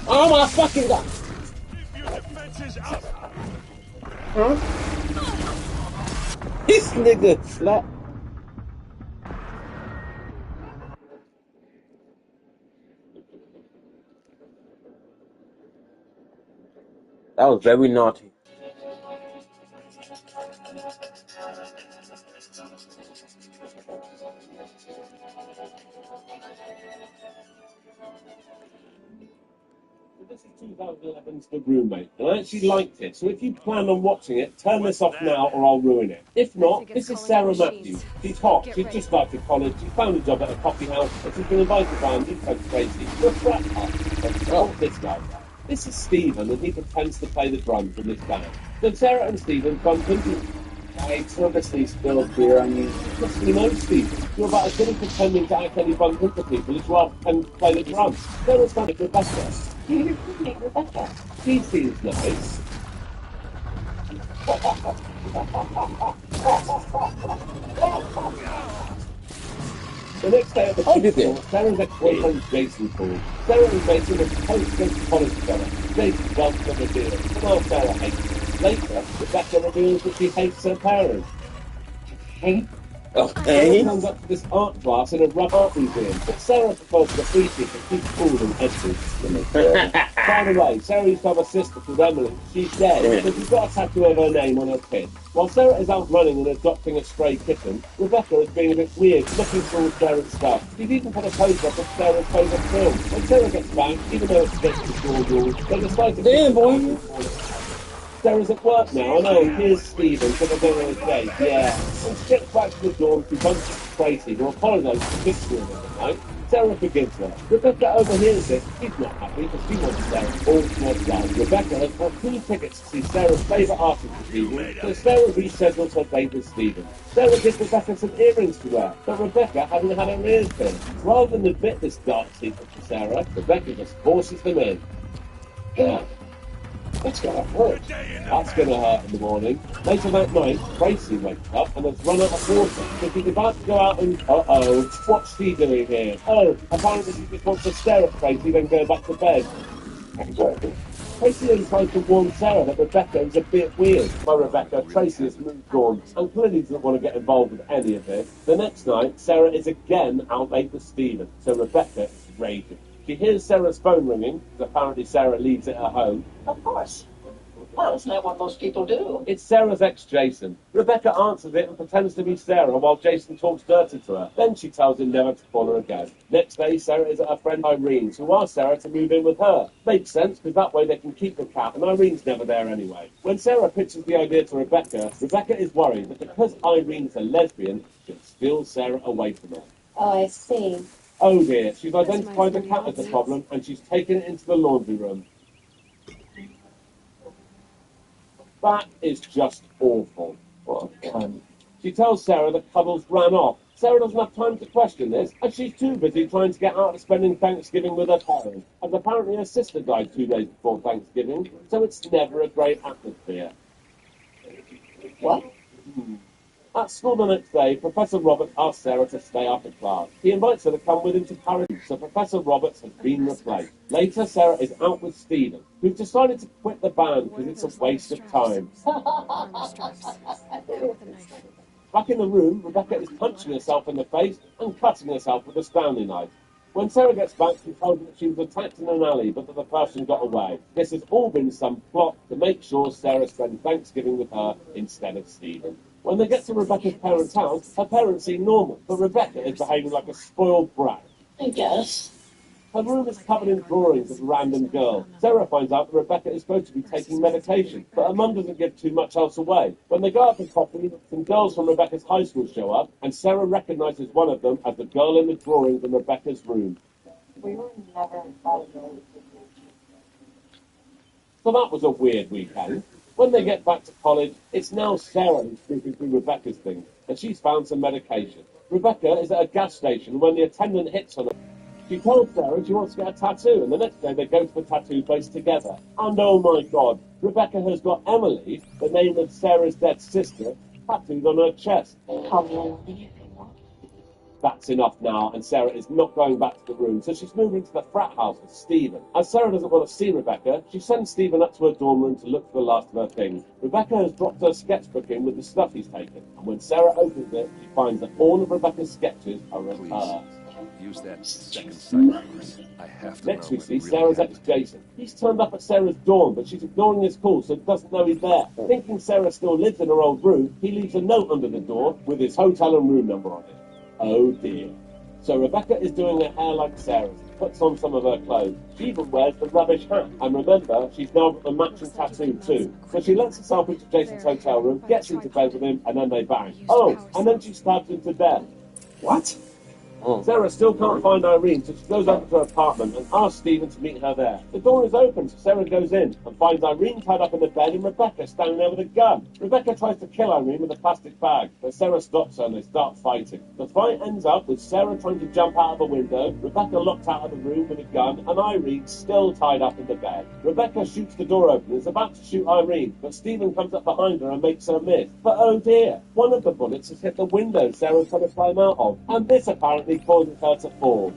Oh my fucking god! Huh? This nigga slap. That was very naughty. This is 2011's The Roommate, and I actually liked it, so if you plan on watching it, turn this off now or I'll ruin it. If not, this is Sarah Matthews. She's hot, she's just started college, she found a job at a coffee house, and she's been invited by a new coach Tracy to a frat party. Oh, this guy. This is Stephen, and he pretends to play the drums in this band. So Sarah and Stephen bump into. It's obviously spilled beer on you. Yes, you know, Steve, you're about as good at pretending to accidentally bump into people as you are pretending to play the drums. Sarah's kind of Rebecca. You make Rebecca. She seems nice. The next day at the school, Sarah's ex-boyfriend Jason called. Sarah and Jason were supposed to go to college together. Jason welcomed the deal, but now Sarah hates him. Later, Rebecca reveals that she hates her parents. Hate? Okay. Sarah comes up to this art class in a rough art museum, but Sarah prefers graffiti because she's cool and edgy. By the way, Sarah used to have a sister called Emily. She's dead, but she's got a tattoo of her name on her pin. While Sarah is out running and adopting a stray kitten, Rebecca is being a bit weird, looking through Sarah's stuff. She's even put a poster up of Sarah's favourite film. When Sarah gets back, even though it's against the school rules, they decide to Sarah's at work now, I know, here's Stephen, so they're going on a date, yeah. When she gets back to the dorm, she bumps into Tracy, who apologises for kissing her the night. Sarah forgives her. Rebecca overhears this. She's not happy because she wants Sarah all to herself. Rebecca has bought 2 tickets to see Sarah's favourite artist this evening, so Sarah reschedules her date with Stephen. Sarah gives Rebecca some earrings to wear, but Rebecca hasn't had her ears pierced. Rather than admit this dark secret to Sarah, Rebecca just forces them in. Yeah. It's gonna hurt. That's gonna hurt in the morning. Later that night, Tracy wakes up and has run out of water. So she's about to go out and... Uh-oh, what's she doing here? Oh, apparently she just wants to stare at Tracy, then go back to bed. Tracy then tries to warn Sarah that Rebecca is a bit weird. By Rebecca, Tracy has moved on and clearly doesn't want to get involved with any of this. The next night, Sarah is again out late with Stephen, so Rebecca is raging. She hears Sarah's phone ringing, because apparently Sarah leaves it at home. Of course. Well, isn't that what most people do? It's Sarah's ex, Jason. Rebecca answers it and pretends to be Sarah while Jason talks dirty to her. Then she tells him never to call her again. Next day, Sarah is at her friend Irene's, who asks Sarah to move in with her. Makes sense, because that way they can keep the cat, and Irene's never there anyway. When Sarah pitches the idea to Rebecca, Rebecca is worried that because Irene's a lesbian, she'll steal Sarah away from her. Oh, I see. Oh dear, she's identified the cat as the problem and she's taken it into the laundry room. That is just awful. What a cunt. She tells Sarah that Cuddles ran off. Sarah doesn't have time to question this, and she's too busy trying to get out of spending Thanksgiving with her parents. And apparently her sister died 2 days before Thanksgiving, so it's never a great atmosphere. What? At school the next day, Professor Roberts asks Sarah to stay after class. He invites her to come with him to Paris, so Professor Roberts has been replaced. Later, Sarah is out with Stephen, who's decided to quit the band because it's a waste of time. Back in the room, Rebecca is punching herself in the face and cutting herself with a Stanley knife. When Sarah gets back, she tells her that she was attacked in an alley, but that the person got away. This has all been some plot to make sure Sarah spends Thanksgiving with her instead of Stephen. When they get to Rebecca's parents' house, her parents seem normal, but Rebecca is behaving like a spoiled brat. I guess. Her room is covered in drawings of a random girl. Sarah finds out that Rebecca is supposed to be taking medication, but her mum doesn't give too much else away. When they go out for coffee, some girls from Rebecca's high school show up, and Sarah recognises one of them as the girl in the drawings in Rebecca's room. We were never invited. So that was a weird weekend. When they get back to college, it's now Sarah who's snooping through Rebecca's things, and she's found some medication. Rebecca is at a gas station when the attendant hits on her. She told Sarah she wants to get a tattoo, and the next day they go to the tattoo place together. And oh my God, Rebecca has got Emily, the name of Sarah's dead sister, tattooed on her chest. that's enough now, and Sarah is not going back to the room, so she's moving to the frat house with Stephen. As Sarah doesn't want to see Rebecca, she sends Stephen up to her dorm room to look for the last of her things. Rebecca has dropped her sketchbook in with the stuff he's taken, and when Sarah opens it, she finds that all of Rebecca's sketches are of her. Use that second sight of yours. I have to Next know we see what really Sarah's happened. ex-Jason. He's turned up at Sarah's dorm, but she's ignoring his call, so doesn't know he's there. Thinking Sarah still lives in her old room, he leaves a note under the door with his hotel and room number on it. Oh dear. So Rebecca is doing her hair like Sarah's, puts on some of her clothes. She even wears the rubbish hat. And remember, she's now got the matching tattoo too. So she lets herself into Jason's hotel room, gets into bed with him, and then they bang. Oh, and then she stabs him to death. What? Sarah still can't find Irene, so she goes over to her apartment and asks Stephen to meet her there. The door is open, so Sarah goes in and finds Irene tied up in the bed and Rebecca standing there with a gun. Rebecca tries to kill Irene with a plastic bag, but Sarah stops her and they start fighting. The fight ends up with Sarah trying to jump out of a window, Rebecca locked out of the room with a gun, and Irene still tied up in the bed. Rebecca shoots the door open and is about to shoot Irene, but Stephen comes up behind her and makes her miss. But oh dear, one of the bullets has hit the window Sarah's trying to climb out of, and this apparently causes her to fall.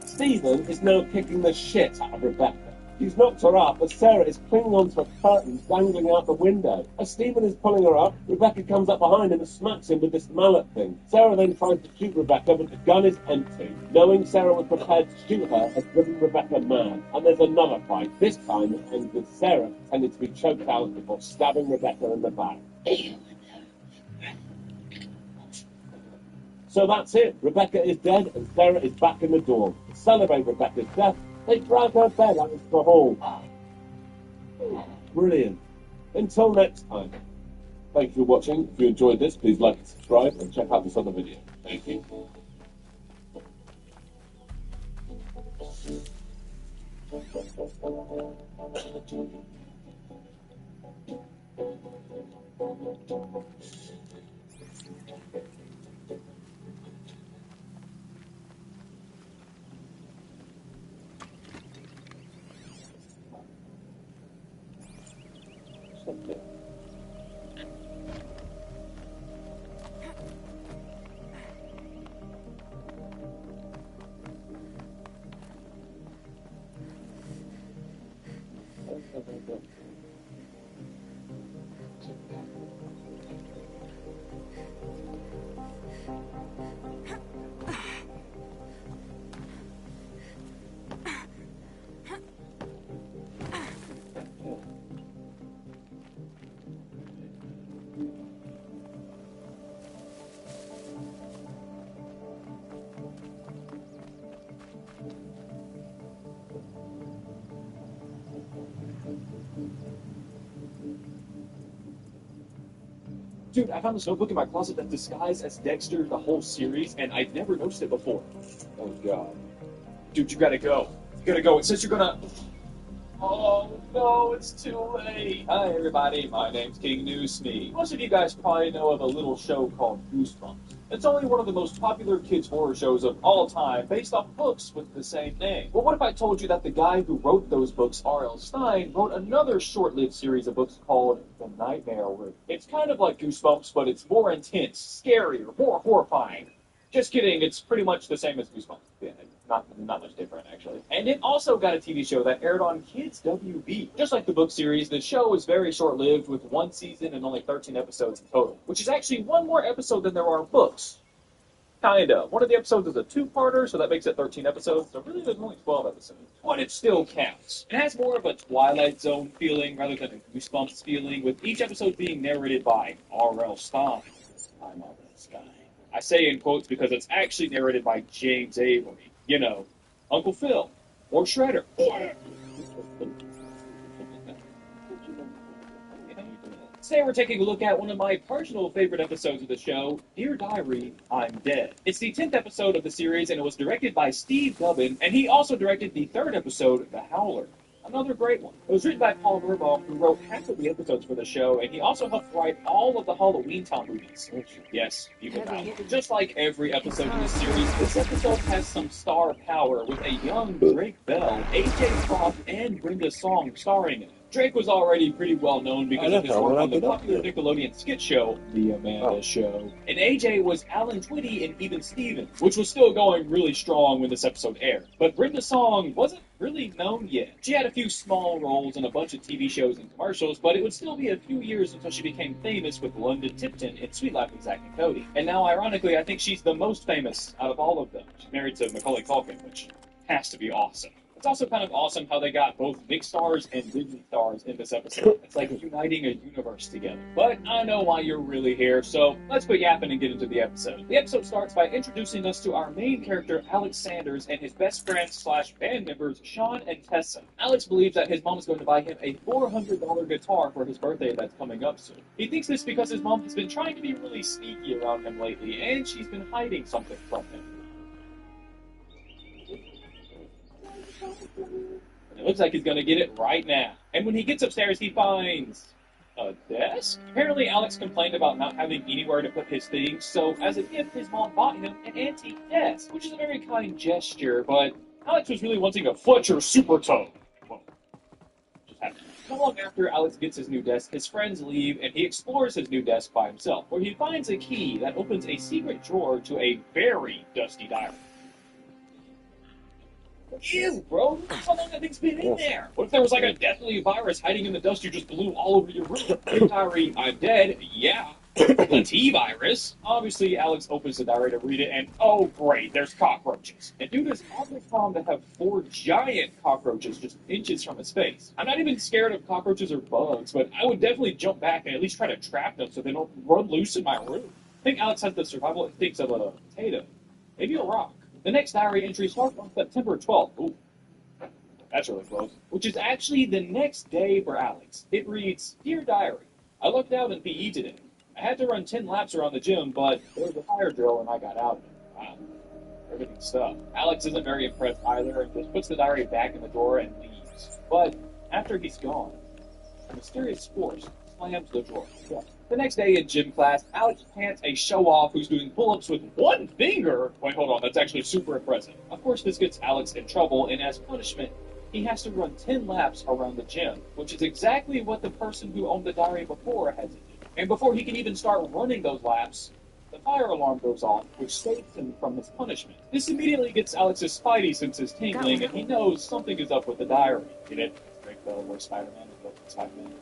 Stephen is now kicking the shit out of Rebecca. He's knocked her up as Sarah is clinging onto a curtain dangling out the window. As Stephen is pulling her up, Rebecca comes up behind him and smacks him with this mallet thing. Sarah then tries to shoot Rebecca, but the gun is empty. Knowing Sarah was prepared to shoot her has driven Rebecca mad. And there's another fight. This time it ends with Sarah pretending to be choked out before stabbing Rebecca in the back. So that's it. Rebecca is dead and Sarah is back in the dorm. To celebrate Rebecca's death, they drag her bed out into the hall. Brilliant. Until next time. Thank you for watching. If you enjoyed this, please like and subscribe and check out this other video. Thank you. Dude, I found this notebook in my closet that's disguised as Dexter the whole series, and I'd never noticed it before. Oh god. Dude, you gotta go. You gotta go. It says you're gonna... Oh, no, it's too late. Hi, everybody. My name's King Newsme. Most of you guys probably know of a little show called Goosebumps. It's only one of the most popular kids' horror shows of all time, based off books with the same name. Well, what if I told you that the guy who wrote those books, R.L. Stine, wrote another short-lived series of books called The Nightmare Room? It's kind of like Goosebumps, but it's more intense, scarier, more horrifying. Just kidding, it's pretty much the same as Goosebumps. Yeah, not much different, actually. And it also got a TV show that aired on Kids WB. Just like the book series, the show is very short-lived with one season and only 13 episodes in total, which is actually one more episode than there are books. Kinda. One of the episodes is a two-parter, so that makes it 13 episodes, so really there's only 12 episodes. But it still counts. It has more of a Twilight Zone feeling rather than a Goosebumps feeling, with each episode being narrated by R.L. Stine. I'm R.L. Stine. I say in quotes because it's actually narrated by James Avery. You know, Uncle Phil, or Shredder. Today we're taking a look at one of my personal favorite episodes of the show, Dear Diary, I'm Dead. It's the 10th episode of the series, and it was directed by Steve Gubbin, and he also directed the 3rd episode, The Howler. Another great one. It was written by Paul Verbaum, who wrote half of the episodes for the show, and he also helped write all of the Halloween Town movies. Yes, even now. Just like every episode in this series, this episode has some star power, with a young Drake Bell, AJ Croft, and Brenda Song starring in it. Drake was already pretty well known because of his how work would I on the get up popular there? Nickelodeon skit show, The Amanda Show. And AJ was Alan Twitty in Even Stevens, which was still going really strong when this episode aired. But Brenda Song wasn't really known yet. She had a few small roles in a bunch of TV shows and commercials, but it would still be a few years until she became famous with London Tipton in Sweet Life of Zack and Cody. And now, ironically, I think she's the most famous out of all of them. She's married to Macaulay Culkin, which has to be awesome. It's also kind of awesome how they got both Nick stars and Disney stars in this episode. It's like uniting a universe together. But I know why you're really here, so let's quit yapping and get into the episode. The episode starts by introducing us to our main character, Alex Sanders, and his best friends / band members, Sean and Tessa. Alex believes that his mom is going to buy him a $400 guitar for his birthday that's coming up soon. He thinks this because his mom has been trying to be really sneaky around him lately, and she's been hiding something from him. And it looks like he's going to get it right now. And when he gets upstairs, he finds a desk? Apparently, Alex complained about not having anywhere to put his things, so as a gift, his mom bought him an antique desk, which is a very kind gesture, but Alex was really wanting a Fletcher Super Tone. Whoa. Just happened. Not long after Alex gets his new desk, his friends leave, and he explores his new desk by himself, where he finds a key that opens a secret drawer to a very dusty diary. Ew, bro! How long that thing's been in there? What if there was like a deathly virus hiding in the dust you just blew all over your room? Your diary, I'm dead. Yeah. The T-virus. Obviously, Alex opens the diary to read it, and oh great, there's cockroaches. And dude is awfully calm to have 4 giant cockroaches just inches from his face. I'm not even scared of cockroaches or bugs, but I would definitely jump back and at least try to trap them so they don't run loose in my room. I think Alex has the survival instincts of a potato. Maybe a rock. The next diary entry starts on September 12th. Ooh, that's really close. Which is actually the next day for Alex. It reads, Dear Diary, I lucked out in PE today. I had to run 10 laps around the gym, but there was a fire drill and I got out of it. Wow, everything's stuck. Alex isn't very impressed either and just puts the diary back in the drawer and leaves. But after he's gone, a mysterious force slams the drawer shut. The next day in gym class, Alex pants a show-off who's doing pull-ups with 1 finger. Wait, hold on, that's actually super impressive. Of course, this gets Alex in trouble, and as punishment, he has to run 10 laps around the gym, which is exactly what the person who owned the diary before had to do. And before he can even start running those laps, the fire alarm goes off, which saves him from his punishment. This immediately gets Alex's spidey senses tingling, and he knows something is up with the diary. Get it? Drake Bell, where's Spider-Man? Spider-Man.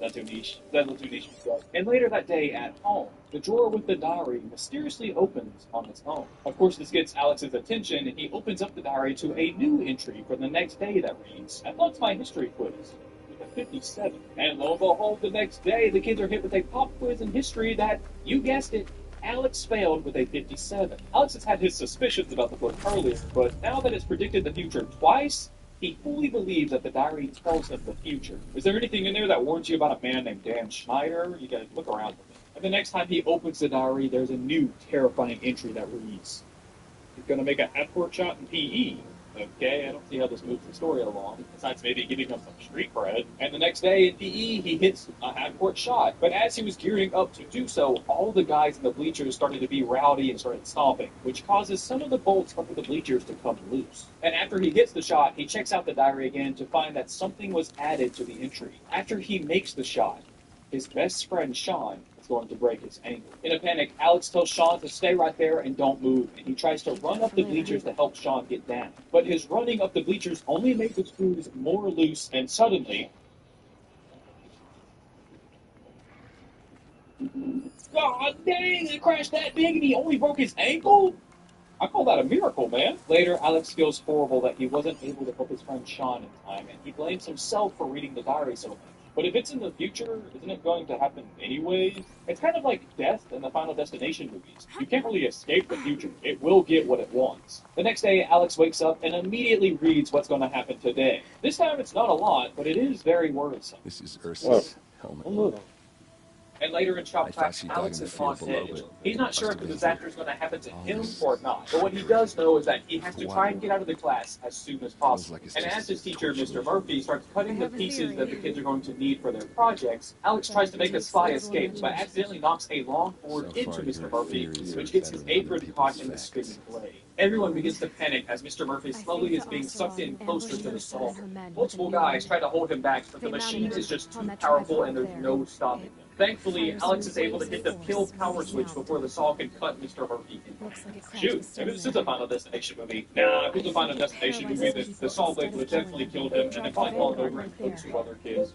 That's too niche. That's a little too niche. And later that day at home, the drawer with the diary mysteriously opens on its own. Of course, this gets Alex's attention, and he opens up the diary to a new entry for the next day that reads, I loved my history quiz. With a 57. And lo and behold, the next day, the kids are hit with a pop quiz in history that, you guessed it, Alex failed with a 57. Alex has had his suspicions about the book earlier, but now that it's predicted the future twice, he fully believes that the diary tells him the future. Is there anything in there that warns you about a man named Dan Schneider? You gotta look around for it. And the next time he opens the diary, there's a new terrifying entry that reads, he's gonna make a half-court shot in PE. Okay, I don't see how this moves the story along, besides maybe giving him some street cred. And the next day in PE, he hits a half-court shot. But as he was gearing up to do so, all the guys in the bleachers started to be rowdy and started stomping, which causes some of the bolts under the bleachers to come loose. And after he hits the shot, he checks out the diary again to find that something was added to the entry. After he makes the shot, his best friend, Sean, going to break his ankle. In a panic, Alex tells Sean to stay right there and don't move, and he tries to run up the bleachers to help Sean get down. But his running up the bleachers only made the screws more loose, and suddenly... God dang, it crashed that big and he only broke his ankle? I call that a miracle, man. Later, Alex feels horrible that he wasn't able to help his friend Sean in time, and he blames himself for reading the diary so much. But if it's in the future, isn't it going to happen anyways? It's kind of like death in the Final Destination movies. You can't really escape the future. It will get what it wants. The next day, Alex wakes up and immediately reads what's going to happen today. This time, it's not a lot, but it is very worrisome. This is Ursa's helmet. And later in I shop thought class, she dug Alex in the is on field below, edge. but He's not must sure have if the been disaster here. is going to happen to All him this or not. But what he trickery. does know is that he has to For try what? and get out of the class as soon as Feels possible. like it's And just as his teacher, torture. Mr. Murphy, starts cutting I the have a pieces that the theory. kids are going to need for their projects, Alex tries to make a sly escape, but accidentally knocks a longboard So into far, Mr. your Murphy, theories which are gets better his than other apron people's caught in the facts. spinning blade. Everyone begins to panic as Mr. Murphy I slowly think is the being sucked in Oseram closer ambushed to the Nurse Sun and solver. her men with a Multiple new guys one. try to hold him back, but the They machine mounted is just on too that powerful tripod and there's there. no stopping It him. Thankfully, fires Alex through is able to waves hit of the force kill when power he's switch downed. before the saw can cut Mr. Murphy in Looks like it crashed Shoot, the maybe stone this is a there. Final Destination movie. Nah, if it's a Final Destination movie, then the saw blade would have definitely killed him, and then probably fallen over and killed two other kids.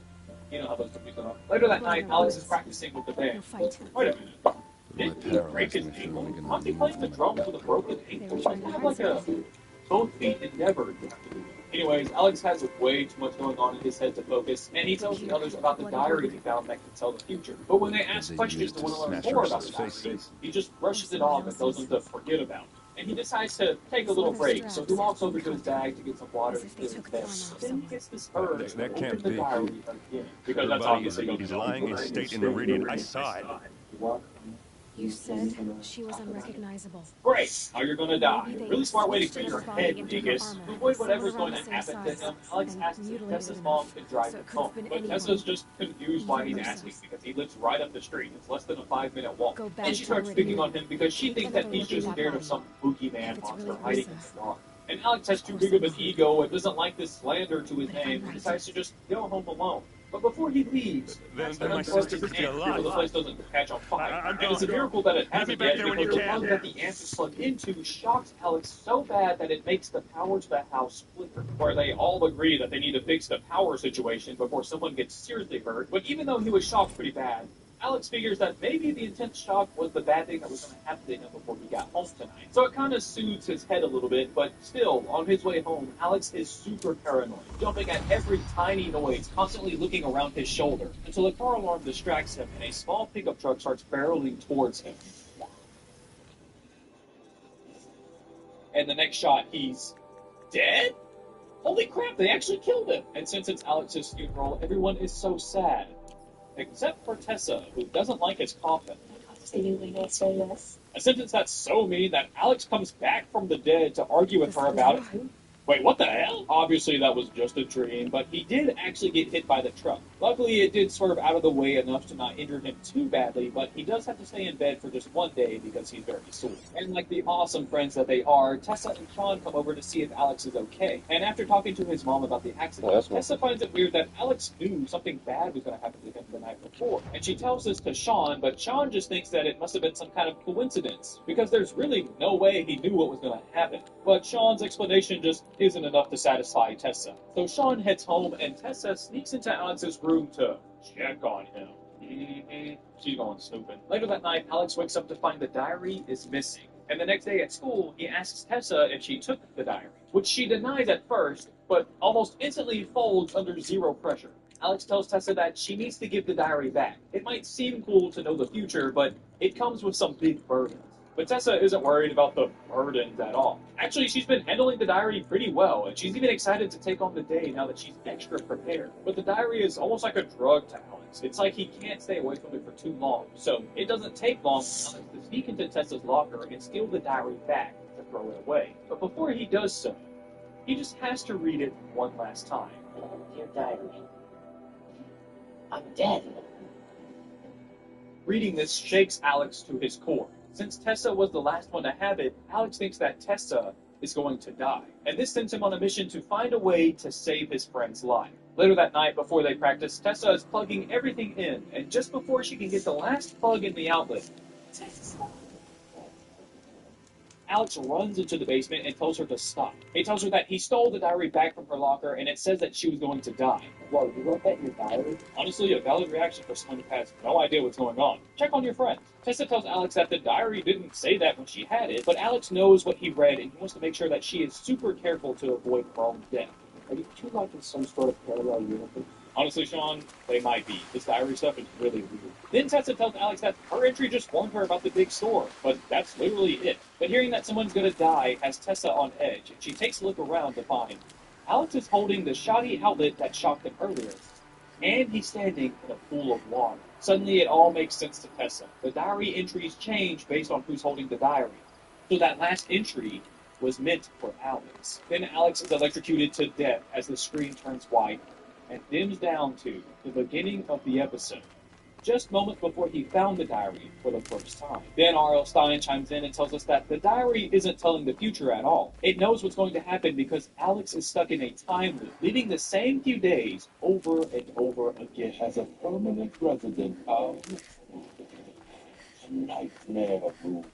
You know how those movies are. Later that night, Alex is practicing with the band. No fight. Wait a minute. But my Didn't he break paralyzed his me from ankle? only gonna Aren't they move playing the when drums with a broken They ankle? were Like, trying to have hide like a something. both feet endeavor you have to do. Anyways, Alex has way too much going on in his head to focus, and he tells the others about the diary he found that can tell the future. But when they ask they questions used to to want to learn smash more her about the face diary, in. he just brushes it off and tells them to forget about it. And he decides to take a little break, so he walks over to his bag to get some water As and if they clear his took the head. armor off Then he someone. gets this urge That to can't open the be. diary again. Because Her that's body obviously is lying in state in Meridian. I saw it. You said she was unrecognizable. Great! Now you're gonna die. Maybe they Really smart way to switched clear her your body head, into her Vegas. armor, To avoid sewed whatever's around going the to same happen to size, him, Alex and asks if mutilated Tessa's enough mom can drive so him it could have home. been But anyone. Tessa's just confused why he's Even asking herself. because he lives right up the street. It's less than a 5-minute walk. Go back And she to starts Meridian. picking on him because she Take thinks that another he's look at just that scared of body. some boogeyman If it's monster really hiding in Ursa. the dark. And Alex has too Or big of an someone. ego and doesn't like this slander to his But if name I'm and right- decides to just go home alone. But before he leaves, Then an my unfortunate sister could be ant alive. so the place doesn't catch on fire. I'm And it's a going. miracle that it Meet me hasn't back yet there when because you the can. plug that the ant is plugged into shocks Alex so bad that it makes the power to the house flicker. Where they all agree that they need to fix the power situation before someone gets seriously hurt. But even though he was shocked pretty bad, Alex figures that maybe the intense shock was the bad thing that was going to happen to him before he got home tonight. So it kind of soothes his head a little bit, but still, on his way home, Alex is super paranoid, jumping at every tiny noise, constantly looking around his shoulder, until a car alarm distracts him and a small pickup truck starts barreling towards him. And the next shot, he's dead? Holy crap, they actually killed him! And since it's Alex's funeral, everyone is so sad. Except for Tessa, who doesn't like his coffin. Absolutely answer yes. A sentence that's so mean that Alex comes back from the dead to argue with her about it. Wait, what the hell? Obviously, that was just a dream, but he did actually get hit by the truck. Luckily, it did swerve out of the way enough to not injure him too badly, but he does have to stay in bed for just one day because he's very sore. And like the awesome friends that they are, Tessa and Sean come over to see if Alex is okay. And after talking to his mom about the accident, Tessa finds it weird that Alex knew something bad was going to happen to him the night before. And she tells this to Sean, but Sean just thinks that it must have been some kind of coincidence, because there's really no way he knew what was going to happen. But Sean's explanation just isn't enough to satisfy Tessa. So Sean heads home, and Tessa sneaks into Alex's room to check on him. She's going snooping. Later that night, Alex wakes up to find the diary is missing. And the next day at school, he asks Tessa if she took the diary, which she denies at first, but almost instantly folds under zero pressure. Alex tells Tessa that she needs to give the diary back. It might seem cool to know the future, but it comes with some big burdens. But Tessa isn't worried about the burdens at all. Actually, she's been handling the diary pretty well, and she's even excited to take on the day now that she's extra prepared. But the diary is almost like a drug to Alex. It's like he can't stay away from it for too long. So it doesn't take long for Alex to sneak into Tessa's locker and steal the diary back to throw it away. But before he does so, he just has to read it one last time. Dear diary, I'm dead. Reading this shakes Alex to his core. Since Tessa was the last one to have it, Alex thinks that Tessa is going to die. And this sends him on a mission to find a way to save his friend's life. Later that night, before they practice, Tessa is plugging everything in, and just before she can get the last plug in the outlet, Alex runs into the basement and tells her to stop. He tells her that he stole the diary back from her locker, and it says that she was going to die. Whoa, you wrote that in your diary? Honestly, a valid reaction for someone who has no idea what's going on. Check on your friends. Tessa tells Alex that the diary didn't say that when she had it, but Alex knows what he read, and he wants to make sure that she is super careful to avoid her own death. Are you two like in some sort of parallel universe? Honestly, Sean, they might be. This diary stuff is really weird. Then Tessa tells Alex that her entry just warned her about the big store, but that's literally it. But hearing that someone's gonna die has Tessa on edge, and she takes a look around to find Alex is holding the shoddy outlet that shocked him earlier. and he's standing in a pool of water. Suddenly, it all makes sense to Tessa. The diary entries change based on who's holding the diary. So that last entry was meant for Alex. Then Alex is electrocuted to death as the screen turns white and dims down to the beginning of the episode, just moments before he found the diary for the first time. Then R.L. Stein chimes in and tells us that the diary isn't telling the future at all. It knows what's going to happen because Alex is stuck in a time loop, living the same few days over and over again. As a permanent resident of Nightmare Room.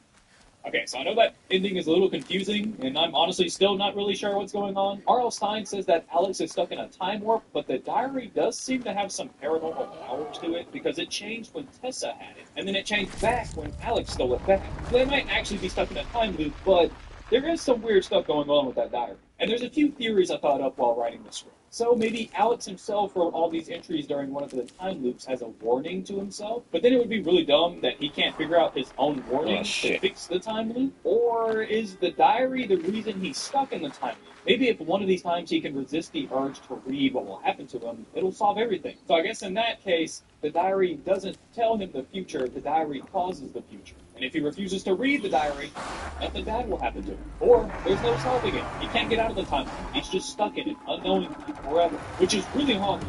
Okay, so I know that ending is a little confusing, and I'm honestly still not really sure what's going on. R.L. Stein says that Alex is stuck in a time warp, but the diary does seem to have some paranormal powers to it, because it changed when Tessa had it, and then it changed back when Alex stole it back. So they might actually be stuck in a time loop, but there is some weird stuff going on with that diary. And there's a few theories I thought up while writing the script. So maybe Alex himself wrote all these entries during one of the time loops as a warning to himself, but then it would be really dumb that he can't figure out his own warning to fix the time loop. Or is the diary the reason he's stuck in the time loop? Maybe if one of these times he can resist the urge to read what will happen to him, it'll solve everything. So I guess in that case, the diary doesn't tell him the future, the diary causes the future. And if he refuses to read the diary, nothing bad will happen to him. Or there's no solving it. He can't get out of the time loop. He's just stuck in it, unknowingly, forever. Which is really hard.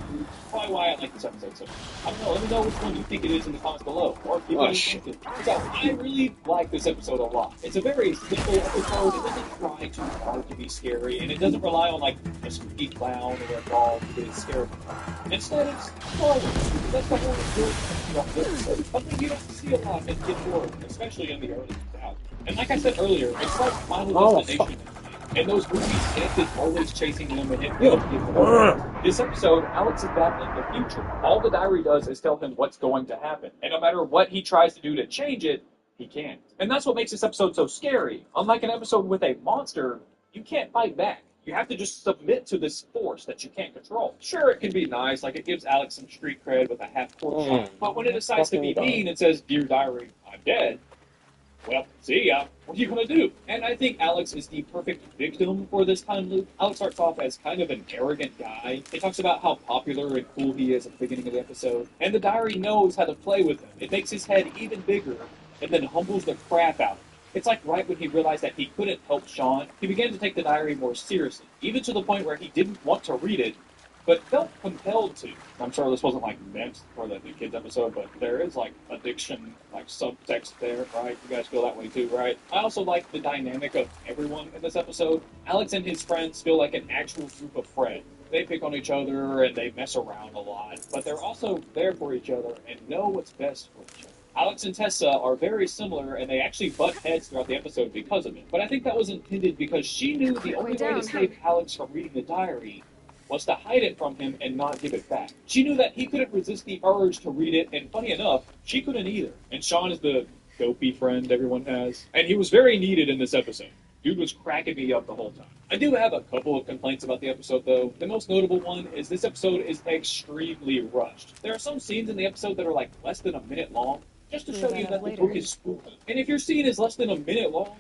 Probably why I like this episode so much. I don't know, let me know which one you think it is in the comments below. Or if you think it. So, I really like this episode a lot. It's a very simple episode. It doesn't try too hard to be scary, and it doesn't rely on like a spooky clown or a doll to get scared. Instead, it's fun. That's the whole enjoyment. Something you don't see a lot in Kid Horror, especially in the early 2000s. And like I said earlier, it's like Final Destination. And those movies ended always chasing them and it. This episode, Alex is battling the future. All the diary does is tell him what's going to happen. And no matter what he tries to do to change it, he can't. And that's what makes this episode so scary. Unlike an episode with a monster, you can't fight back. You have to just submit to this force that you can't control. Sure, it can be nice, like it gives Alex some street cred with a half-court shot. But when it decides to be mean and says, "Dear diary, I'm dead," well, see ya. What are you going to do? And I think Alex is the perfect victim for this time loop. Alex starts off as kind of an arrogant guy. He talks about how popular and cool he is at the beginning of the episode. And the diary knows how to play with him. It makes his head even bigger and then humbles the crap out of him. It's like right when he realized that he couldn't help Sean, he began to take the diary more seriously, even to the point where he didn't want to read it, but felt compelled to. I'm sure this wasn't like meant for the New Kids episode, but there is like addiction, like subtext there, right? You guys feel that way too, right? I also like the dynamic of everyone in this episode. Alex and his friends feel like an actual group of friends. They pick on each other and they mess around a lot, but they're also there for each other and know what's best for each other. Alex and Tessa are very similar, and they actually butt heads throughout the episode because of it. But I think that was intended because she knew the only way to save Alex from reading the diary was to hide it from him and not give it back. She knew that he couldn't resist the urge to read it, and funny enough, she couldn't either. And Sean is the dopey friend everyone has, and he was very needed in this episode. Dude was cracking me up the whole time. I do have a couple of complaints about the episode, though. The most notable one is this episode is extremely rushed. There are some scenes in the episode that are like less than a minute long, just to show you that the book is spooky. And if your scene is less than a minute long,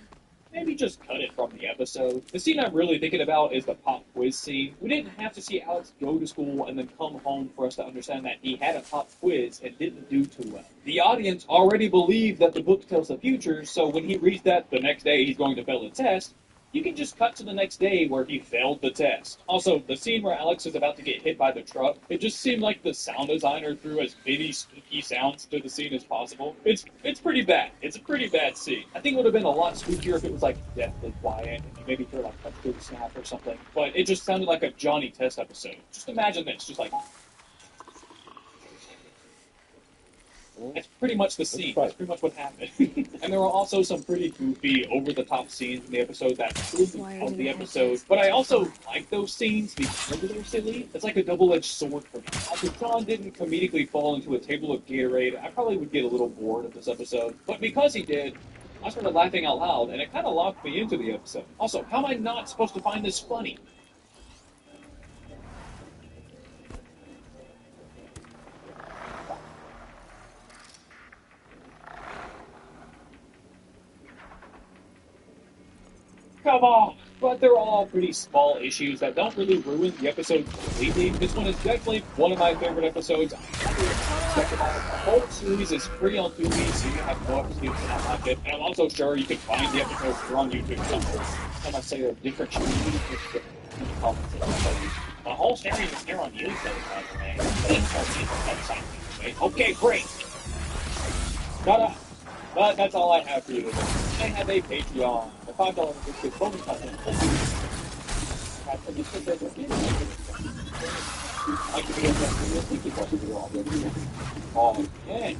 maybe just cut it from the episode. The scene I'm really thinking about is the pop quiz scene. We didn't have to see Alex go to school and then come home for us to understand that he had a pop quiz and didn't do too well. The audience already believed that the book tells the future, so when he reads that the next day he's going to fail the test, you can just cut to the next day where he failed the test. Also, the scene where Alex is about to get hit by the truck, it just seemed like the sound designer threw as many spooky sounds to the scene as possible. It's pretty bad. It's a pretty bad scene. I think it would have been a lot spookier if it was like deathly quiet and you maybe threw like a big snap or something. But it just sounded like a Johnny Test episode. Just imagine this, just like... That's pretty much the scene. That's pretty much what happened. And there were also some pretty goofy, over-the-top scenes in the episode that helped the episode. But I also like those scenes because they're silly. It's like a double-edged sword for me. If John didn't comedically fall into a table of Gatorade, I probably would get a little bored of this episode. But because he did, I started laughing out loud, and it kind of locked me into the episode. Also, how am I not supposed to find this funny? Come on! but they're all pretty small issues that don't really ruin the episode completely. This one is definitely one of my favorite episodes. Second of all, the whole series is free on Tubi, so you have no excuse to not like it. And I'm also sure you can find the episodes on YouTube somewhere. Time I say they're different channels, the whole series is here on YouTube, by the way. Links are in the website. Okay, great. Shut up. But that's all I have for you today. I have a Patreon. The $5 membership bonus content. I can be a thinking question you already. Okay.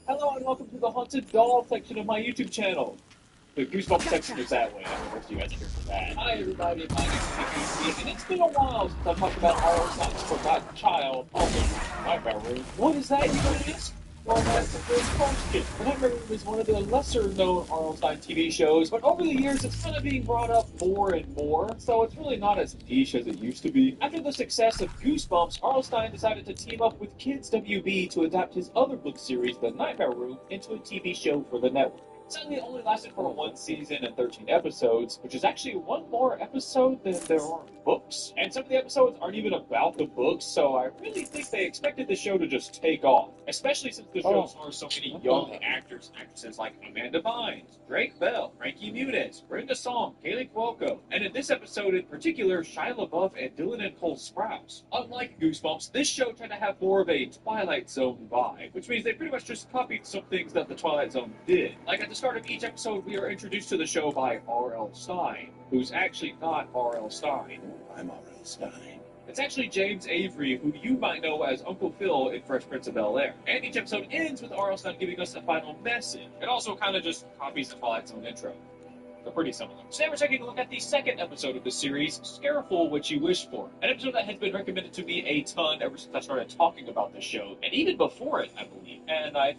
Hello and welcome to the Haunted Doll section of my YouTube channel. The Goosebumps section is that way. I don't know if you guys are here for that. Hi everybody, my name is Goofy, and it's been a while since I've talked about Horror Science Forgotten Child, also Nightmare Room. What is that, you might ask? Well, that's a good question. The Nightmare Room is one of the lesser-known Arlstein TV shows, but over the years it's kind of being brought up more and more, so it's really not as niche as it used to be. After the success of Goosebumps, Arlstein decided to team up with Kids WB to adapt his other book series, The Nightmare Room, into a TV show for the network. Sadly, it only lasted for one season and 13 episodes, which is actually one more episode than there are books. And some of the episodes aren't even about the books, so I really think they expected the show to just take off. Especially since the show stars so many young actors and actresses like Amanda Bynes, Drake Bell, Frankie Muniz, Brenda Song, Kaylee Cuoco, and in this episode in particular, Shia LaBeouf and Dylan and Cole Sprouse. Unlike Goosebumps, this show tried to have more of a Twilight Zone vibe, which means they pretty much just copied some things that the Twilight Zone did. Like at the start of each episode, we are introduced to the show by R.L. Stine, who's actually not R.L. Stine. I'm R.L. Stine. It's actually James Avery, who you might know as Uncle Phil in Fresh Prince of Bel-Air. And each episode ends with R.L. Stine giving us a final message. It also kind of just copies the Twilight Zone intro. They're pretty similar. Today we're taking a look at the second episode of the series, Scareful What You Wish For. An episode that has been recommended to me a ton ever since I started talking about the show, and even before it, I believe. And I...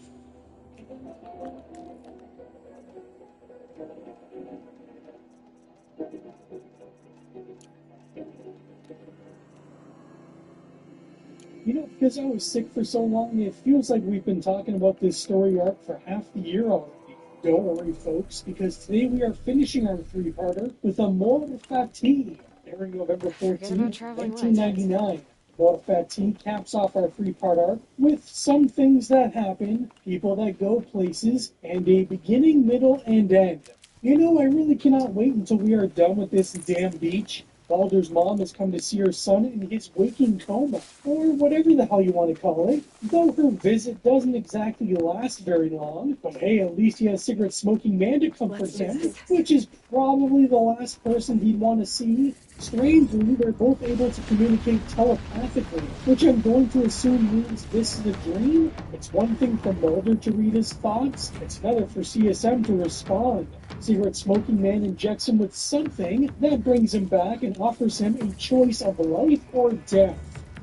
You know, because I was sick for so long, it feels like we've been talking about this story arc for half the year already. Don't worry, folks, because today we are finishing our three-parter with a Mort Fati, airing November 14th, 1999. Mort Fati caps off our three-part arc with some things that happen, people that go places, and a beginning, middle, and end. You know, I really cannot wait until we are done with this damn beach. Balder's mom has come to see her son in his waking coma, or whatever the hell you want to call it, though her visit doesn't exactly last very long. But hey, at least he has cigarette-smoking man to comfort him, which is probably the last person he'd want to see. Strangely, they're both able to communicate telepathically, which I'm going to assume means this is a dream. It's one thing for Mulder to read his thoughts, it's another for CSM to respond. Cigarette-smoking man injects him with something that brings him back and offers him a choice of life or death.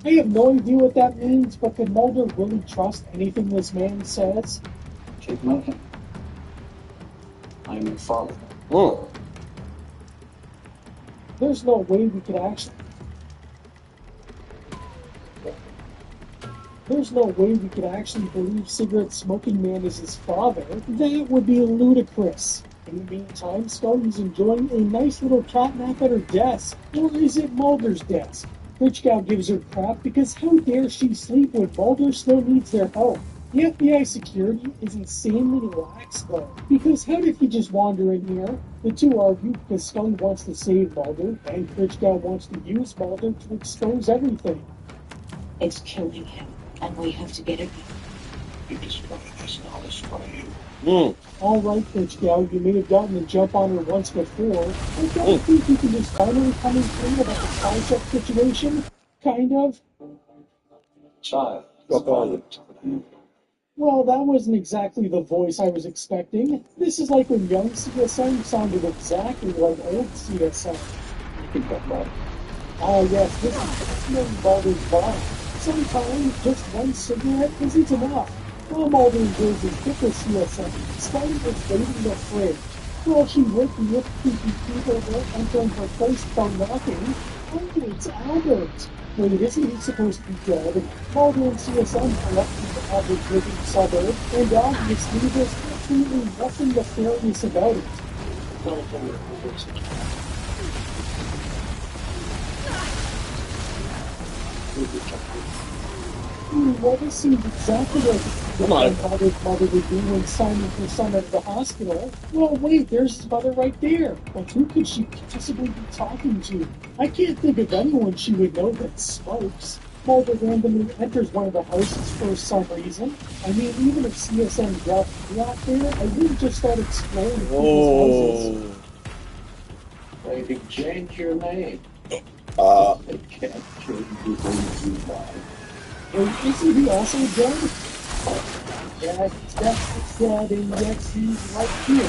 I have no idea what that means, but can Mulder really trust anything this man says? Jake Mulder. I'm your father. Oh. There's no way we could actually... There's no way we could actually believe cigarette-smoking man is his father. That would be ludicrous. In the meantime, Scully's enjoying a nice little cat nap at her desk. Or is it Mulder's desk? Pritchkow gives her crap because how dare she sleep when Mulder still needs their help? The FBI security is insanely lax though, because how did he just wander in here? The two argue because Scully wants to save Mulder, and Pritchkow wants to use Mulder to expose everything. It's killing him, and we have to get it. You destroyed this knowledge for you. Alright, Pritchkow, you may have gotten the jump on her once before. I don't think you can just finally come clean about the concept situation. Kind of. Child. Your father. Well, that wasn't exactly the voice I was expecting. This is like when young CSM sounded exactly like old CSM. Ah, yes, this is definitely Mulder's vibe. Sometimes just one cigarette isn't enough. While Mulder enjoys his dip with CSM, Scully is waiting in the fridge. While she working with creepy people there entering her place without knocking, oh, it's Albert. Wait, isn't he supposed to be dead? Mulder and CSM pull up to the average living suburb, and obviously there's absolutely nothing nefarious about it. Well, this seems exactly like what Mulder's mother would do when signing her son at the hospital. Well, wait, there's his mother right there. But who could she possibly be talking to? I can't think of anyone she would know that smokes. Mulder randomly enters one of the houses for some reason. I mean, even if CSM left me out there, I wouldn't just start exploring people's houses. Well, you can change your name. Uh, I can't change your name too much. And isn't he also dead? Yeah, he's definitely dead, and yet he's right here.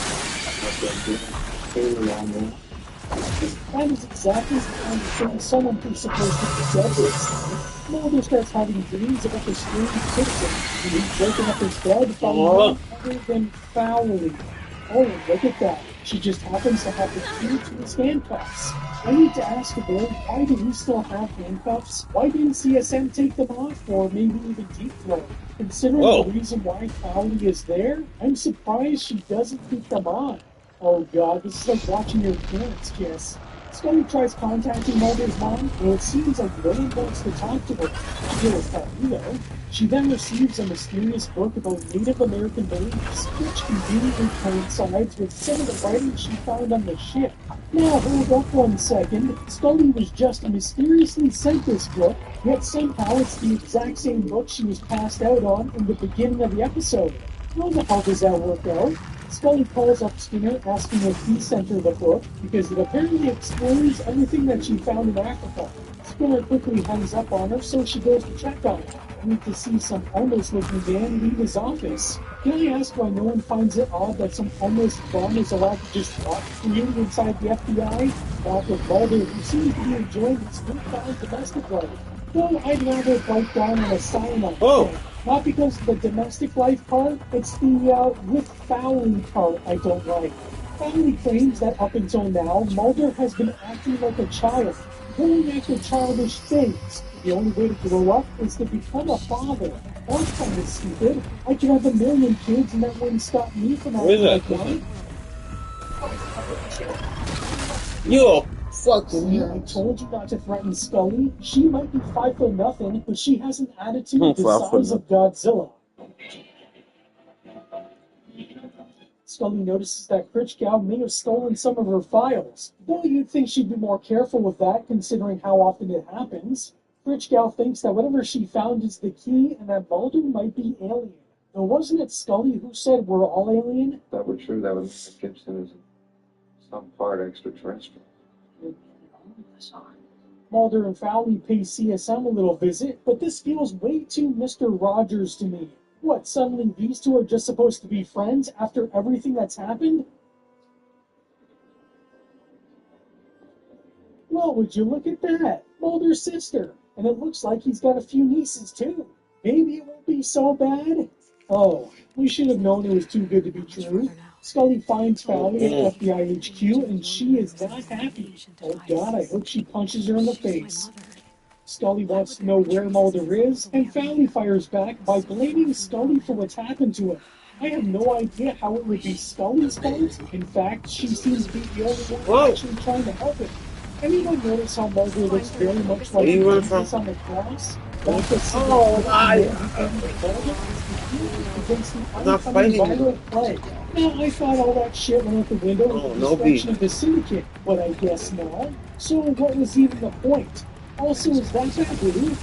That is exactly the kind of thing someone who's supposed to be dead would say. Mulder starts having dreams about the strange citizen, and he's waking up his bed by none other than Fowley. Oh, look at that. She just happens to have the key to his handcuffs. I need to ask her, why do we still have handcuffs? Why didn't CSM take them off, or maybe even deep throw? Considering the reason why Fowley is there, I'm surprised she doesn't keep them on. Oh god, this is like watching your parents kiss. Scully tries contacting Mulder's mom, and it seems like no one wants to talk to her. She was happy though. She then receives a mysterious book about Native American beliefs, which conveniently coincides with some of the writing she found on the ship. Now, hold up 1 second. Scully was just mysteriously sent this book, yet somehow it's the exact same book she was passed out on in the beginning of the episode. How the hell does that work out? Scully calls up Skinner asking if he sent her the book, because it apparently explains everything that she found in Africa. Skinner quickly hangs up on her, so she goes to check on her. Need to see some homeless-looking man leave his office. Can I ask why no one finds it odd that some homeless bum is allowed to just walk freely inside the FBI? Back with Mulder, who seems to be enjoying his newfound domestic life. Though I'd rather bite down on a cyanide thing. Not because of the domestic life part, it's the with Fowley part I don't like. Fowley claims that up until now, Mulder has been acting like a child, going after childish things. The only way to grow up is to become a father. That's kind of stupid. I could have a million kids and that wouldn't stop me from acting like one. you fucking See, I told you not to threaten Scully. She might be 5'0", but she has an attitude the size of Godzilla. Scully notices that Critchcow may have stolen some of her files, though you'd think she'd be more careful with that considering how often it happens. Critchcow thinks that whatever she found is the key and that Mulder might be alien. Though wasn't it Scully who said we're all alien? If that were true, that would mean that Gibson is some part extraterrestrial. Mulder and Fowley pay CSM a little visit, but this feels way too Mr. Rogers to me. What, suddenly these two are just supposed to be friends after everything that's happened? Well, would you look at that? Mulder's sister. And it looks like he's got a few nieces, too. Maybe it won't be so bad. Oh, we should have known it was too good to be true. Scully finds Fowley at FBI HQ, and she is not happy. Oh god, I hope she punches her in the face. Scully wants to know where Mulder is, and Fowley fires back by blaming Scully for what's happened to him. I have no idea how it would be Scully's fault. In fact, she seems to be the only one actually trying to help him. Anyone notice how Mulder looks very much like Jesus on the cross? Against the oncoming violent plague. Now, I thought all that shit went out the window with the destruction of the syndicate, but I guess not. So what was even the point? Also, is that taboo?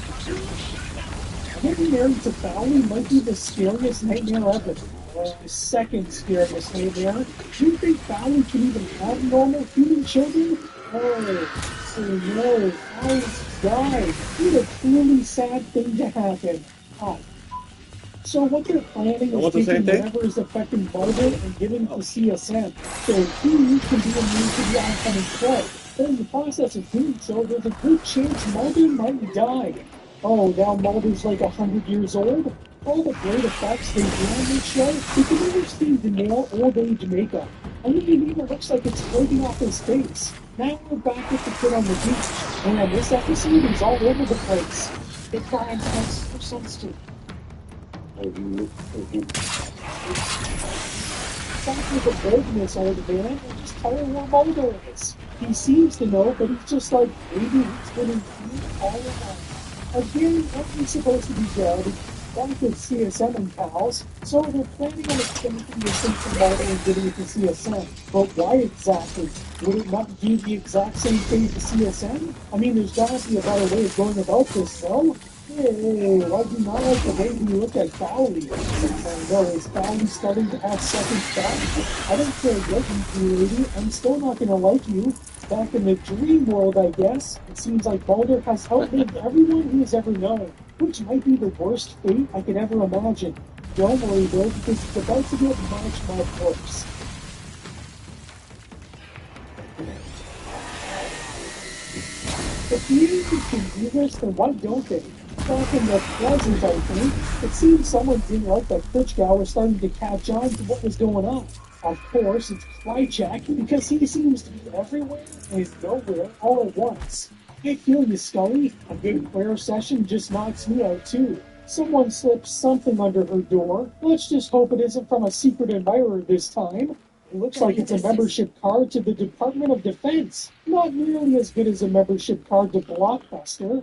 Getting married to Fowley might be the scariest nightmare ever. The second scariest nightmare. Do you think Fowley can even have normal human children? Oh, so no, Fowley's died. What a truly sad thing to happen. Oh. So what they're planning Don't is want the same taking thing? whatever is affecting Mulder and giving it to CSM, so he can be immune to the oncoming threat. But in the process of doing so, there's a good chance Mulder might die. Oh, now Mulder's like 100 years old? All the great effects they do on this show, they can never seem to nail old age makeup. I mean, it even looks like it's floating off his face. Now we're back with the kid on the beach, and this episode is all over the place. The client makes no sense to me. Back with the boldness, old man, and just tell her where Mulder is. He seems to know, but he's just like, maybe he's been in here all along. Again, nothing's supposed to be dead. Back with CSM and pals, so they're planning on extending this thing from Mulder and getting it to CSM. But why exactly? Would it not do the exact same thing to CSM? I mean, there's gotta be a better way of going about this, though. Hey, I do not like the way you look at Fowley. I know, is Fowley starting to have second thoughts? I don't care what you do, lady. I'm still not gonna like you. Back in the dream world, I guess, it seems like Mulder has outlived everyone he has ever known, which might be the worst fate I could ever imagine. Don't worry, though, because it's about to get much worse. If the aliens can do this, then why don't they? Back in the present, I think, it seems someone didn't like that Klitschko was starting to catch on to what was going on. Of course, it's Krychek, because he seems to be everywhere and nowhere all at once. I feel you, Scully. A good prayer session just knocks me out, too. Someone slipped something under her door. Let's just hope it isn't from a secret admirer this time. It looks like it's a membership card to the Department of Defense. Not nearly as good as a membership card to Blockbuster.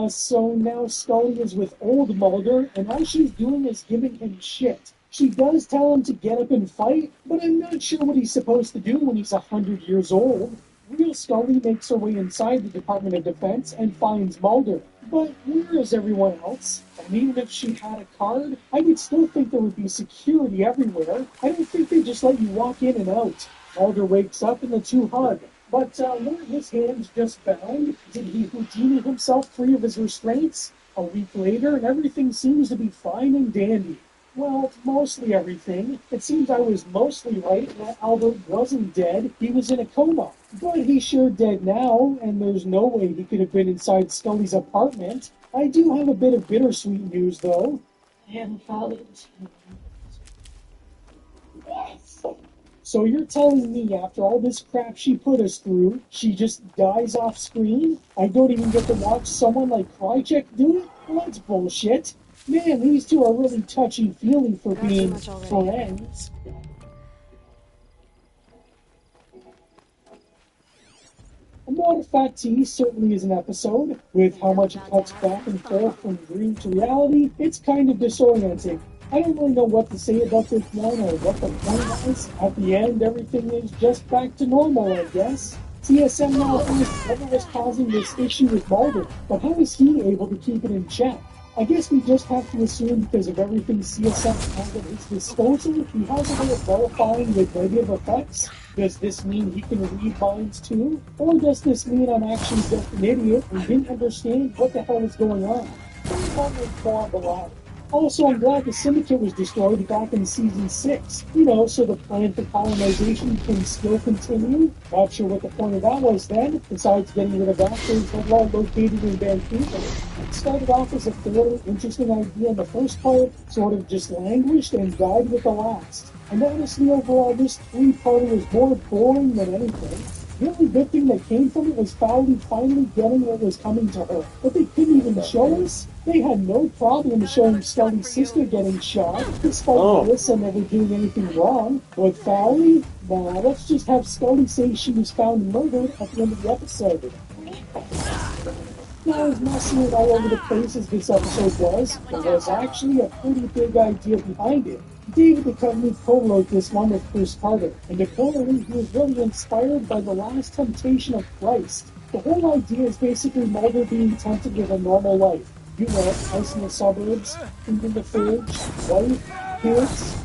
So now Scully is with old Mulder, and all she's doing is giving him shit. She does tell him to get up and fight, but I'm not sure what he's supposed to do when he's 100 years old. Real Scully makes her way inside the Department of Defense and finds Mulder. But where is everyone else? And even if she had a card, I would still think there would be security everywhere. I don't think they just let you walk in and out. Mulder wakes up and the two hug. But weren't his hands just bound? Did he Houdini himself free of his restraints? A week later, and everything seems to be fine and dandy. Well, mostly everything. It seems I was mostly right that Albert wasn't dead. He was in a coma. But he's sure dead now, and there's no way he could have been inside Scully's apartment. I do have a bit of bittersweet news, though. I haven't followed. So you're telling me after all this crap she put us through, she just dies off screen? I don't even get to watch someone like Krychek do it? Well, that's bullshit. Man, these two are really touchy-feely for being friends. A Mod of Fat Tea certainly is an episode. With how much it cuts back and forth from dream to reality, it's kind of disorienting. I don't really know what to say about this one or what the point is. At the end, everything is just back to normal, I guess. CSM now thinks whatever was causing this issue with Mulder, but how is he able to keep it in check? I guess we just have to assume because of everything CSM has at his disposal, he has a way of verifying with negative effects. Does this mean he can read minds too? Or does this mean I'm actually just an idiot and didn't understand what the hell is going on? Comment more below. Also, I'm glad the Syndicate was destroyed back in Season 6. You know, so the plan for colonization can still continue. Not sure what the point of that was then, besides getting rid of actors that were all located in Vancouver. It started off as a fairly interesting idea in the first part, sort of just languished and died with the last. And honestly, overall, this three-parter was more boring than anything. The only good thing that came from it was Fowley finally getting what was coming to her. But they couldn't even show us. They had no problem showing Scully's sister getting shot, despite Melissa never doing anything wrong. With Fowley, nah, let's just have Scully say she was found murdered at the end of the episode. Not as messy and all over the place as this episode was, there was actually a pretty big idea behind it. David Duchovny co-wrote this one with Chris Carter, and apparently he was really inspired by The Last Temptation of Christ. The whole idea is basically Mulder being tempted with a normal life. You know, house in the suburbs, food in the fridge, wife, kids.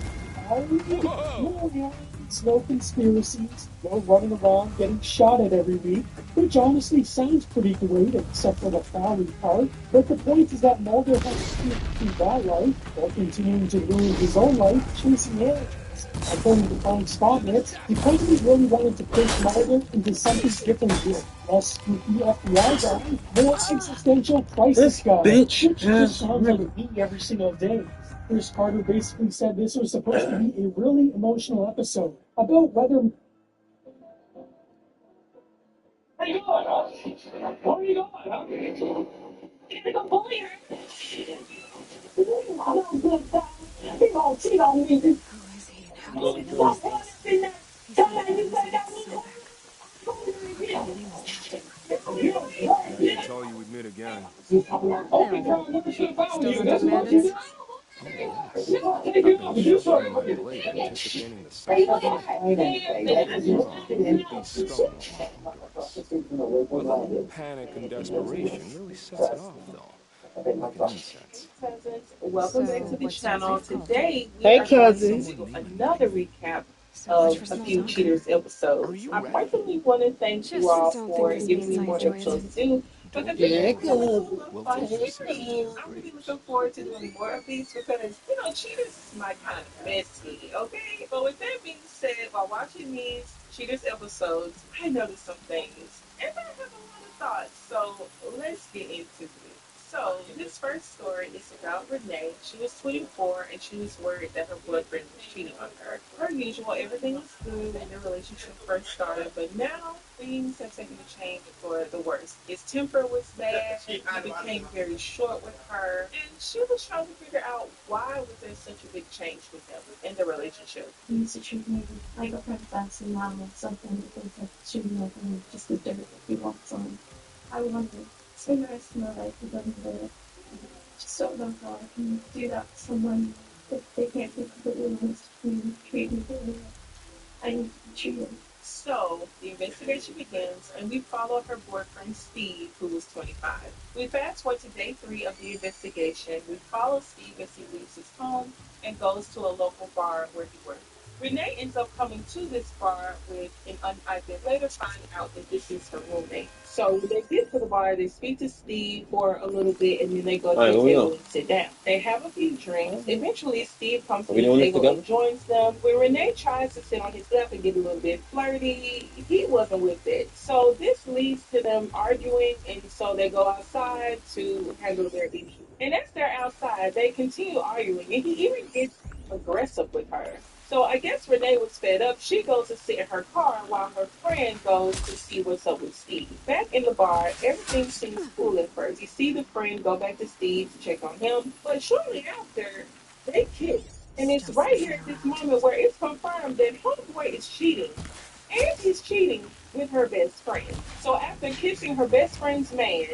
It's no conspiracies, no running around getting shot at every week, which honestly sounds pretty great except for the Fowley part. But the point is that Mulder has to choose between that life while continuing to ruin his own life chasing aliens. According to Frank Spotnitz, the company really wanted to push Mulder into something different here. Less spooky FBI guy, more existential crisis guy, bitch which ass just sounds like me every single day. Chris Carter basically said this was supposed to be a really emotional episode about whether. Where you going, huh? Where are you going, huh? Gonna go bully her. No good guy. He gonna cheat on me. Who is he and how does he know these things? He said that he was against Sobek. Her name was that. Imagine tell you we'd meet again. Open No. door, never should have found Still you. hunting That's what you bandits? did. Oh, yes. Take I've it been off. You sharpening my start. blade, anticipating the sight. Don't get me wrong, the beast stung me. A little panic and desperation really sets it off, though. Like an incense. Cousins, welcome back So, to the what's your channel. grief called? Today we Hey, are going to cousins. do another recap So much for of a small few talk. Cheaters Are episodes. you I ready? personally want to thank you Just all don't think for this giving means me I more enjoy it. episodes to do. But the Don't get Yeah, videos nervous. are a cousin. lot We'll fun taste the for me. sweetness of I'm really grapes. looking forward to doing more of these because, Cheaters is my kind of bestie, okay? But with that being said, while watching these Cheaters episodes, I noticed some things. And I have a lot of thoughts. So let's get into it. So, this first story is about Renee. She was 24 and she was worried that her boyfriend was cheating on her. Per usual, everything was good when their relationship first started, but now things have taken a change for the worse. His temper was bad, he became very short with her, and she was trying to figure out why was there such a big change with him in the relationship. He used to treat me like a princess, and now it's something that feels like treating like I'm just the dirt that he walks on. I wonder, spend the rest of my life living there. Just don't know how I can do that to someone if they can't be completely honest with me and treat me the way I need to be treated. So, the investigation begins, and we follow her boyfriend Steve, who was 25. We fast forward to day 3 of the investigation. We follow Steve as he leaves his home and goes to a local bar where he works. Renee ends up coming to this bar with an I then later find out that this is her roommate. So when they get to the bar, they speak to Steve for a little bit, and then they go to Alright, the where we table going? and sit down. They have a few drinks. Eventually, Steve comes to Are we the doing this table together? and joins them. When Renee tries to sit on his lap and get a little bit flirty, he wasn't with it. So this leads to them arguing, and so they go outside to handle their issue. And as they're outside, they continue arguing, and he even gets aggressive with her. So I guess Renee was fed up. She goes to sit in her car while her friend goes to see what's up with Steve. Back in the bar, everything seems cool at first. You see the friend go back to Steve to check on him, but shortly after, they kiss. And it's Stuff right this here at this around. moment where it's confirmed that Homeboy is cheating. And he's cheating with her best friend. So after kissing her best friend's man,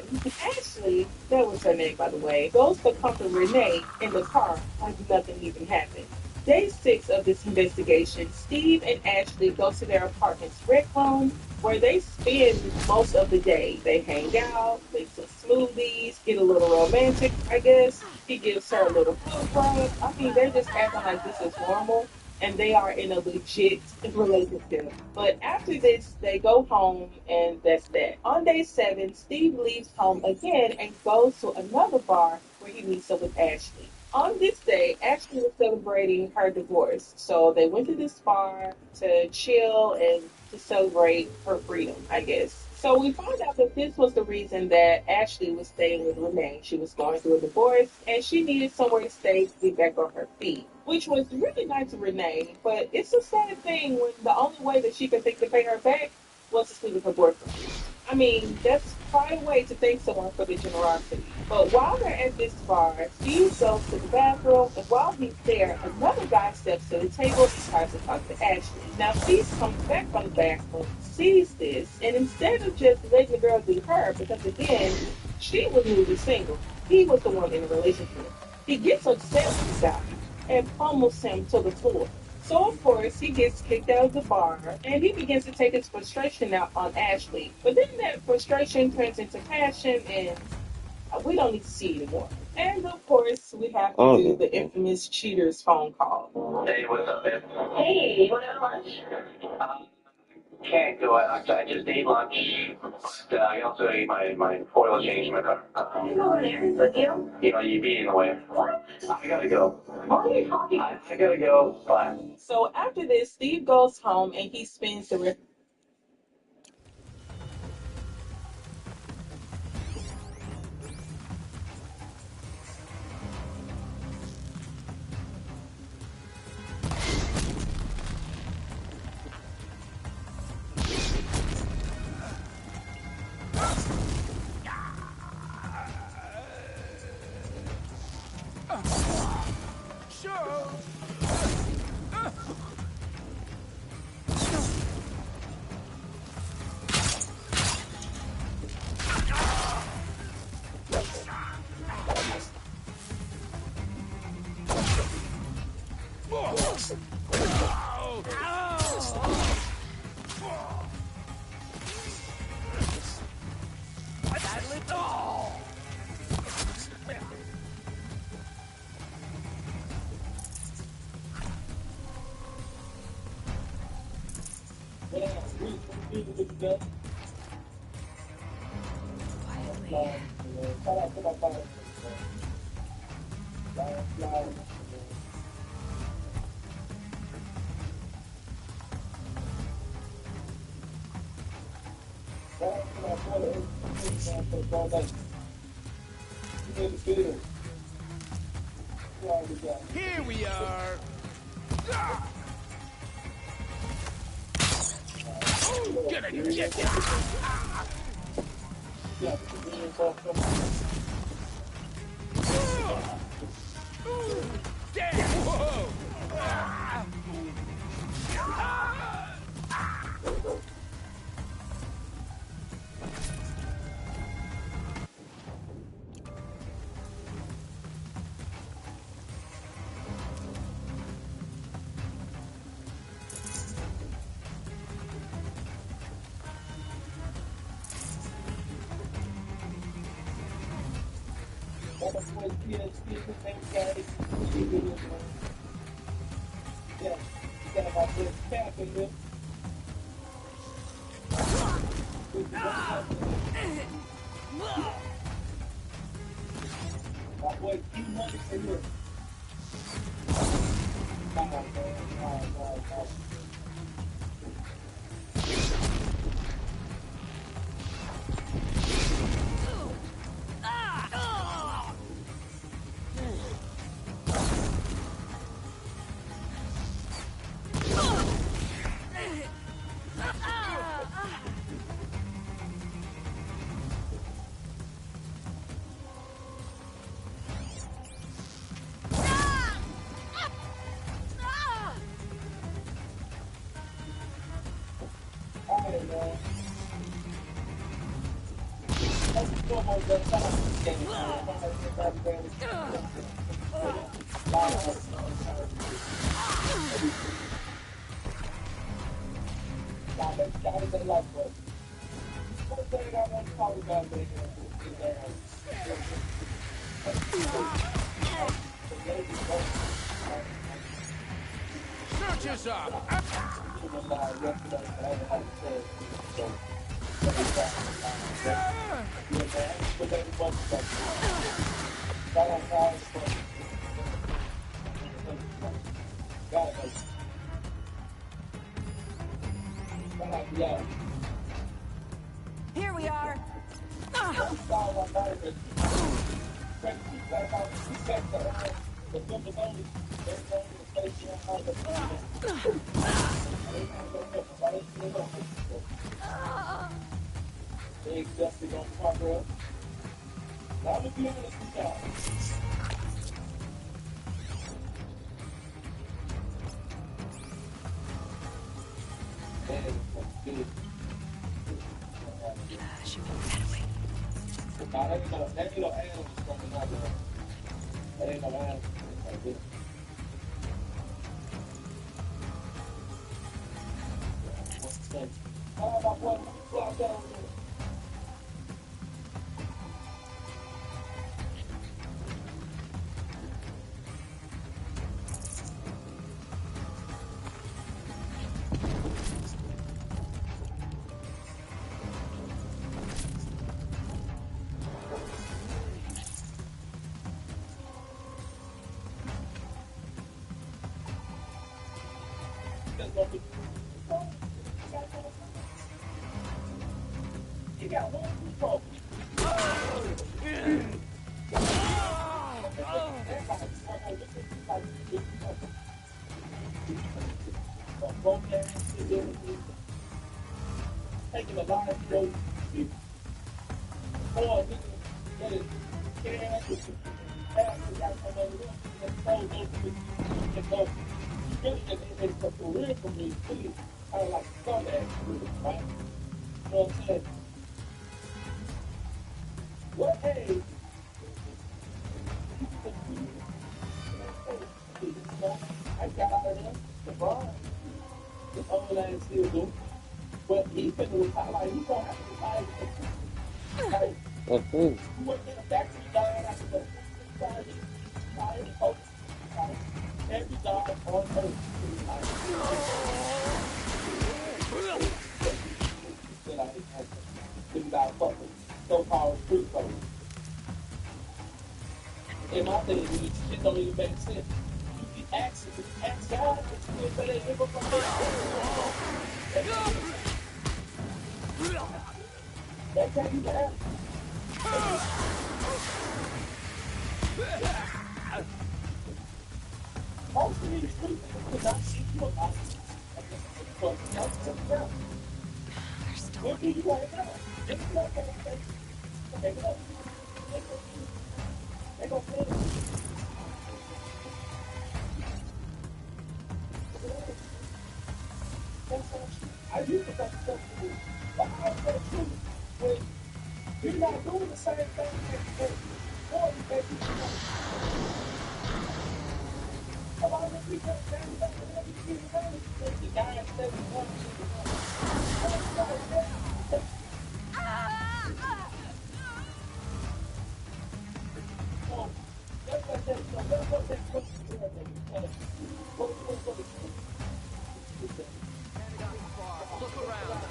Ashley, that was her name by the way, goes to comfort Renee in the car like nothing even happened. Day 6 of this investigation, Steve and Ashley go to their apartment's rec room where they spend most of the day. They hang out, make some smoothies, get a little romantic, I guess. He gives her a little foot rub. I mean, they're just acting like this is normal and they are in a legit relationship. But after this, they go home, and that's that. On day 7, Steve leaves home again and goes to another bar where he meets up with Ashley. On this day, Ashley was celebrating her divorce. So they went to this bar to chill and to celebrate her freedom, I guess. So we found out that this was the reason that Ashley was staying with Renee. She was going through a divorce and she needed somewhere to stay to get back on her feet, which was really nice of Renee. But it's a sad thing when the only way that she could think to pay her back was to sleep with her boyfriend. I mean, that's quite a way to thank someone for their generosity. But while they're at this bar, Steve goes to the bathroom, and while he's there, another guy steps to the table and tries to talk to Ashley. Now, Steve comes back from the bathroom, sees this, and instead of just letting the girl do her, because again, she was newly single, he was the one in the relationship. He gets upset with the guy and pummels him to the floor. So, of course, he gets kicked out of the bar and he begins to take his frustration out on Ashley. But then that frustration turns into passion and We don't need to see you anymore. And of course, we have to Oh, do the infamous cheaters phone call. Hey, what's up, man? Hey, what at lunch? Can't do it. I just ate lunch. But I also ate my oil change in my car. Can I go over there with you? You know, you'd be in the way. What? I gotta go. What are you talking about? I gotta go. Bye. So after this, Steve goes home and he spends the rest. Here we are. Gonna get ya. Damn! Whoa! Search this up. Here we are. Should we move that away? You got one control. Taking a lot of those people. Or that is scared to pass the guy from over there and expose those people and go. Really, it's a career for me, really, kind of like scumbag, right? You know what I'm saying? What age I got out of there, LeBron, the old ass still do, but he finna retire, like, he gonna have to retire. Like, you work in a factory job, after the every job on earth. Fucking so-called street code. And my thing is, it don't even make sense. You be asking, ask God, but you say they live up from that can't even happen. Most of these streets could not see you alive. They're still Where do looking. you right now? They go finish. I used to think stuff to do. But how is that true when you're not doing the same thing that before you make it? A lot of people stand up and everything around the guy says he wants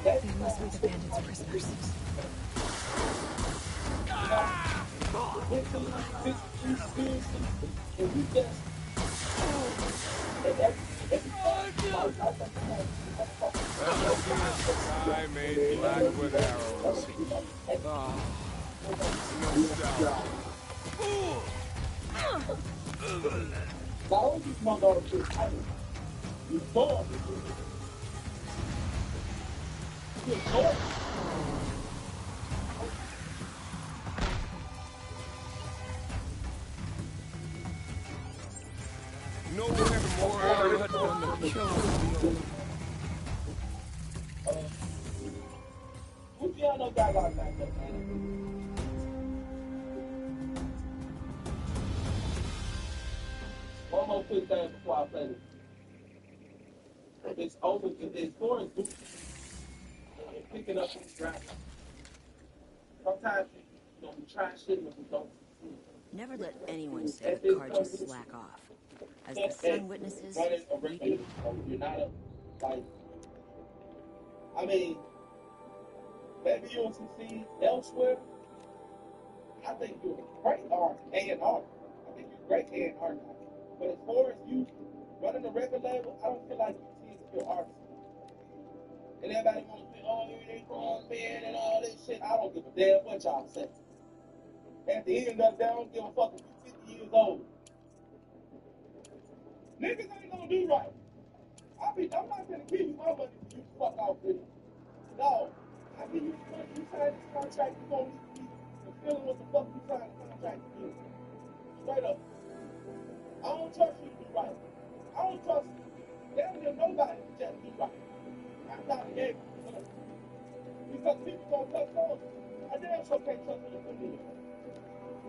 They must be the bandits' prisoners. I made black with arrows. Ah, nostalgia. all these motherfuckers, you born. You're born. Nowhere more blood than the killing field. Who piano guy like that? One more quick thing before I play this. It's over. It's for picking up and driving. Sometimes you try shit when you don't. Never let anyone say the car just slack off. As the sun witnesses, we do. You're not a, like, I mean, maybe you'll succeed elsewhere. I think you're a great art and art. I think you're great and art. But as far as you running the record label, I don't feel like you teach your artist. And everybody wants to say, oh, you're a grown man and all this shit. I don't give a damn what y'all say. At the end of the day, I don't give a fuck if you're 50 years old. Niggas ain't gonna do right. I'm not gonna give you my money for you to fuck off with it. No. I give you the money, you sign this contract, you gonna need to be fulfilling what the fuck you signed the contract to do. Straight up. I don't trust you to do right. I don't trust damn near nobody to just do right. I'm not able to. Because people gonna cut those. I damn sure can't trust them for me.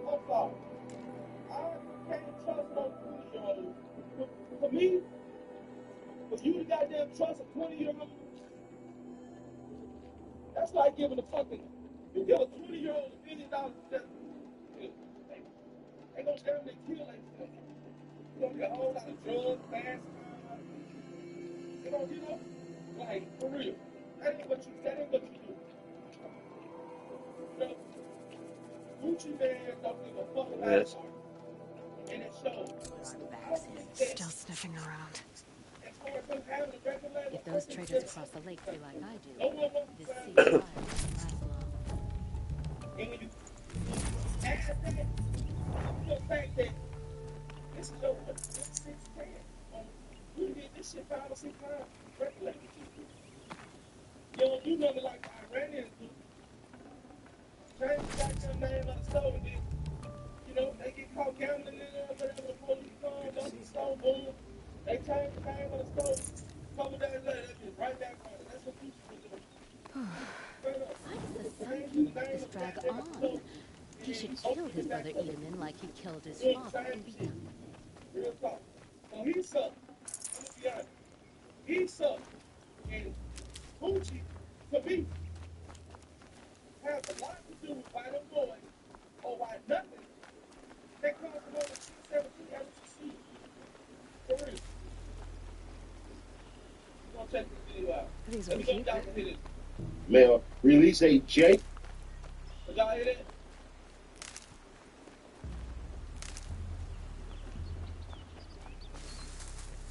I'm sorry. I can't trust no 20-year-old. For me, for you to goddamn trust a 20-year-old, that's like giving a fucking, you give a 20-year-old $1 million to death. They gonna damn near kill themselves. You gonna get a whole lot of drugs, fast cars. You know, like, for real. That ain't what you do. You know, Gucci man don't give a fuck about it. And it shows. Still sniffing around. If those traders across the lake feel like I do, this ceasefire won't last long. And when you add that to the fact that this is your what, sixth plan on you did this shit 5 or 6 times, regulated you. You don't do nothing like the Iranians do. Change the goddamn name of the store and then, you know, they get caught gambling in there, whatever, the police come, up the store, boom. They change the name of the store. Couple days later, they just right back on it. That's what you should do. Why does the Sun King let this drag on? He should kill his brother Edelman like he killed his father and be done with it. Real talk. So he sucked. I'm gonna be honest. He sucked. And Gucci, to me, has a lot to do with why them boys, or why nothing, they come from over 17 ever succeed. For real. We're gonna check this video out. These Let will me go keep down it. to this. Mel, release a J. Did y'all hear that?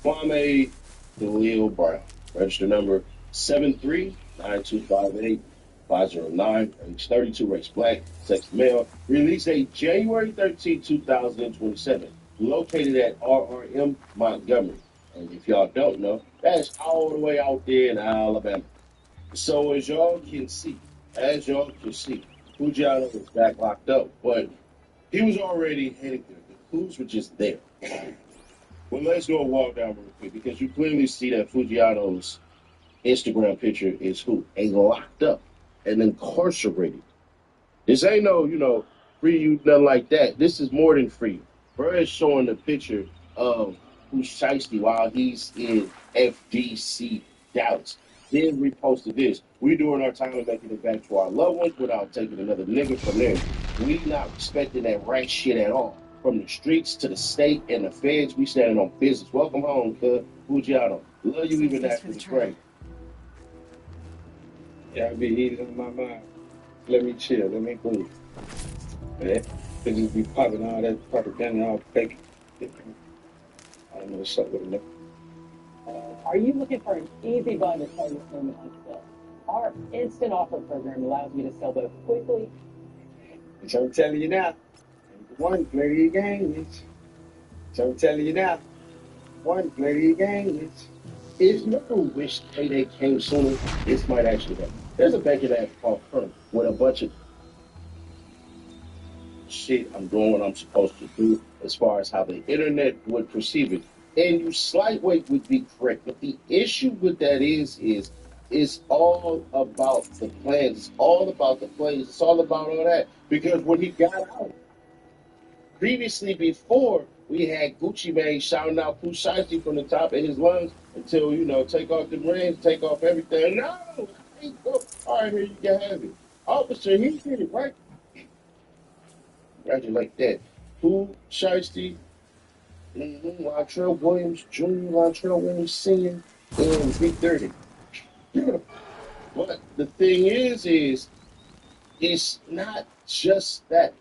Kwame Khalil Brown, register number 739258-509, age 32, race black, sex male, released a January 13, 2027, located at RRM Montgomery. And if y'all don't know, that's all the way out there in Alabama. So as y'all can see, Fujiano was back locked up, but he was already heading there. The clues were just there. Well, let's go walk down real quick because you clearly see that Fujiano's Instagram picture is who? A locked up and incarcerated. This ain't no, free you, nothing like that. This is more than free. Bro is showing the picture of who's Shiesty while he's in FDC Dallas. Then reposted this. We doing our time and making it back to our loved ones without taking another nigga from there. We not respecting that right shit at all. From the streets to the state and the feds, we standing on business. Welcome home, cuz. Fujiano. Love you even after the break. Yeah, I be easy on my mind. Let me chill. Let me breathe. Man, they just be popping all that propaganda, all fake. I don't know what's up with it. Are you looking for an easy buy to sell your home on sale? Our instant offer program allows you to sell both quickly. So I'm telling you now, one, play your games. So I'm telling you now, one, play your games. If you ever wish payday came sooner, this might actually happen. There's a banking app called Kern with a bunch of shit I'm doing what I'm supposed to do as far as how the internet would perceive it. And you slight weight would be correct. But the issue with that is it's all about the plans. It's all about the plays. It's all about all that. Because when he got out, previously before, we had Gucci Mane shouting out Pooh Shiesty from the top of his lungs until, take off the reins, take off everything. No, I ain't go. All right, here you can have it. Officer, he did it, right? Imagine like that. Pooh Shiesty, Latrell Williams Jr., Latrell Williams Sr., and Big Dirty. But the thing is it's not just that.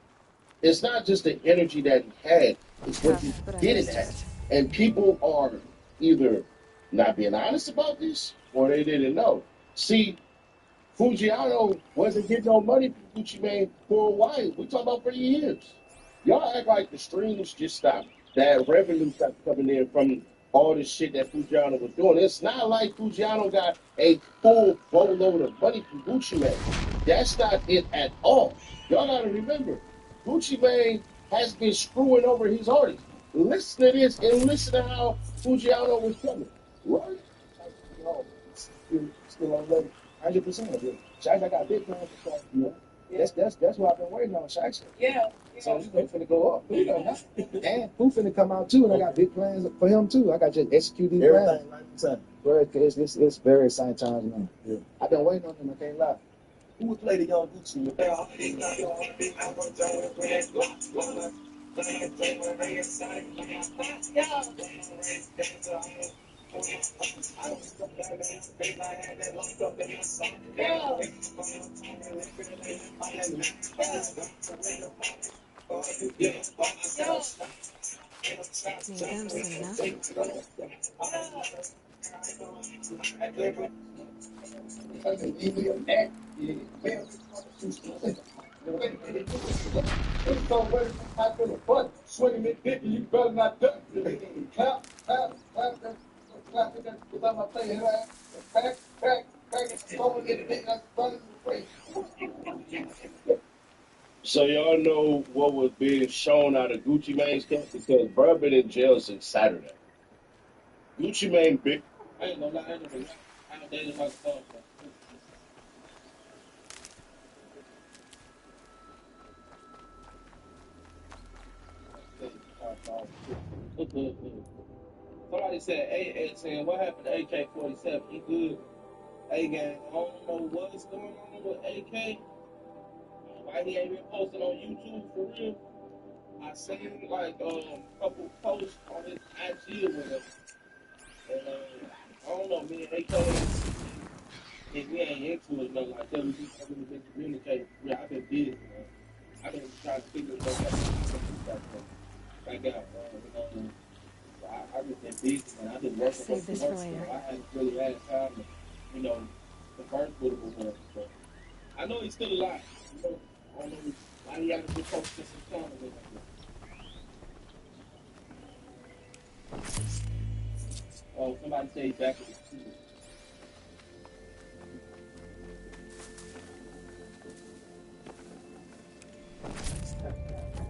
It's not just the energy that he had, it's what he didn't have. And people are either not being honest about this or they didn't know. See, Fujiano wasn't getting no money from Gucci Mane for a while. We talking about for years. Y'all act like the streams just stopped. That revenue stopped coming in from all this shit that Fujiano was doing. It's not like Fujiano got a full boatload of money from Gucci Mane. That's not it at all. Y'all gotta remember, Gucci Mane has been screwing over his artists. Listen to this and listen to how Fujiano was coming. Right? Still on level 100% of it. Shaq, I got big plans for Shaq. Yeah. That's what I've been waiting on, Shaq. Yeah. So we finna go up. And who finna come out too, and I got big plans for him too. I got to just execute these plans. Bro, it's very exciting times now. Yeah. I've been waiting on him, I can't lie. Who would play the young Gucci? Need them soon enough. Swinging it dick, you better not duck. Clap, clap, clap, clap, without my thing, back, back, forward, get it, running away. So y'all know what was being shown out of Gucci Mane's camp? Because bro been in jail since Saturday. Gucci Mane big. I ain't gonna lie, I ain't gonna lie. I dated my son. Somebody said A saying, what happened to AK-47? He good. A-gang, I don't know what's going on with AK. Why he ain't been posting on YouTube for real? I seen like a couple posts on his IG or whatever. And I don't know, me and AK, if we ain't into it, nothing like that. We just haven't been communicating. Yeah, I've been busy, man. I've been trying to figure stuff out. Back out, man. I've just been busy, man. I've been working. Save this for later. So I haven't really had time to, converse with him or whatever. But I know he's still alive. I don't know why he hasn't been posting some time with him. Oh, somebody say he's back at the studio.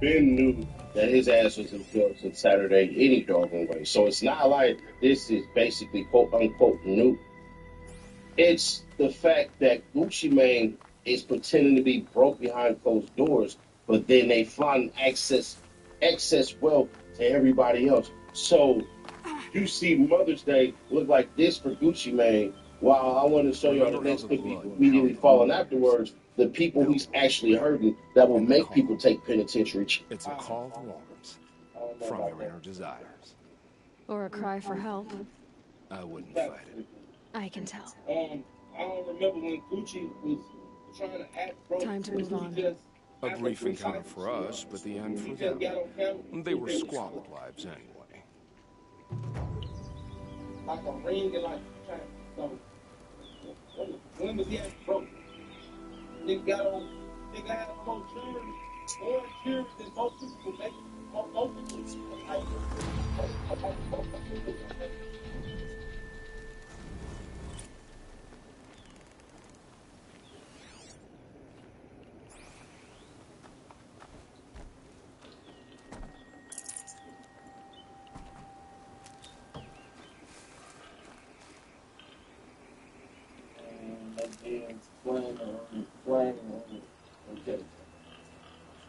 Ben knew that his ass was in jail since Saturday any doggone way. So it's not like this is basically quote unquote new. It's the fact that Gucci Mane is pretending to be broke behind closed doors, but then they find excess wealth to everybody else. So you see Mother's Day look like this for Gucci Mane, while I want to show y'all the next clip immediately following afterwards, the people he's actually hurting that will make people take penitentiary. It's a call to arms from your inner desires. Or a cry for help. I wouldn't fight it. I can tell. I don't remember when Gucci was trying to act broke. Time to move on. A brief encounter for us, but the end for them. They were squalid lives anyway. Like a ring and like so when was he actually broke? Nigga had more jury than most people make. Most people okay.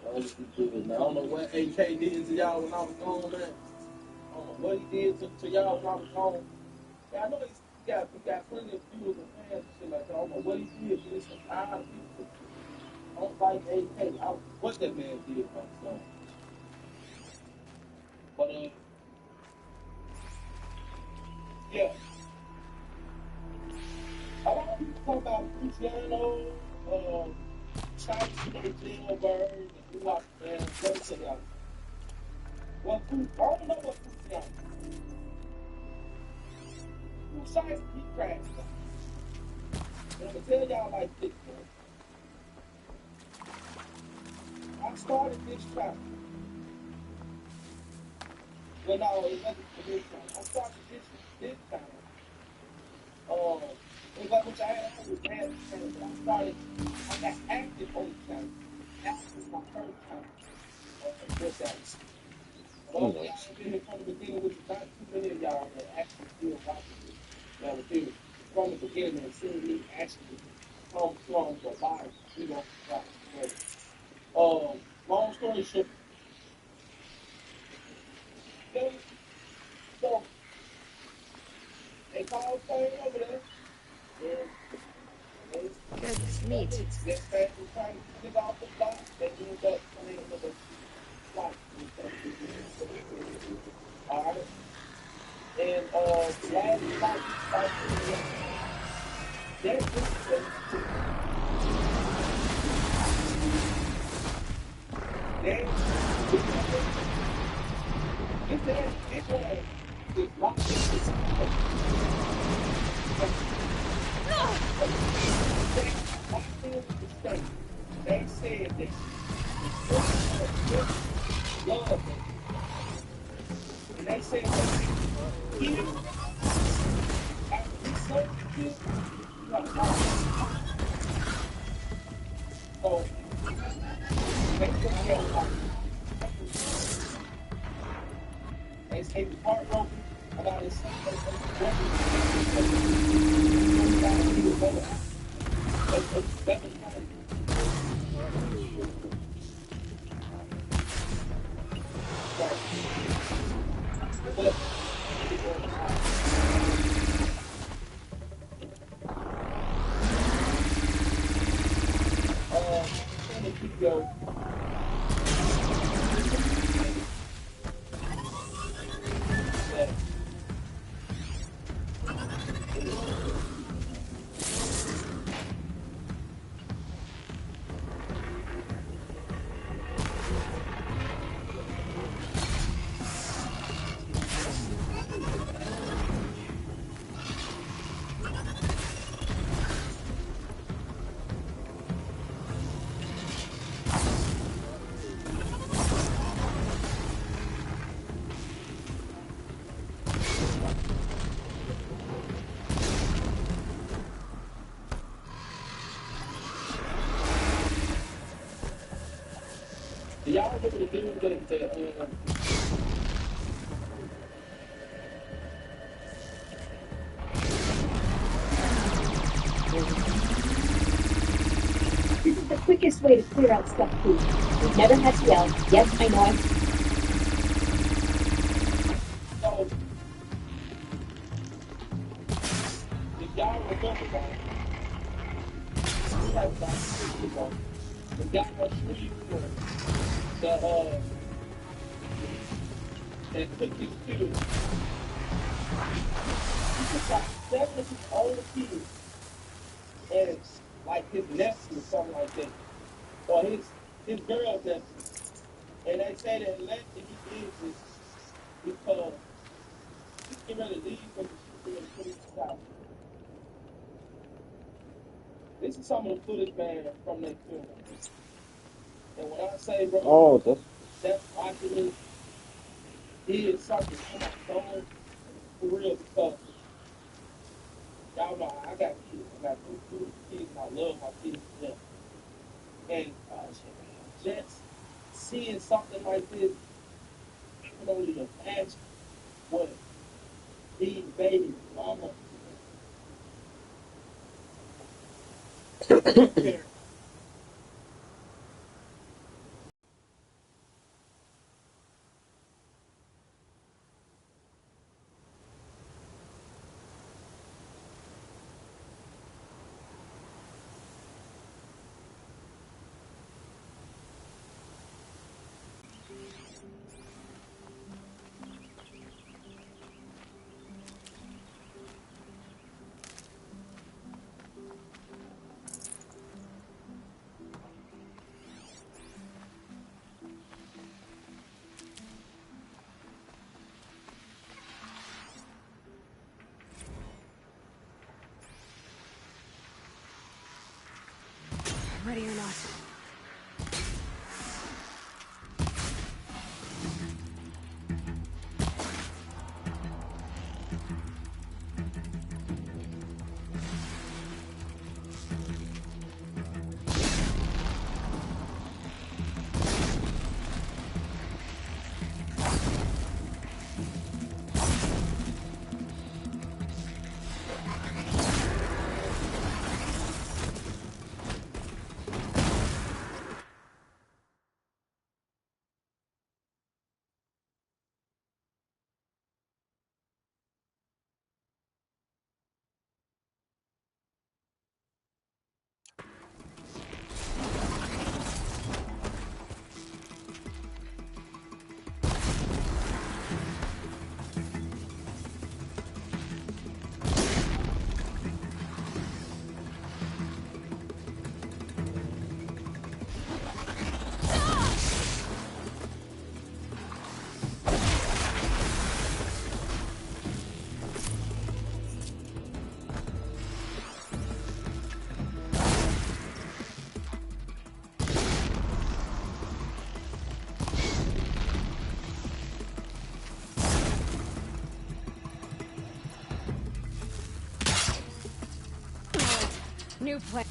I don't know what AK did to y'all when I was gone, man. I don't know what he did to y'all when I was gone. Yeah, I know he got plenty of viewers and fans and shit like that. I don't know what he did to this entire people. I don't like AK. What that man did to my son. But, yeah. A lot of people talk about Luciano, China, Jailbird, and we watch, man, let me tell y'all. Well, I don't know what Luciano. Who sides he crashed? And I'm gonna tell y'all like this, man. I started this chapter. Well, no, it wasn't for this time. I started this time. It was which I had always had, but I got active on the channel. That was my first time. Just that. Y'all been here from the beginning, which is not too many of y'all that actually still watching this. That was here from the beginning and seeing me actually come from the bottom. We gonna watch it. Long story short. So they called Spain over there. Good. Neat. This man was trying to get off the block. They ended up playing with the block. Alright. And last night, They said that love them. And they said that you after we served you, like, so they took care of life. They say he was heartbroken about his son. That was kind of video. Do y'all remember the dude that This is the quickest way to clear out stuff food. We've never had to yell. Yes, I know I'm... so if y'all remember that, the guy was free that took his kids. He took like 7 of his own kids and like his nephew or something like that. Or his girl's nephew. And they say that left he did this because he can really leave from the shit and put it out. This is some of the footage, man, from that film. And when I say, bro, that Oculus is something to my soul for real because y'all know I got kids. I got two kids and I love my kids to death. And just seeing something like this, I can only imagine what these baby mama Ready or not. New plan.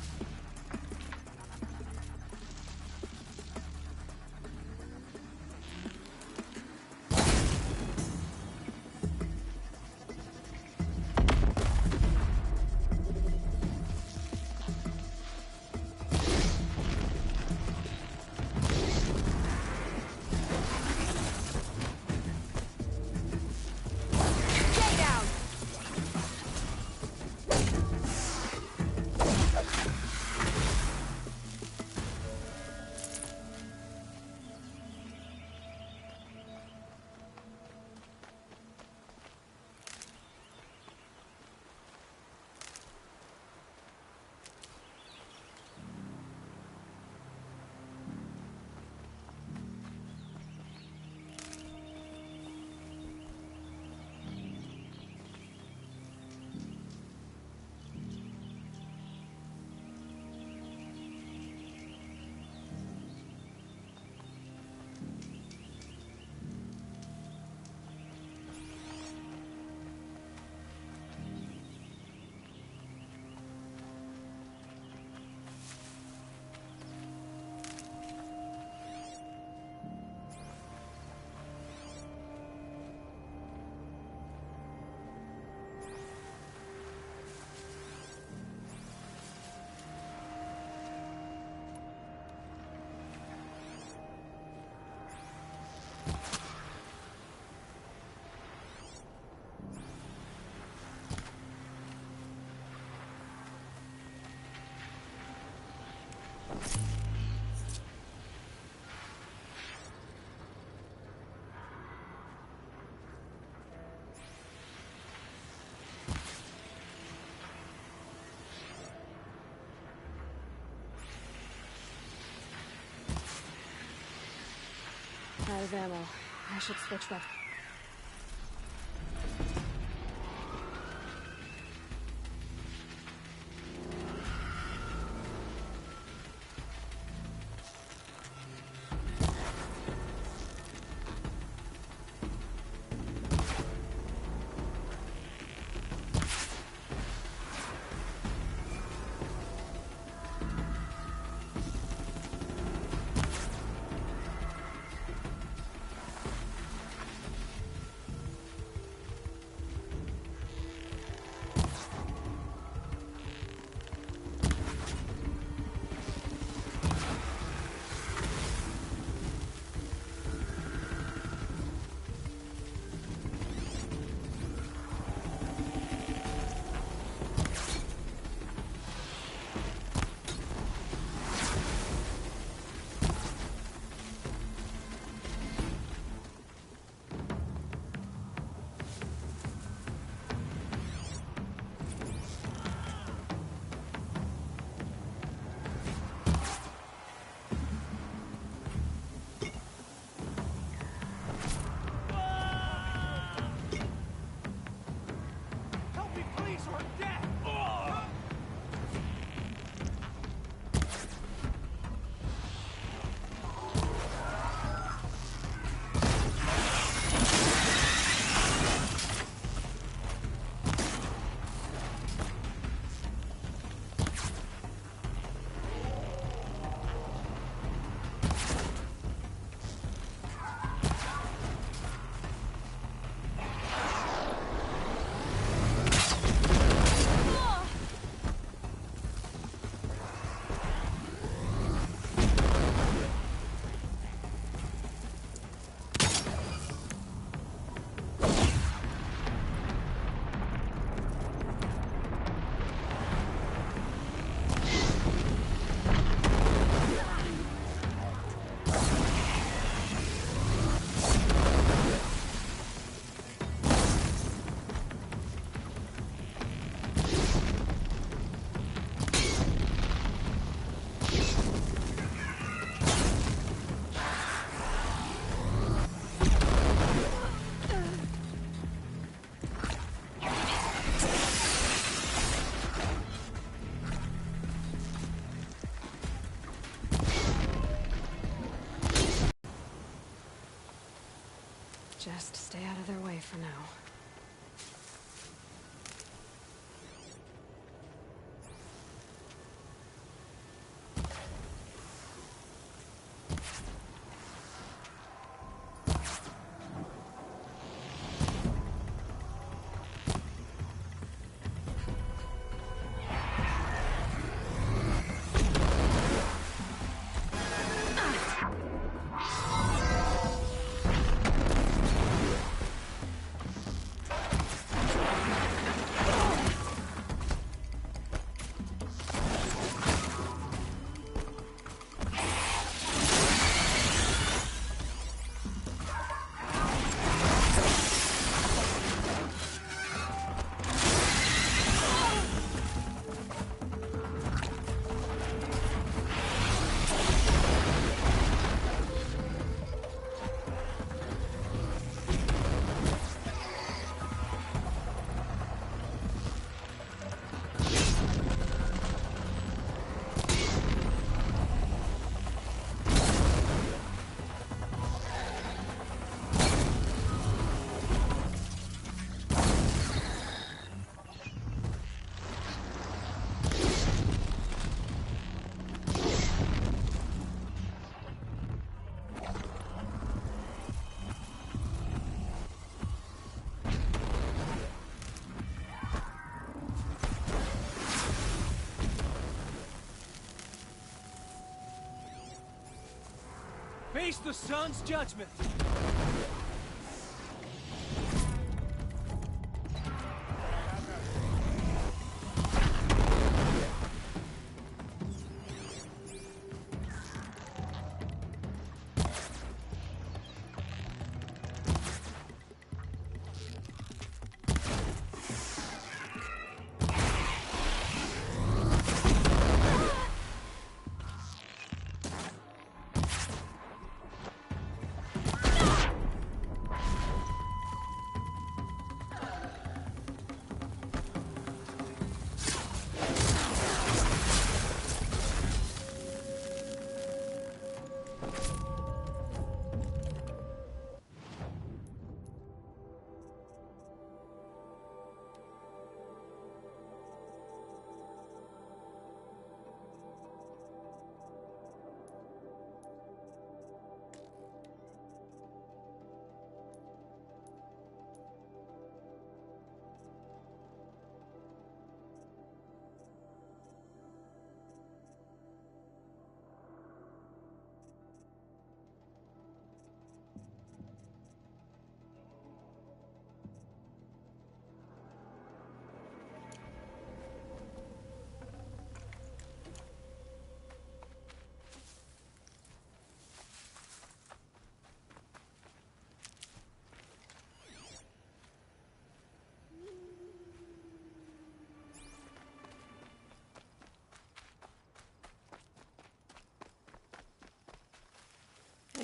Out of ammo. I should switch weapons. Just stay out of their way for now. Face the sun's judgment.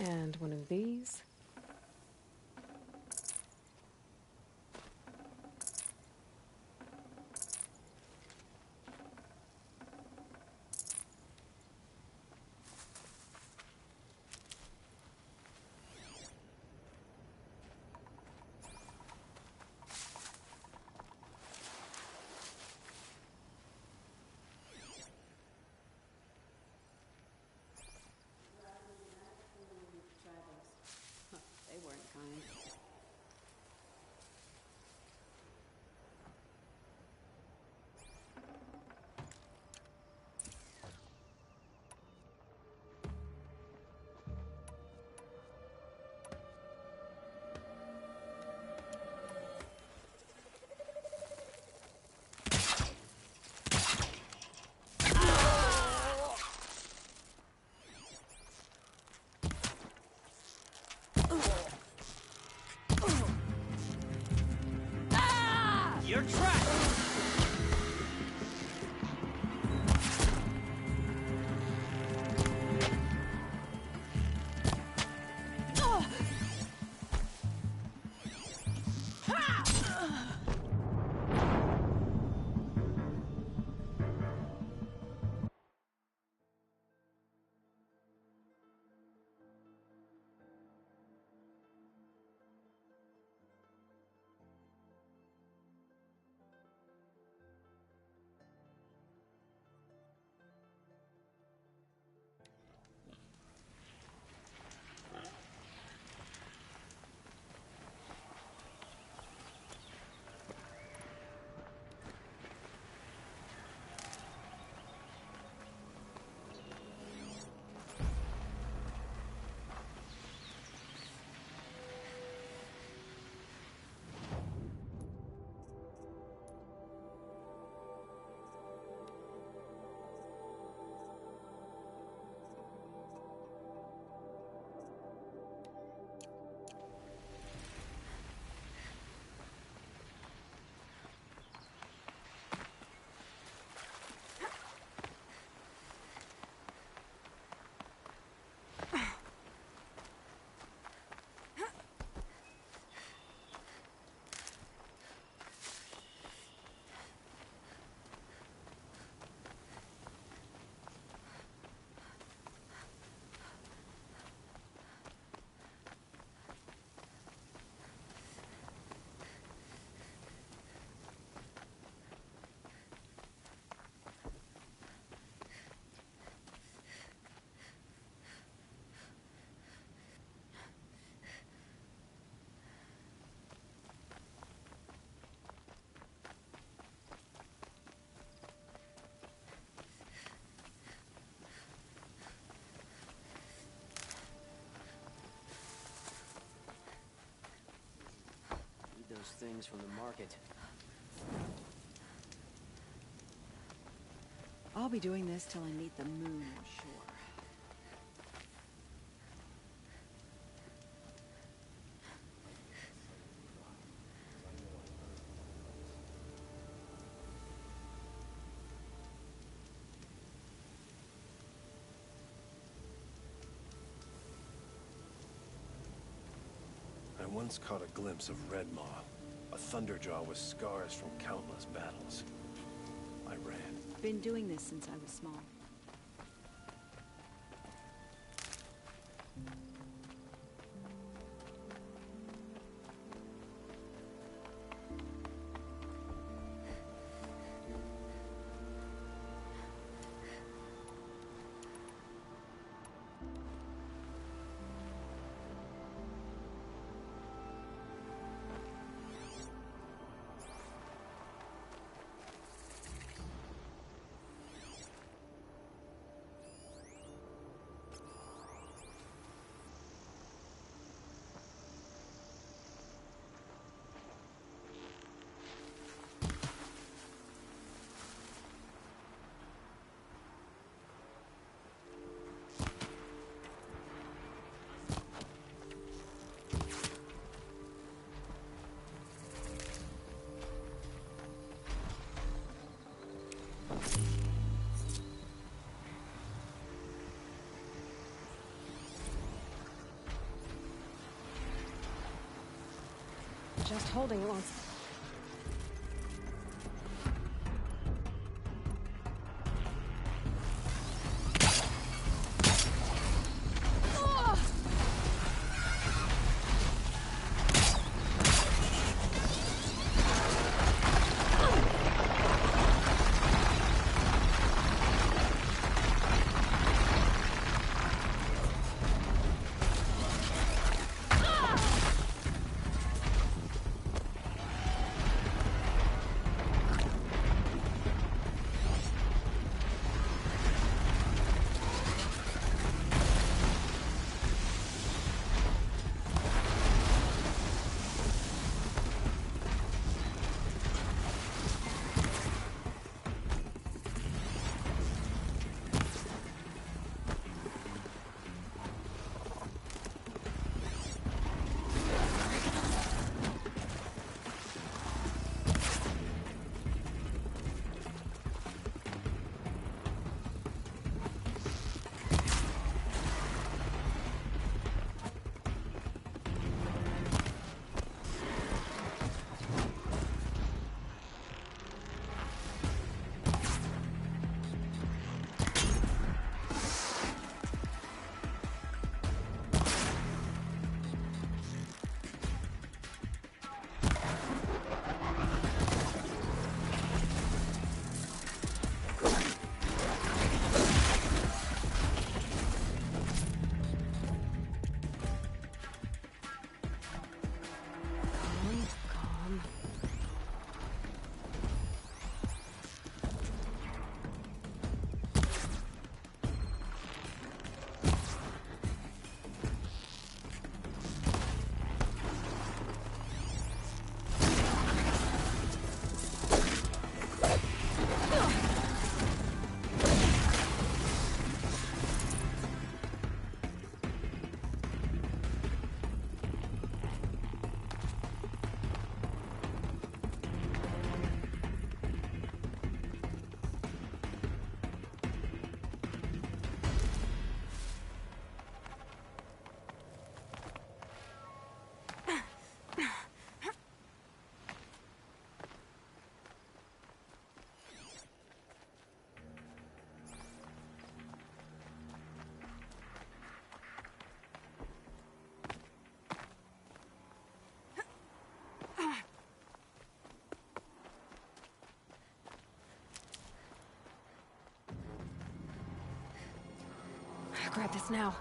And one of these. those things from the market. I'll be doing this till I meet the moon, I'm sure. I once caught a glimpse of Red Maw, a thunderjaw with scars from countless battles. I ran. Been doing this since I was small. Just holding on. Grab this now.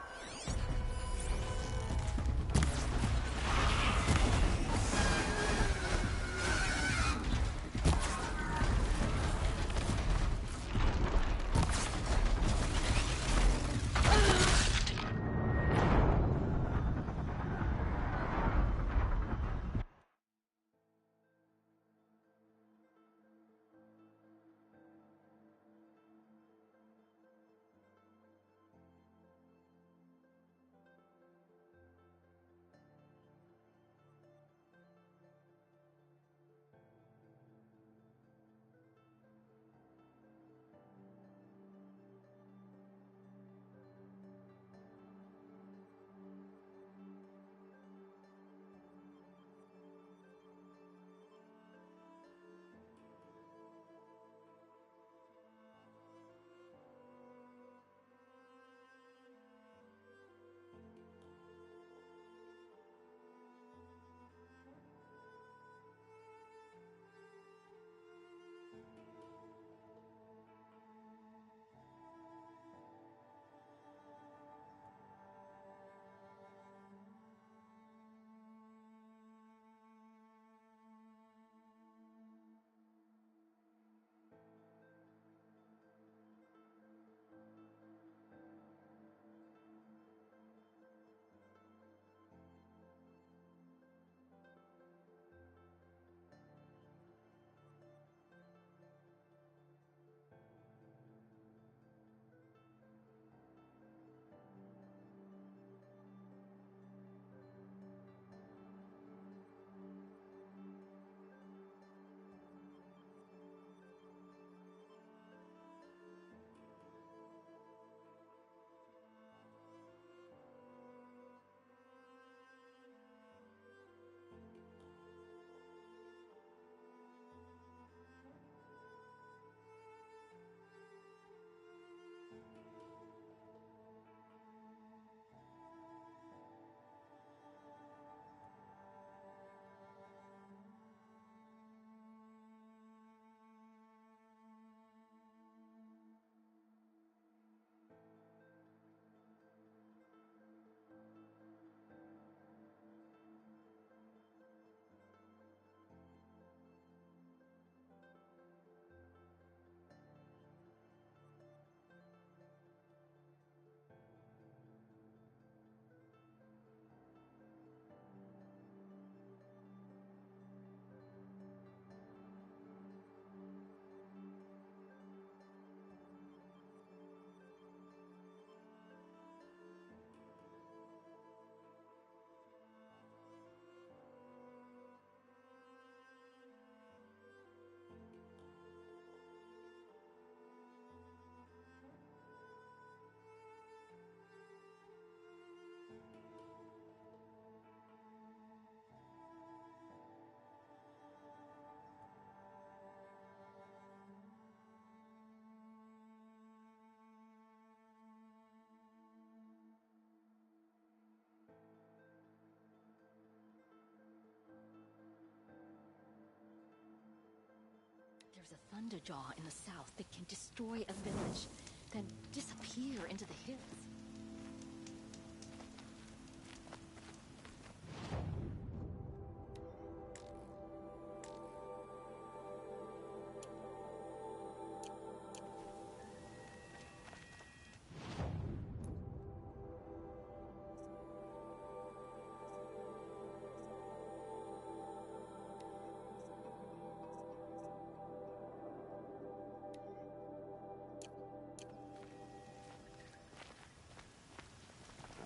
thunderjaw in the south that can destroy a village, then disappear into the hills.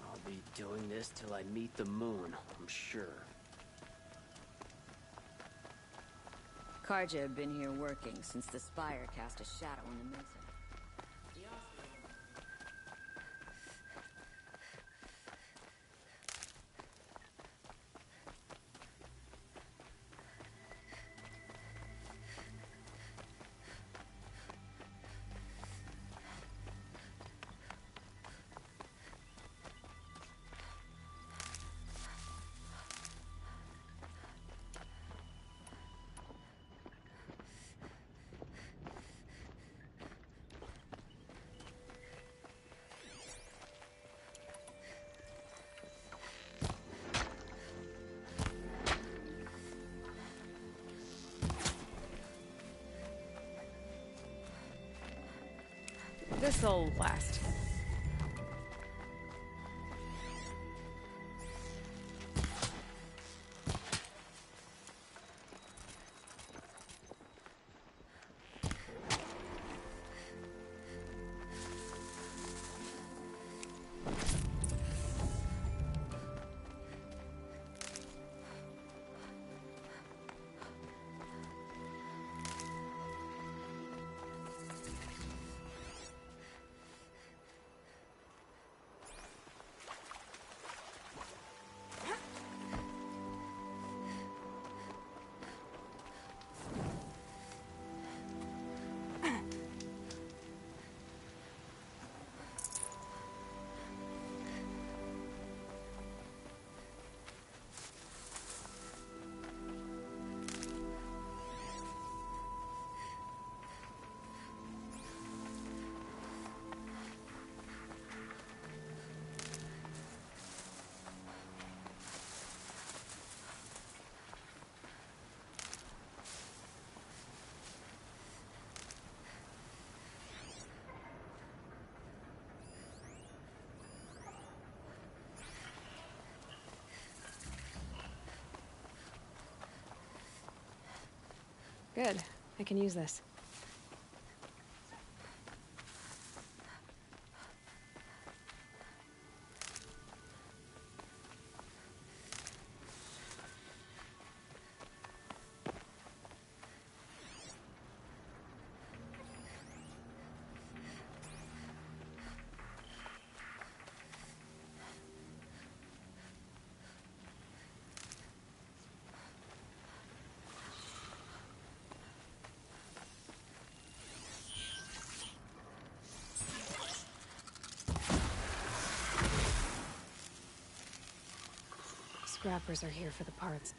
I'll be doing this till I meet the moon, I'm sure. Karja had been here working since the spire cast a shadow on the mesa. This'll last. Good. I can use this. Scrappers are here for the parts.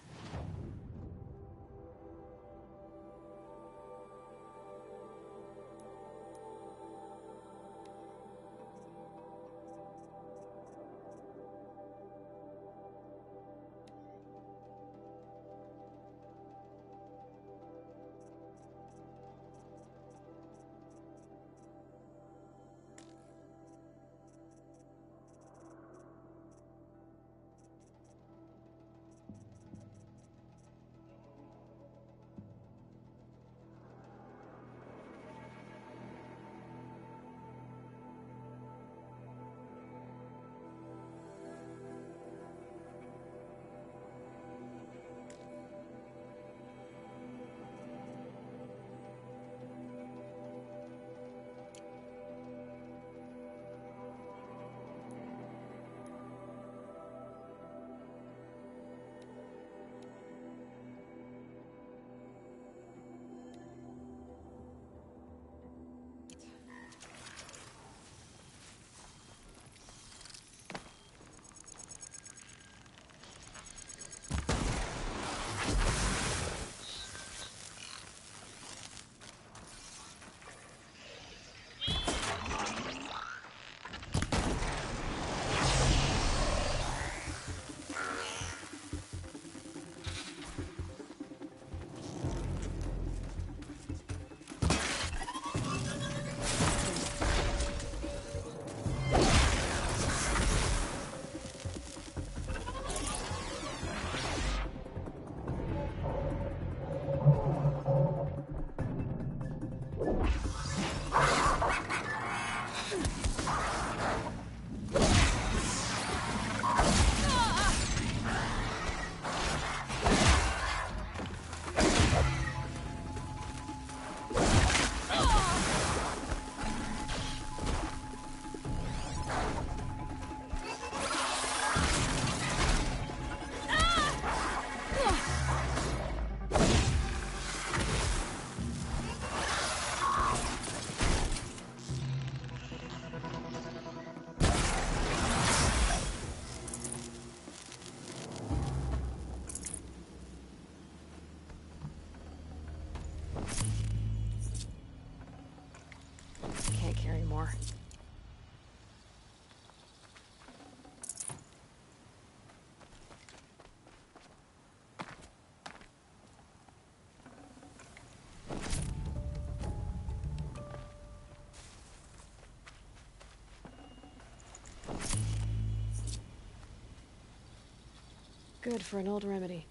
Good for an old remedy.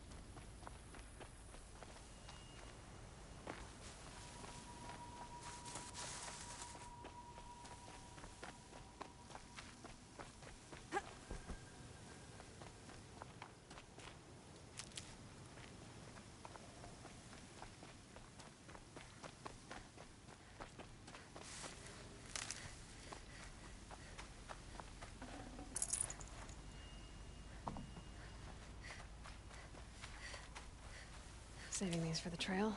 Saving these for the trail.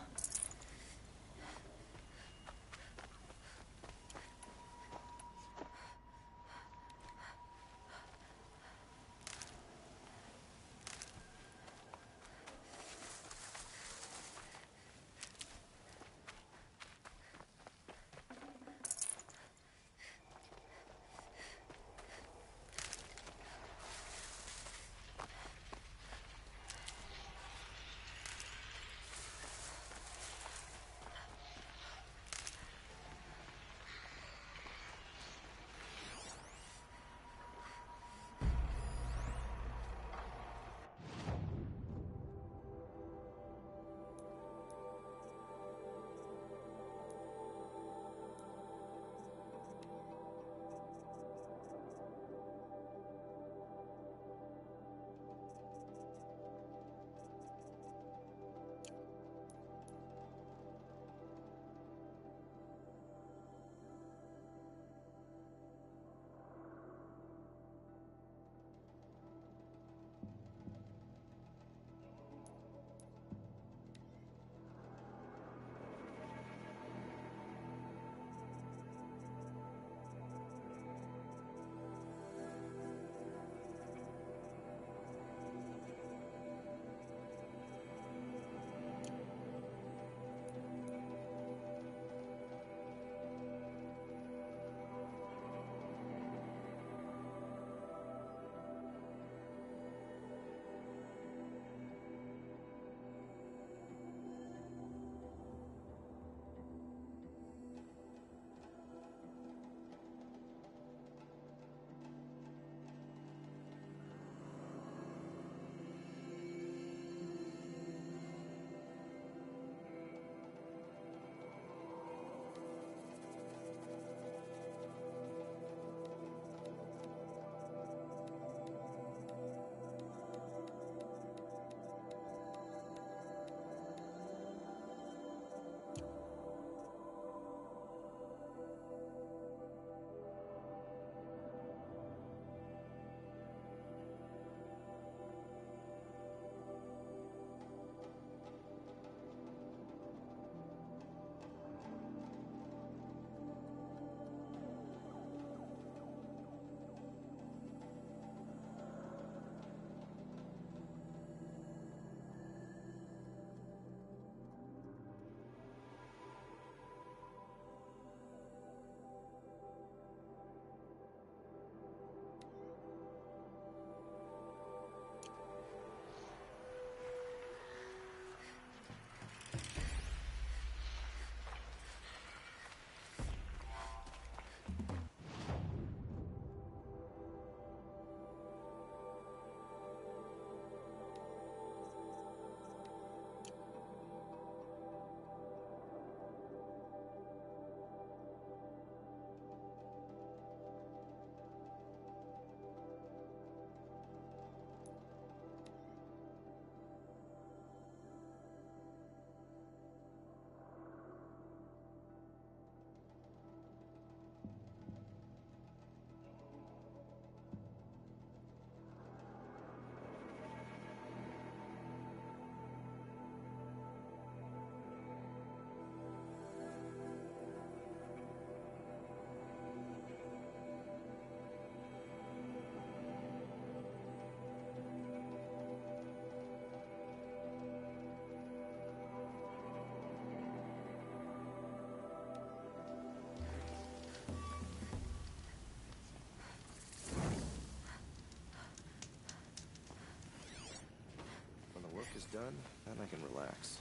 When the work is done, then I can relax.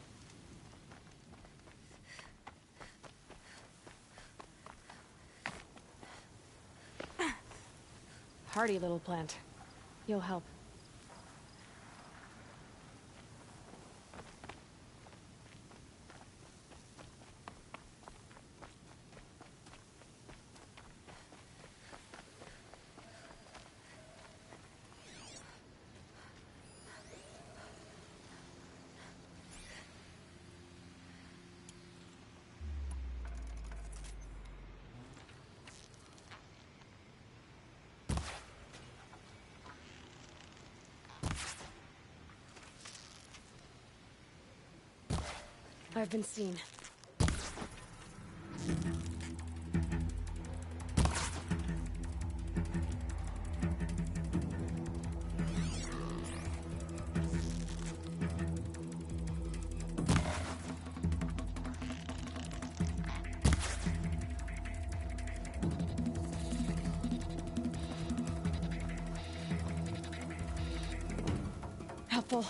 Hardy little plant. You'll help. I've been seen. Helpful.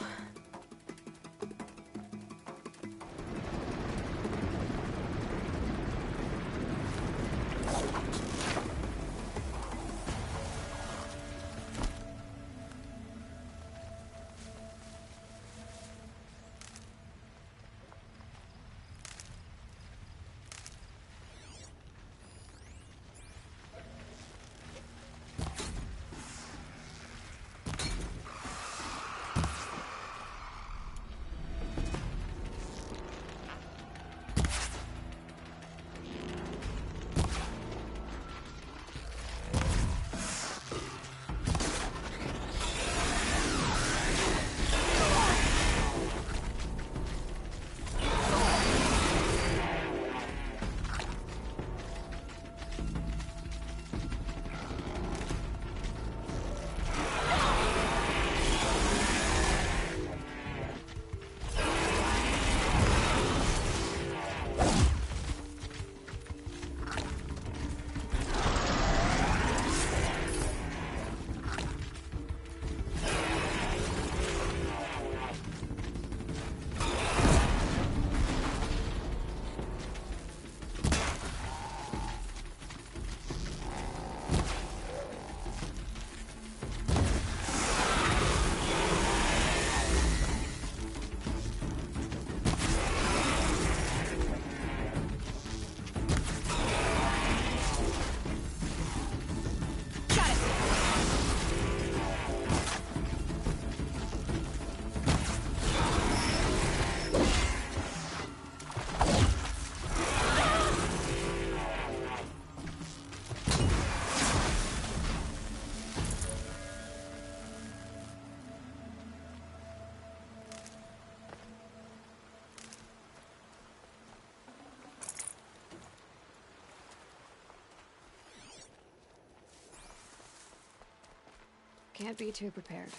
Can't be too prepared.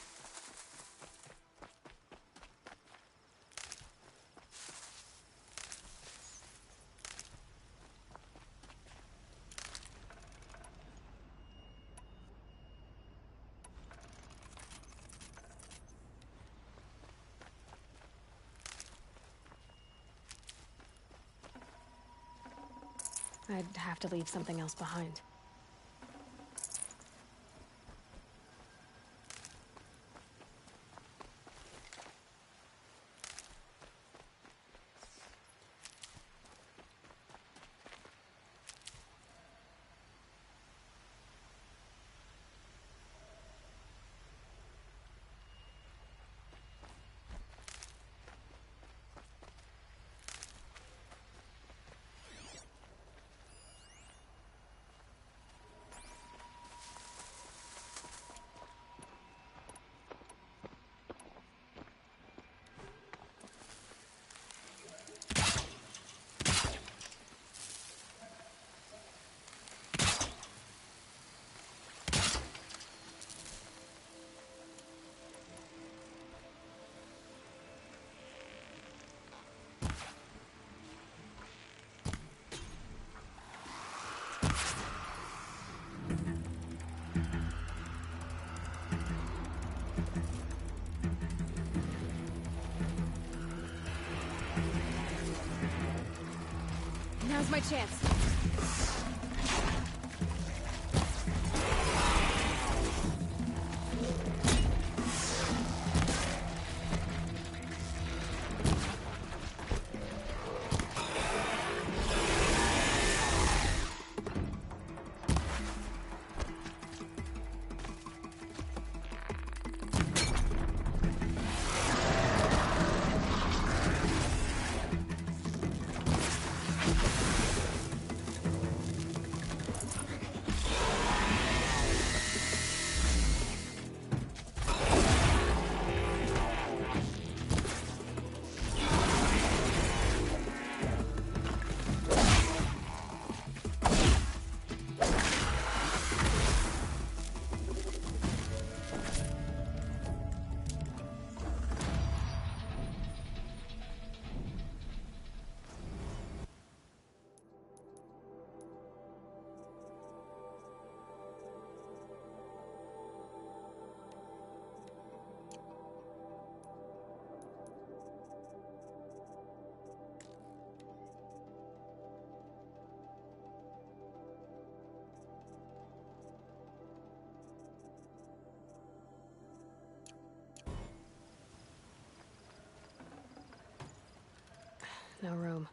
I'd have to leave something else behind. Now's my chance. No room.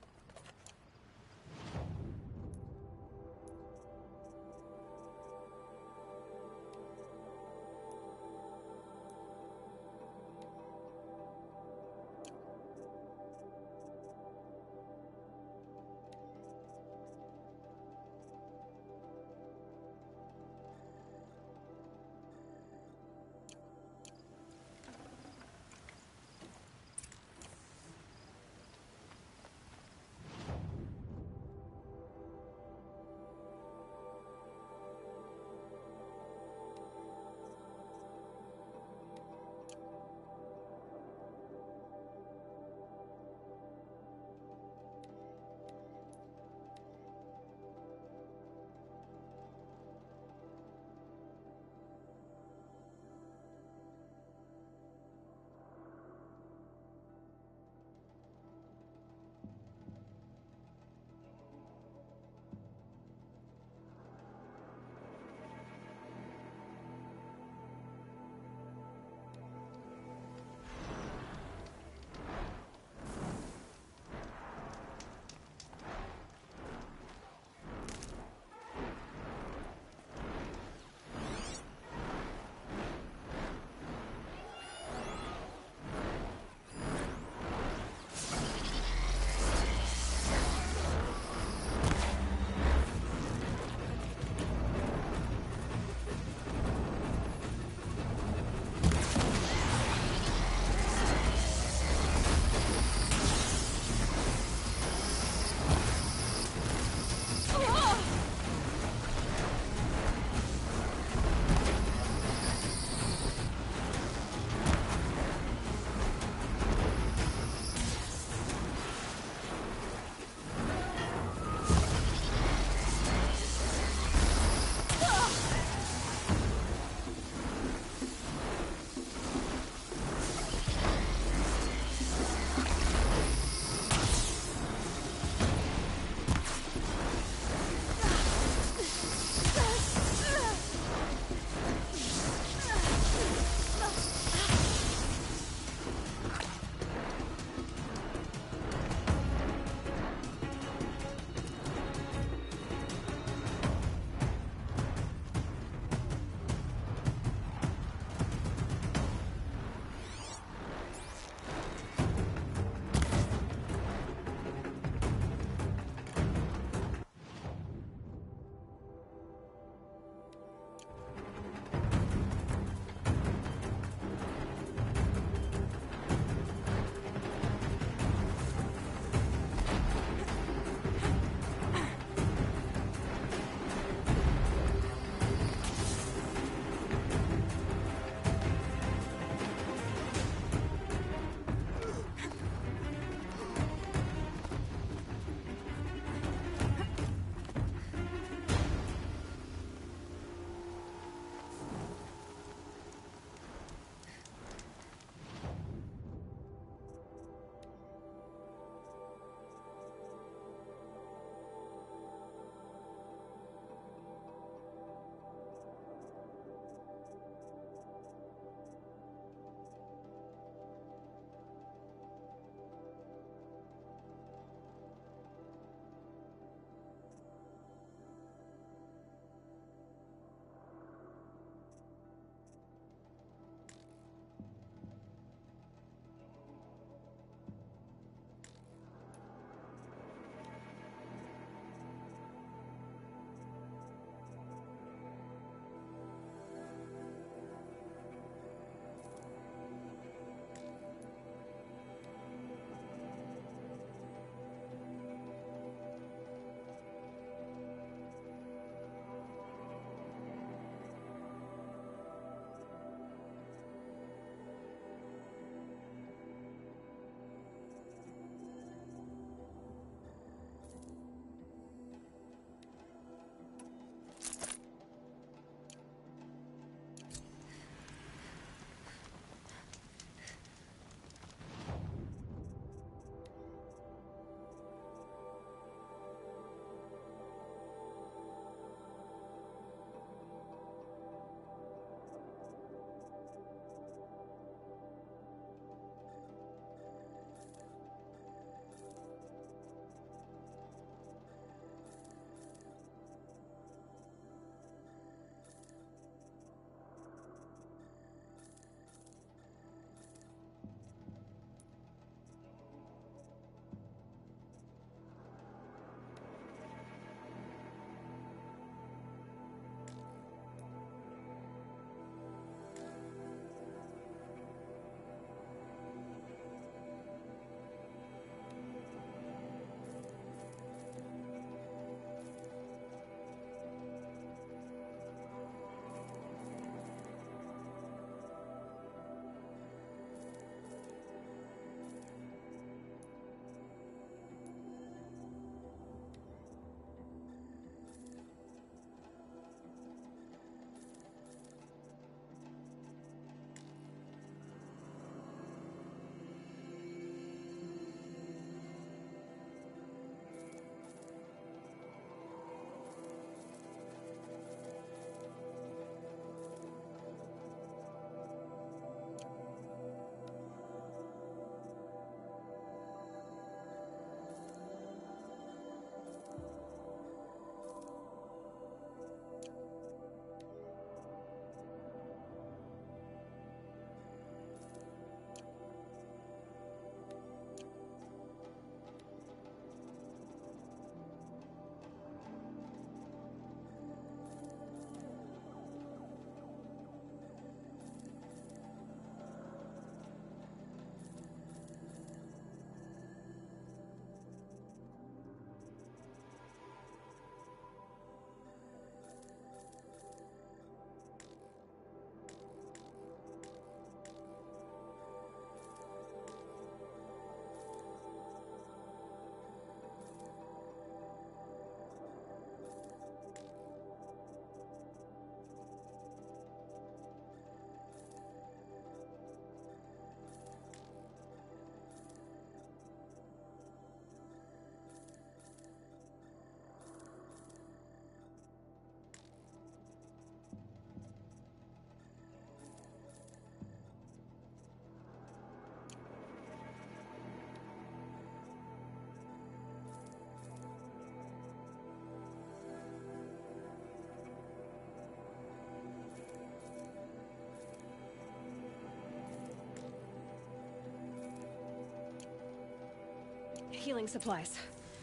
Healing supplies.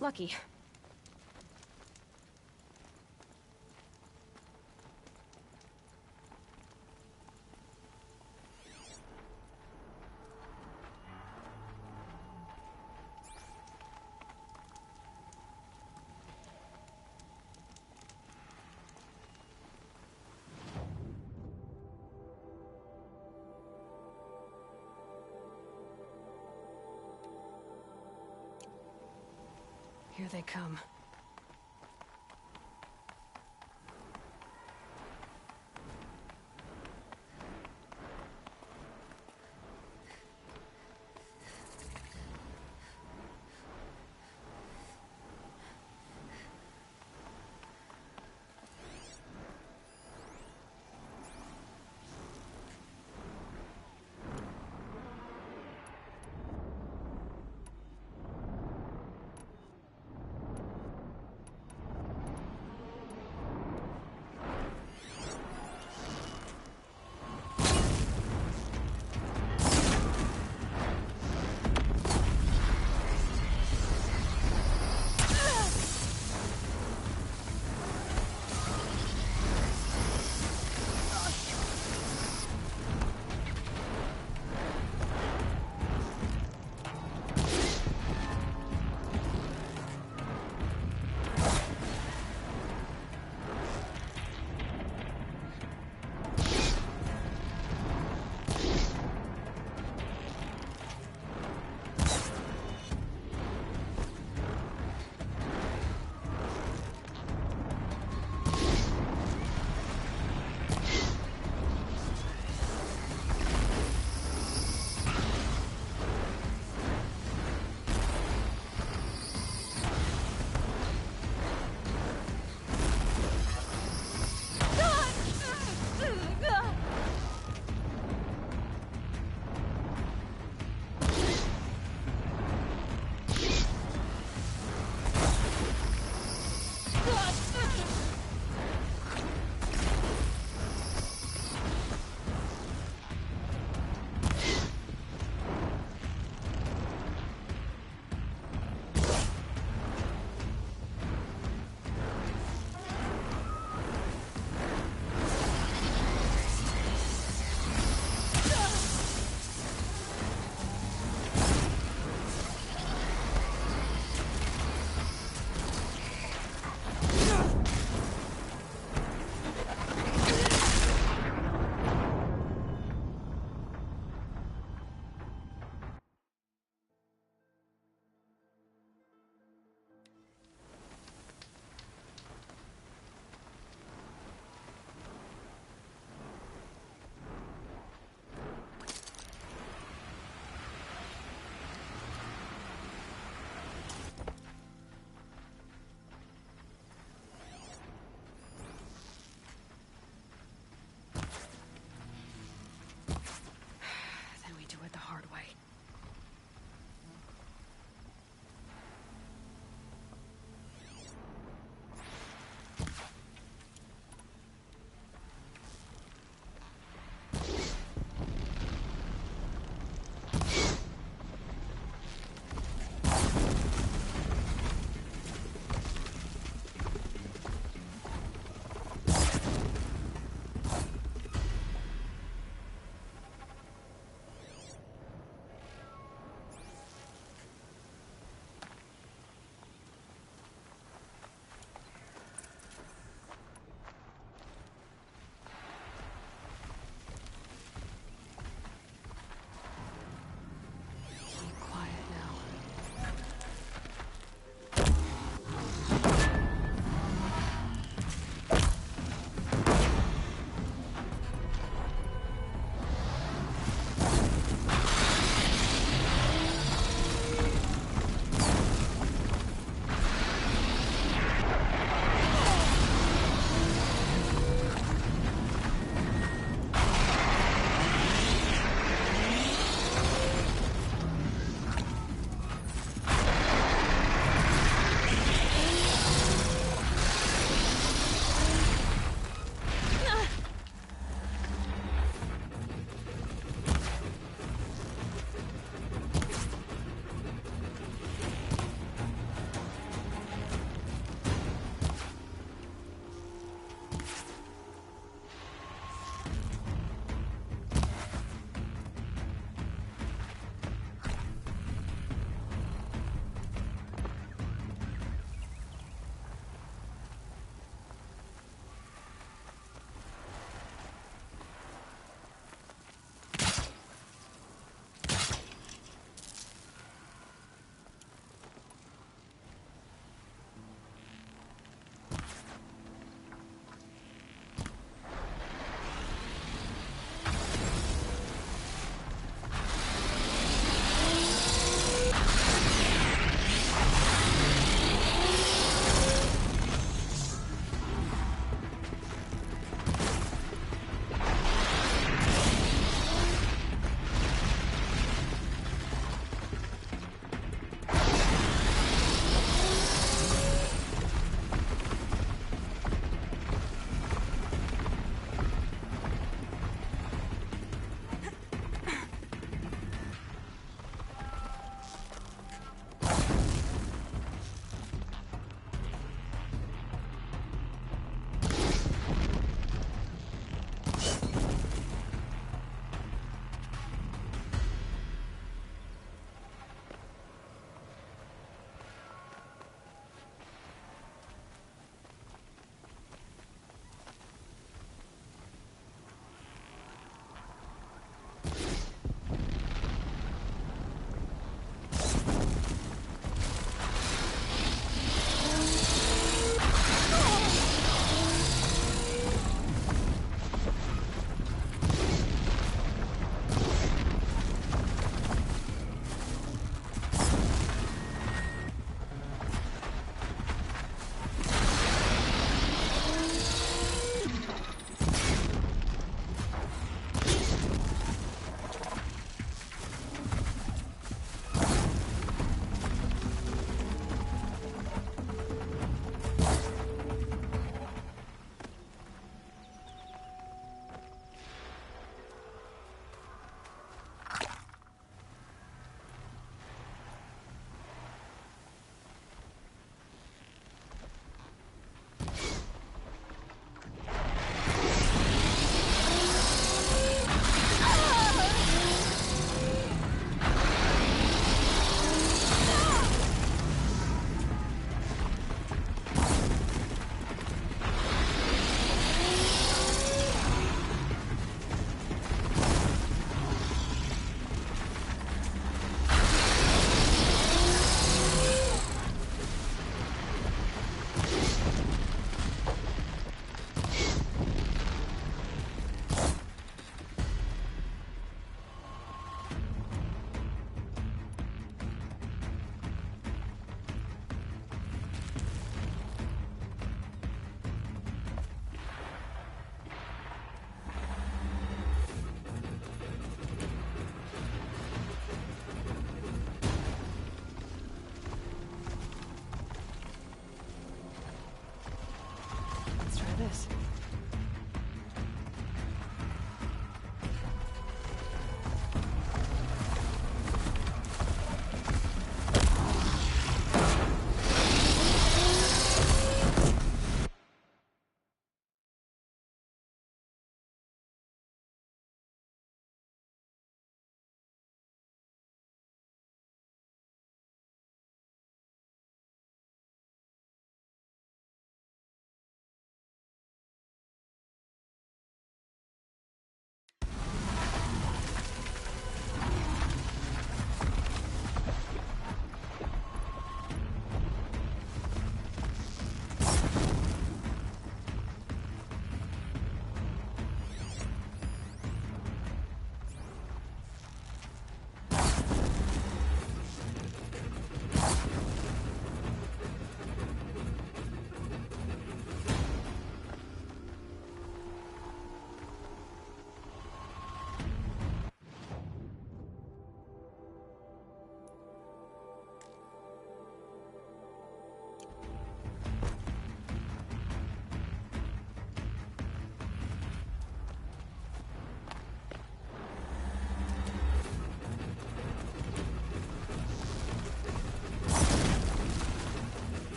Lucky. Here they come.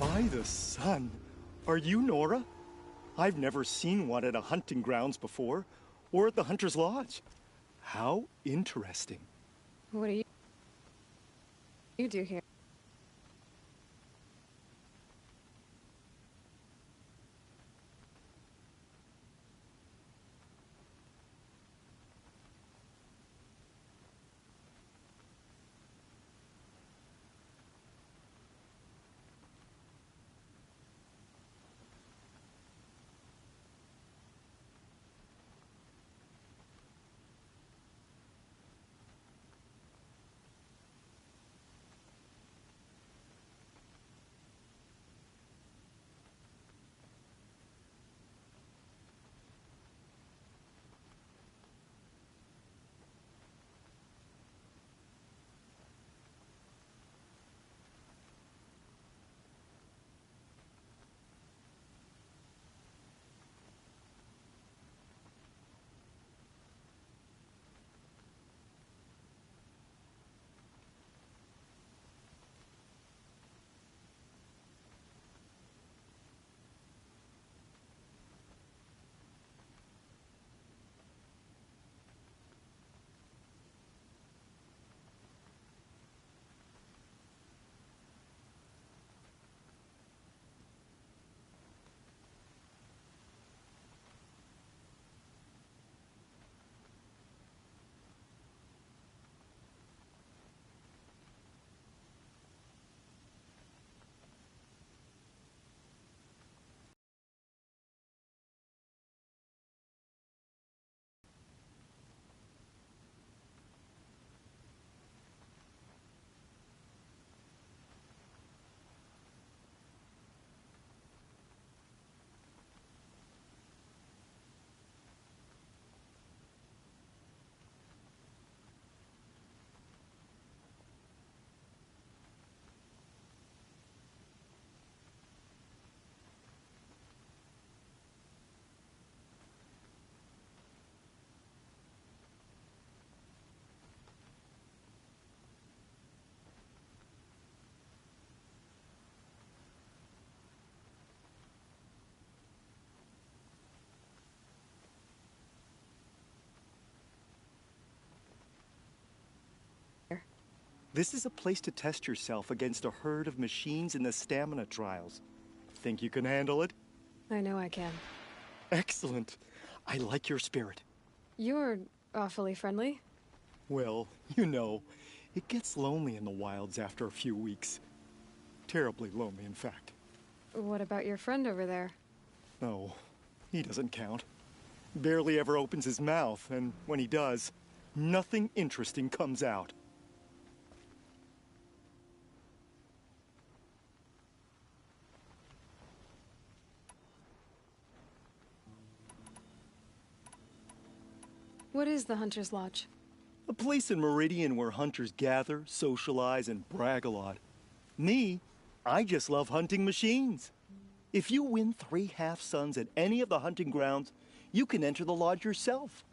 By the sun. Are you Nora? I've never seen one at a hunting grounds before, or at the Hunter's Lodge. How interesting. What do you do here? This is a place to test yourself against a herd of machines in the stamina trials. Think you can handle it? I know I can. Excellent. I like your spirit. You're awfully friendly. Well, you know, it gets lonely in the wilds after a few weeks. Terribly lonely, in fact. What about your friend over there? Oh, he doesn't count. Barely ever opens his mouth, and when he does, nothing interesting comes out. What is the Hunter's Lodge? A place in Meridian where hunters gather, socialize, and brag a lot. Me, I just love hunting machines. If you win 3 half-suns at any of the hunting grounds, you can enter the lodge yourself.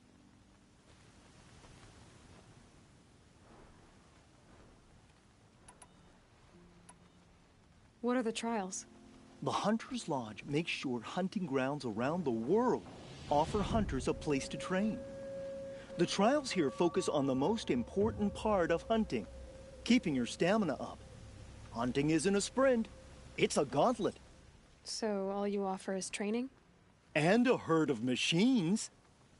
What are the trials? The Hunter's Lodge makes sure hunting grounds around the world offer hunters a place to train. The trials here focus on the most important part of hunting, keeping your stamina up. Hunting isn't a sprint, it's a gauntlet. So all you offer is training? And a herd of machines.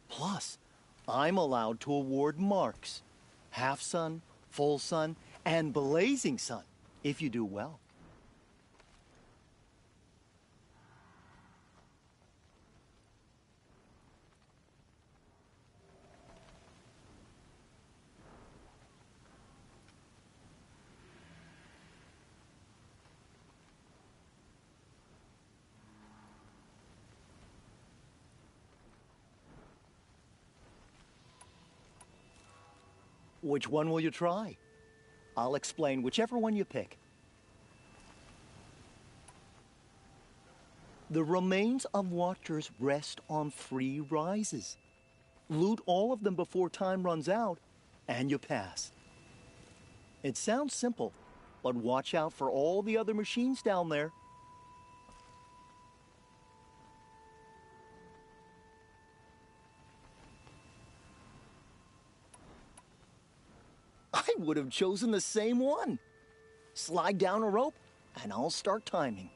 Plus, I'm allowed to award marks. Half-sun, full-sun, and blazing sun, if you do well. Which one will you try? I'll explain whichever one you pick. The remains of watchers rest on 3 rises. Loot all of them before time runs out, and you pass. It sounds simple, but watch out for all the other machines down there. I would have chosen the same one. Slide down a rope, and I'll start timing.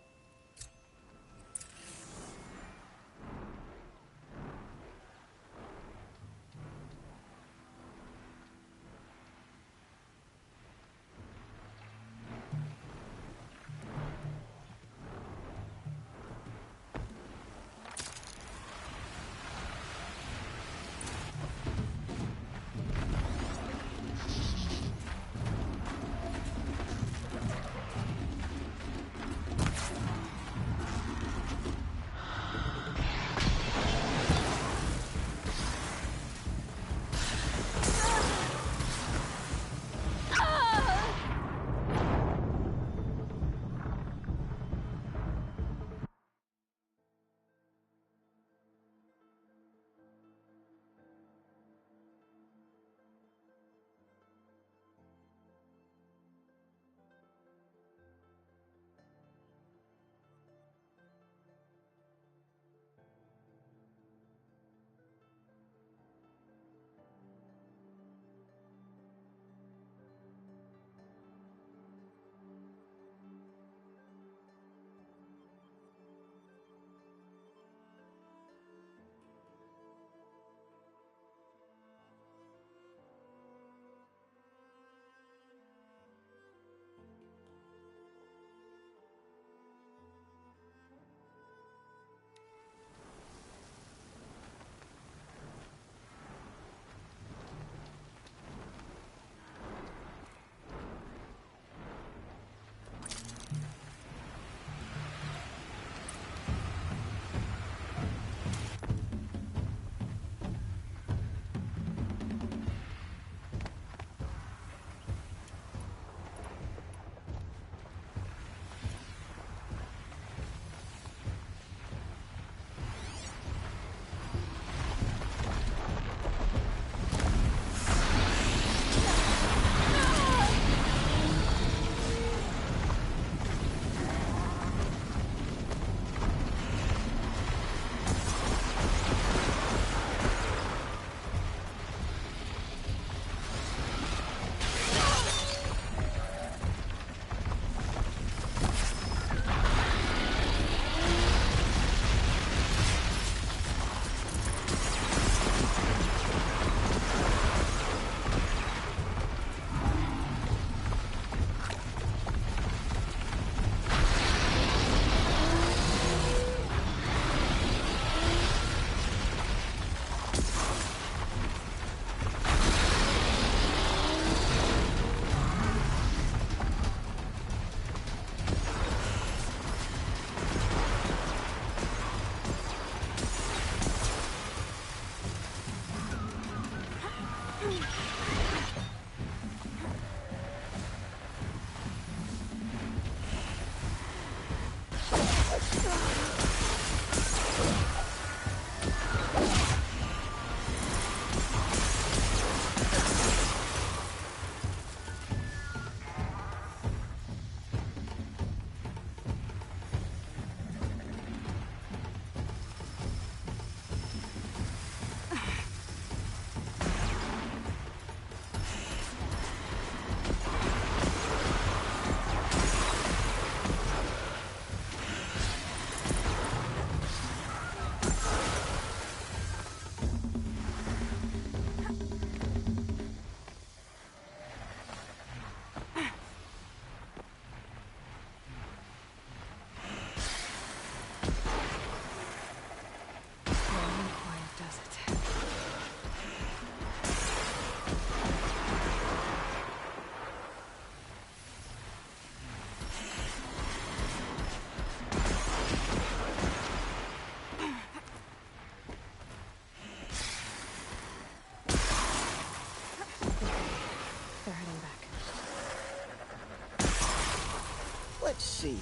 Let's see.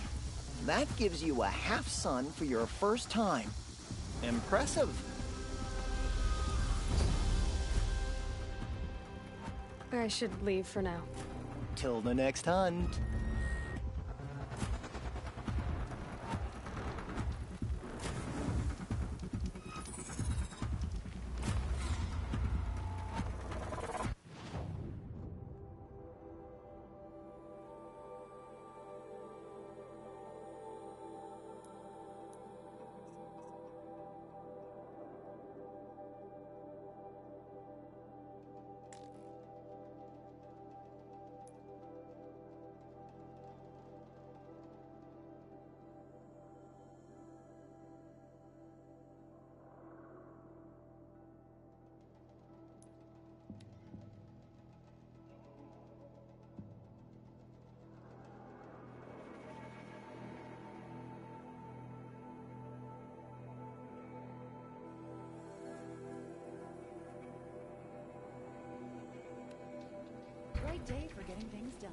That gives you a half sun for your first time. Impressive. I should leave for now. Till the next hunt. great day for getting things done.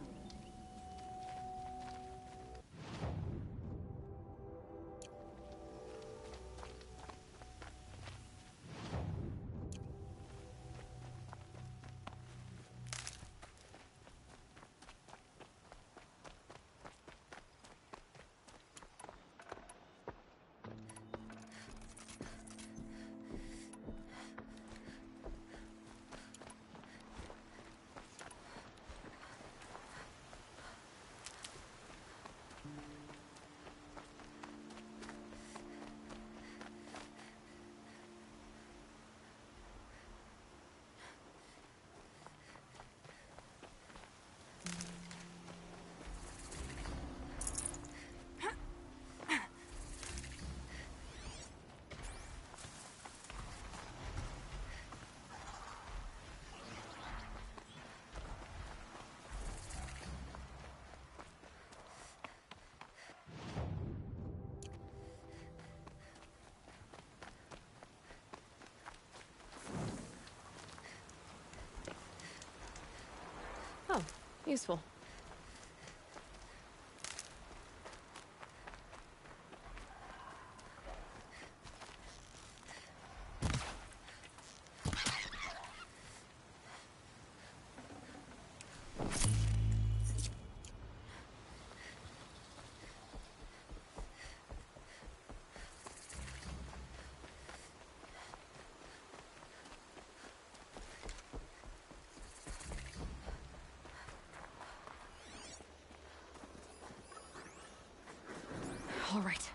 Oh, useful. All right.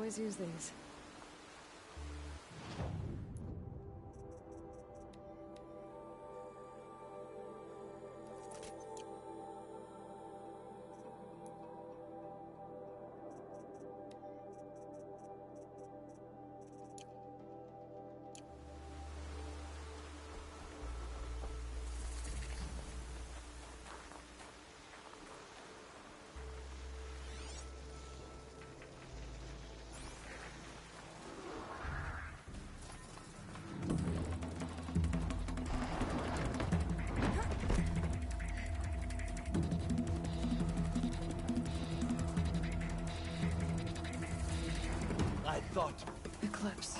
always use these. I thought... Eclipse.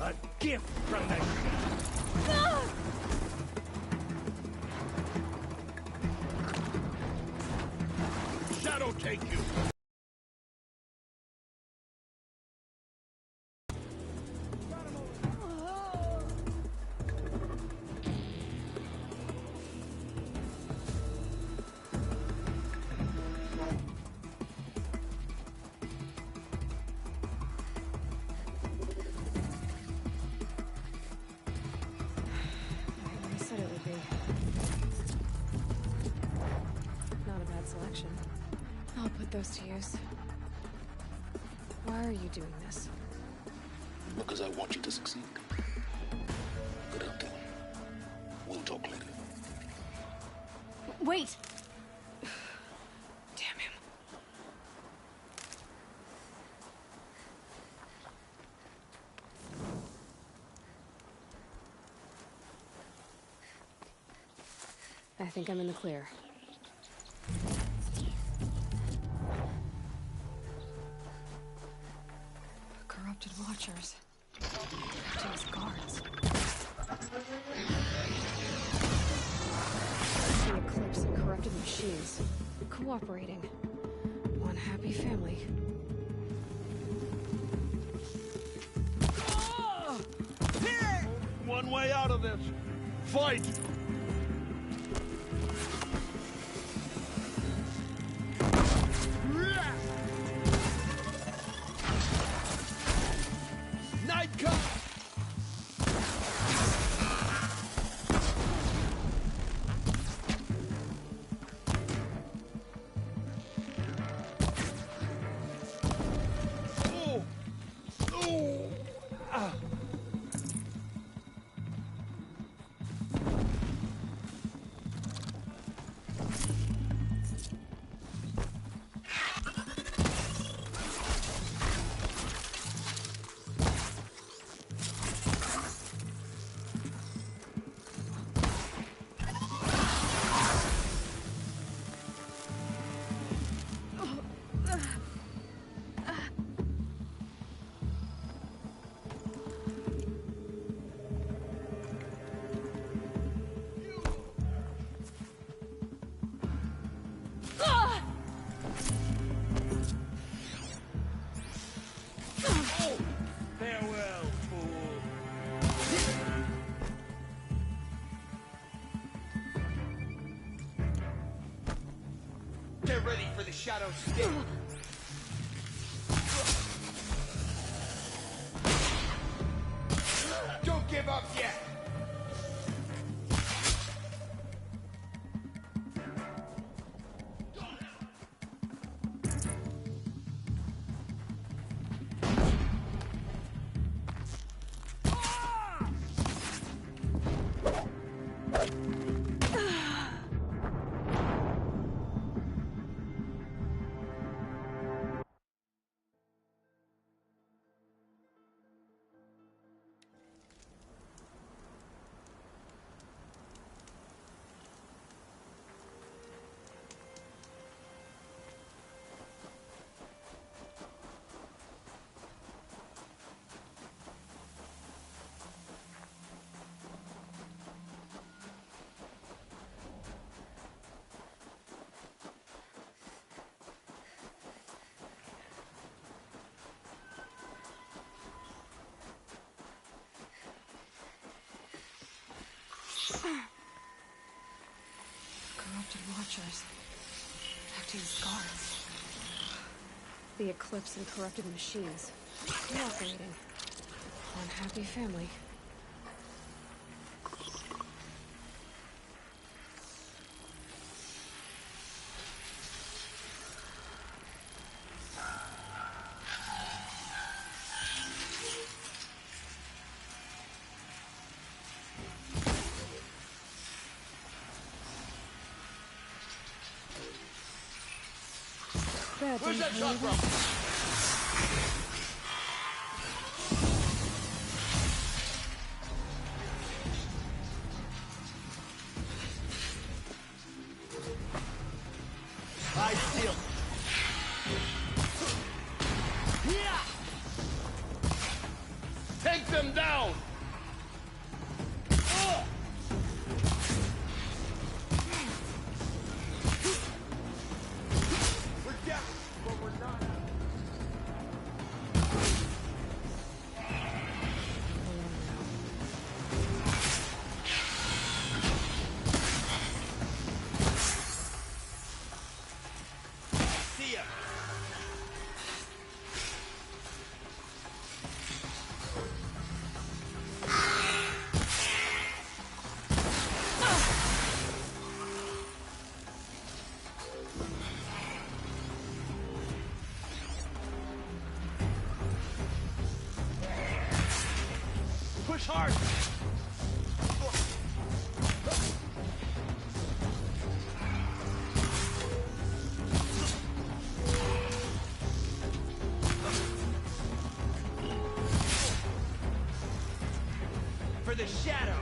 A gift from the... Shadow take you! I said it would be. Not a bad selection. I'll put those to use. Why are you doing this? Because I want you to succeed. Good hunting. We'll talk later. Wait! Damn him. I think I'm in the clear. Corrupted watchers. James guards. The Eclipse and corrupted machines. Cooperating. One happy family. One way out of this. Fight! Night comes! Oh! Oh! Ah! Farewell, fool. Get ready for the shadow stick. Don't give up yet. corrupted watchers. Acting as guards. The Eclipse and corrupted machines. Cooperating. One happy family. Where's that shot from? I steal. Yeah. Take them down. We're down, but we're not out. See ya. Push hard. For the shadow.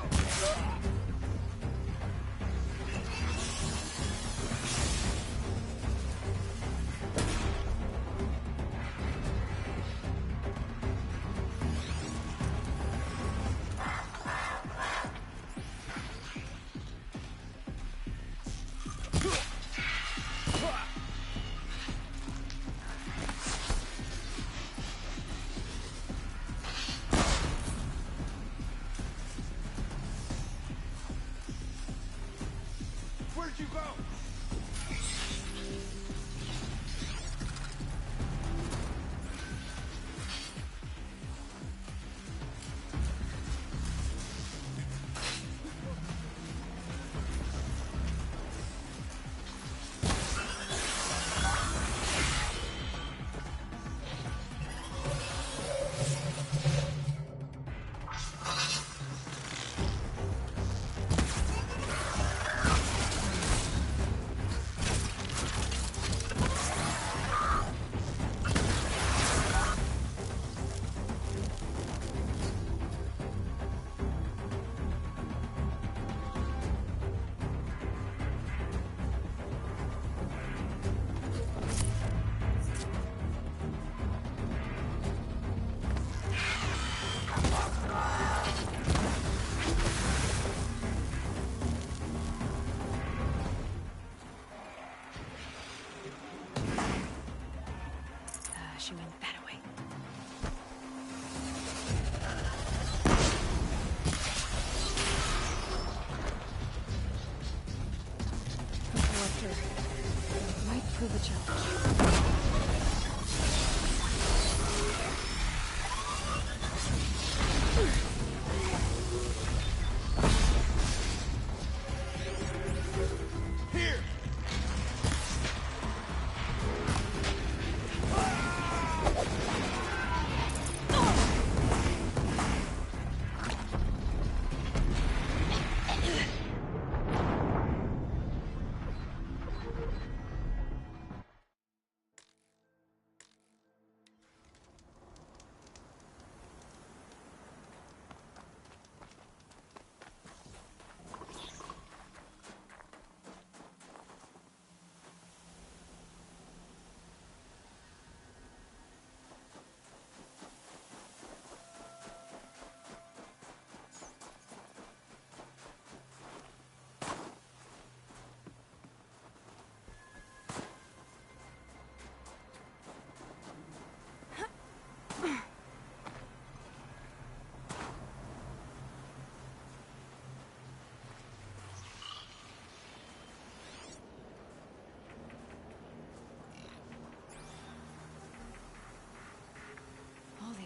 Where'd you go?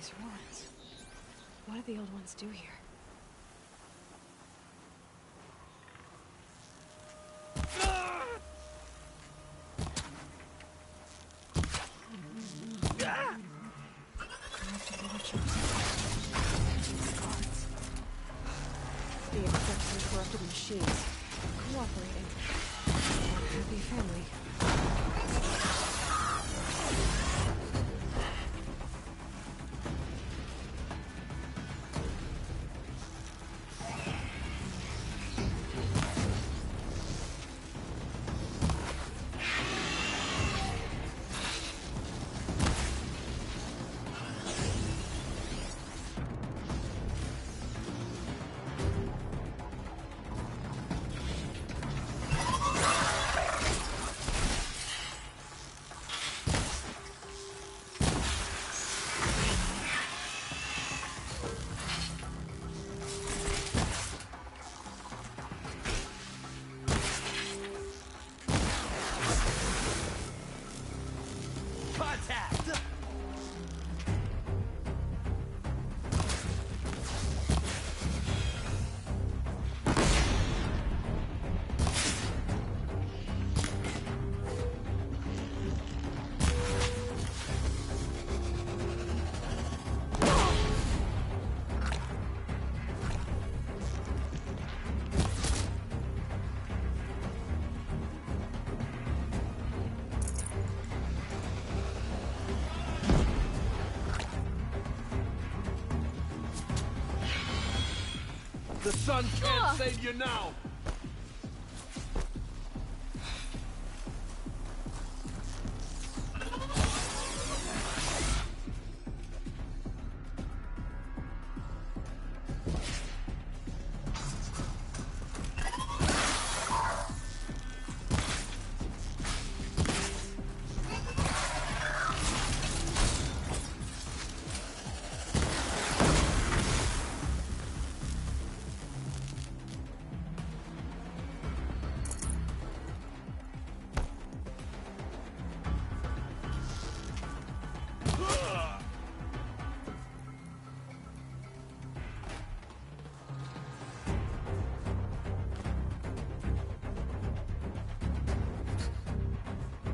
these ruins. What did the old ones do here? The infected and corrupted machines. Cooperating. One happy family. The sun can't save you now!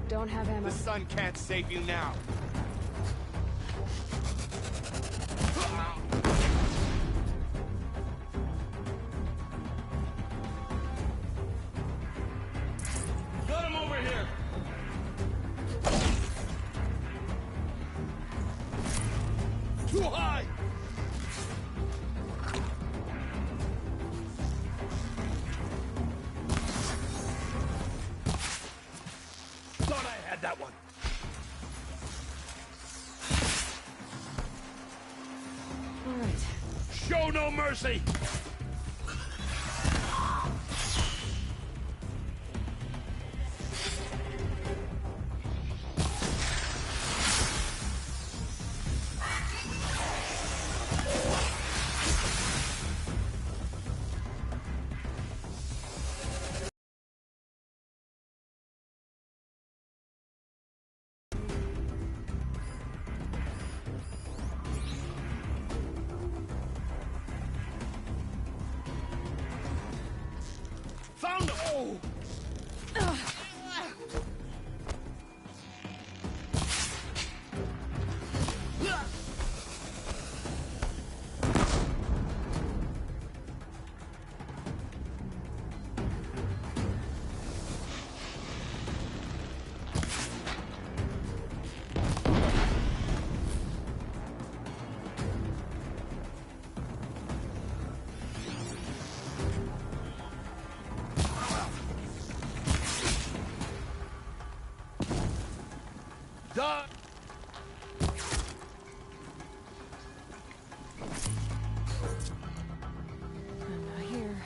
Don't have ammo. The sun can't save you now. Get him over here! Too high! Thought I had that one. All right. Show no mercy! Found him! Oh! Done! I'm not here.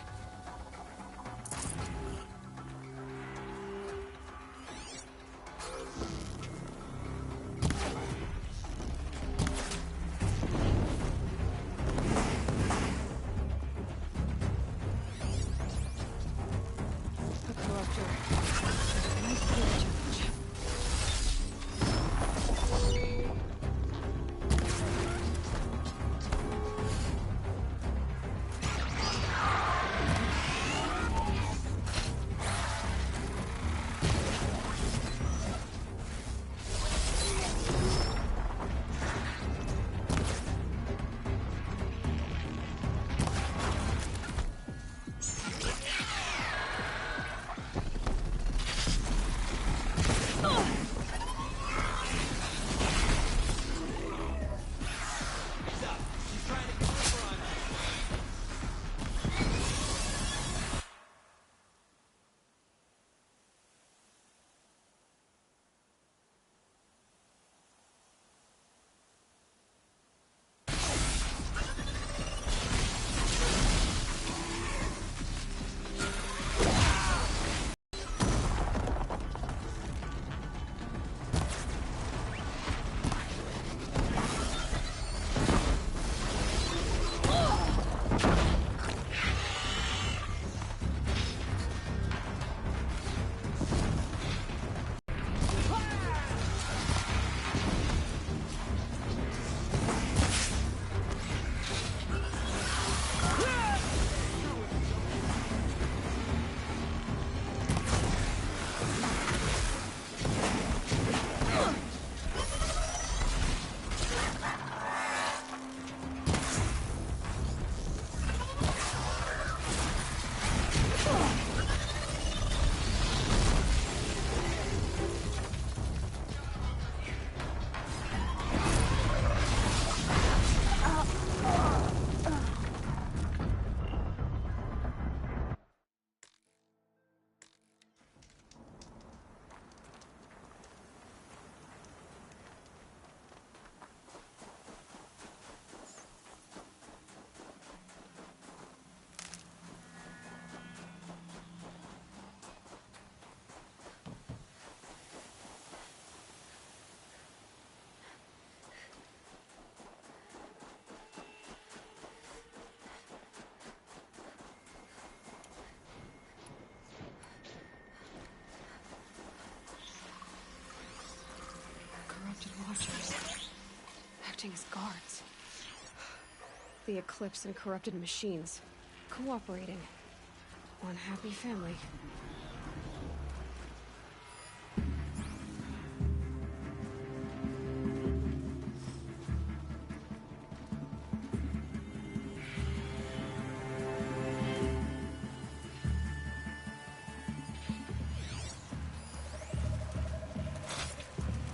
A corruptor. Nice challenge. Corrupted watchers. Acting as guards. The Eclipse and corrupted machines. Cooperating. One happy family.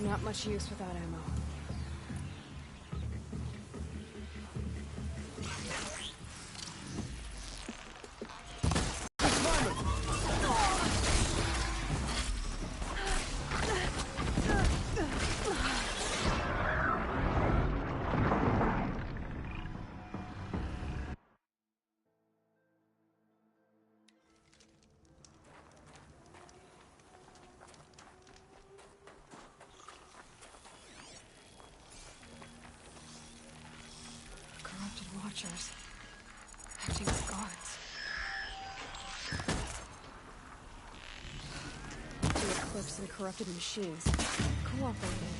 Not much use without ammo. Watchers. Acting as guards. The Eclipse and corrupted machines. Cooperating.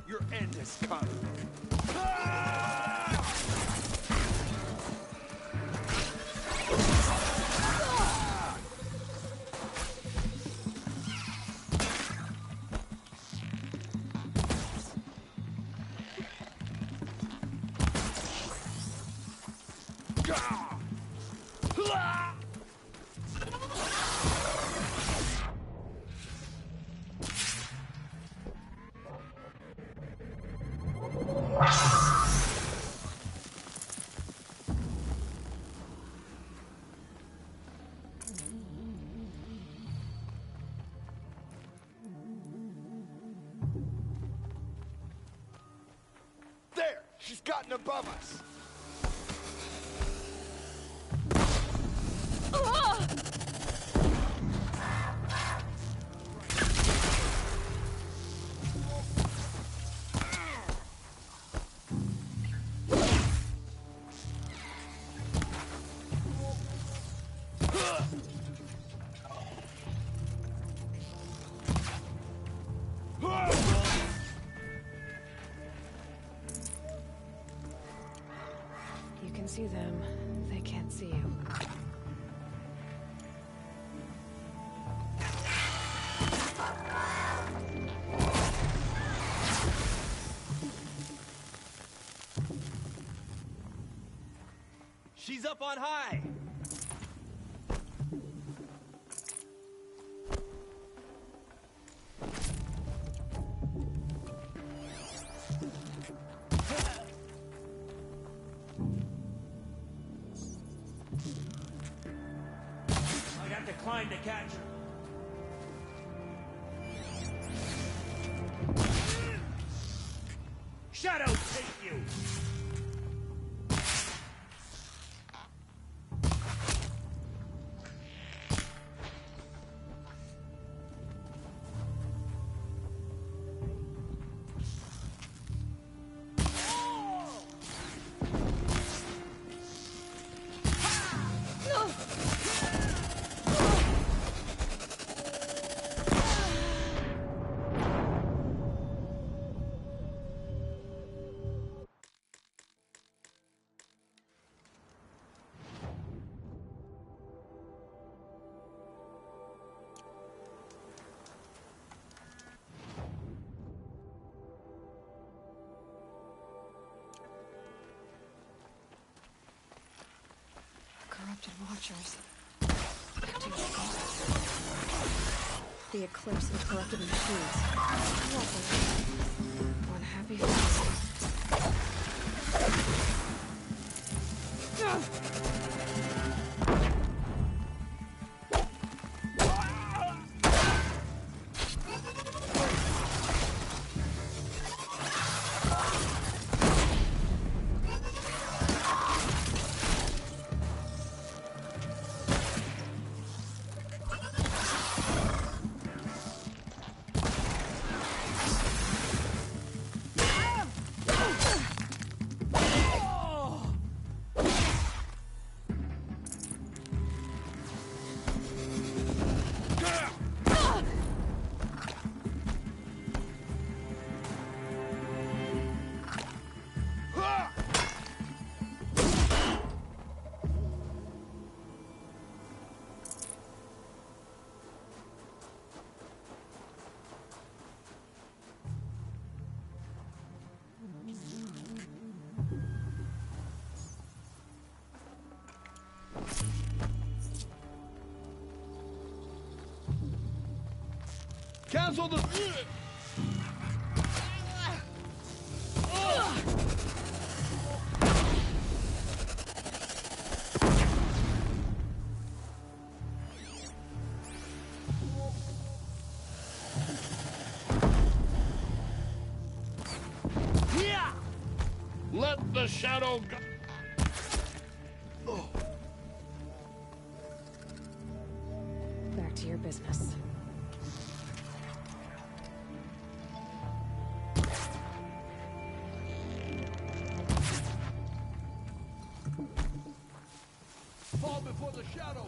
Your end has come. There! She's gotten above us! You can see them. They can't see you. She's up on high! declined to catch her. Shadow take you! Corrupted watchers. Acting as gods. The eclipse of corrupted machines. Cooperate. One happy face. Cancel the... Let the shadow go. Back to your business. Fall before the shadow.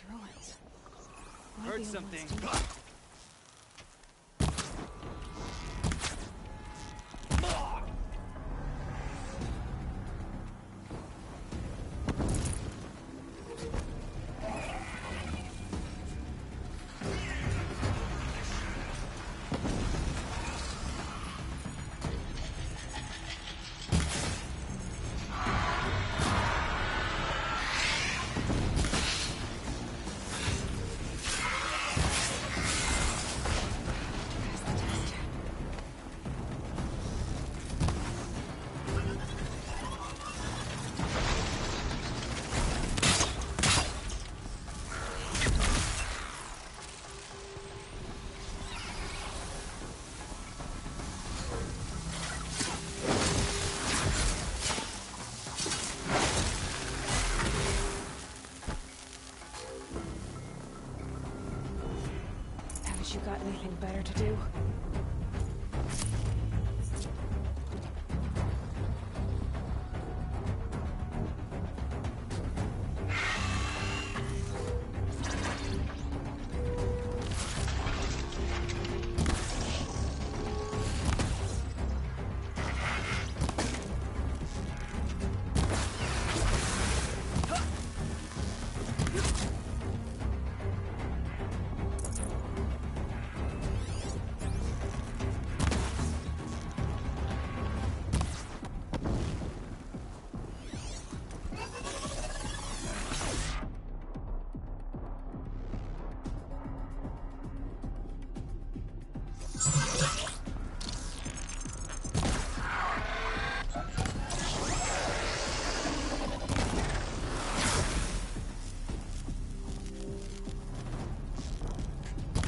these ruins. Heard something. Haven't you got anything better to do?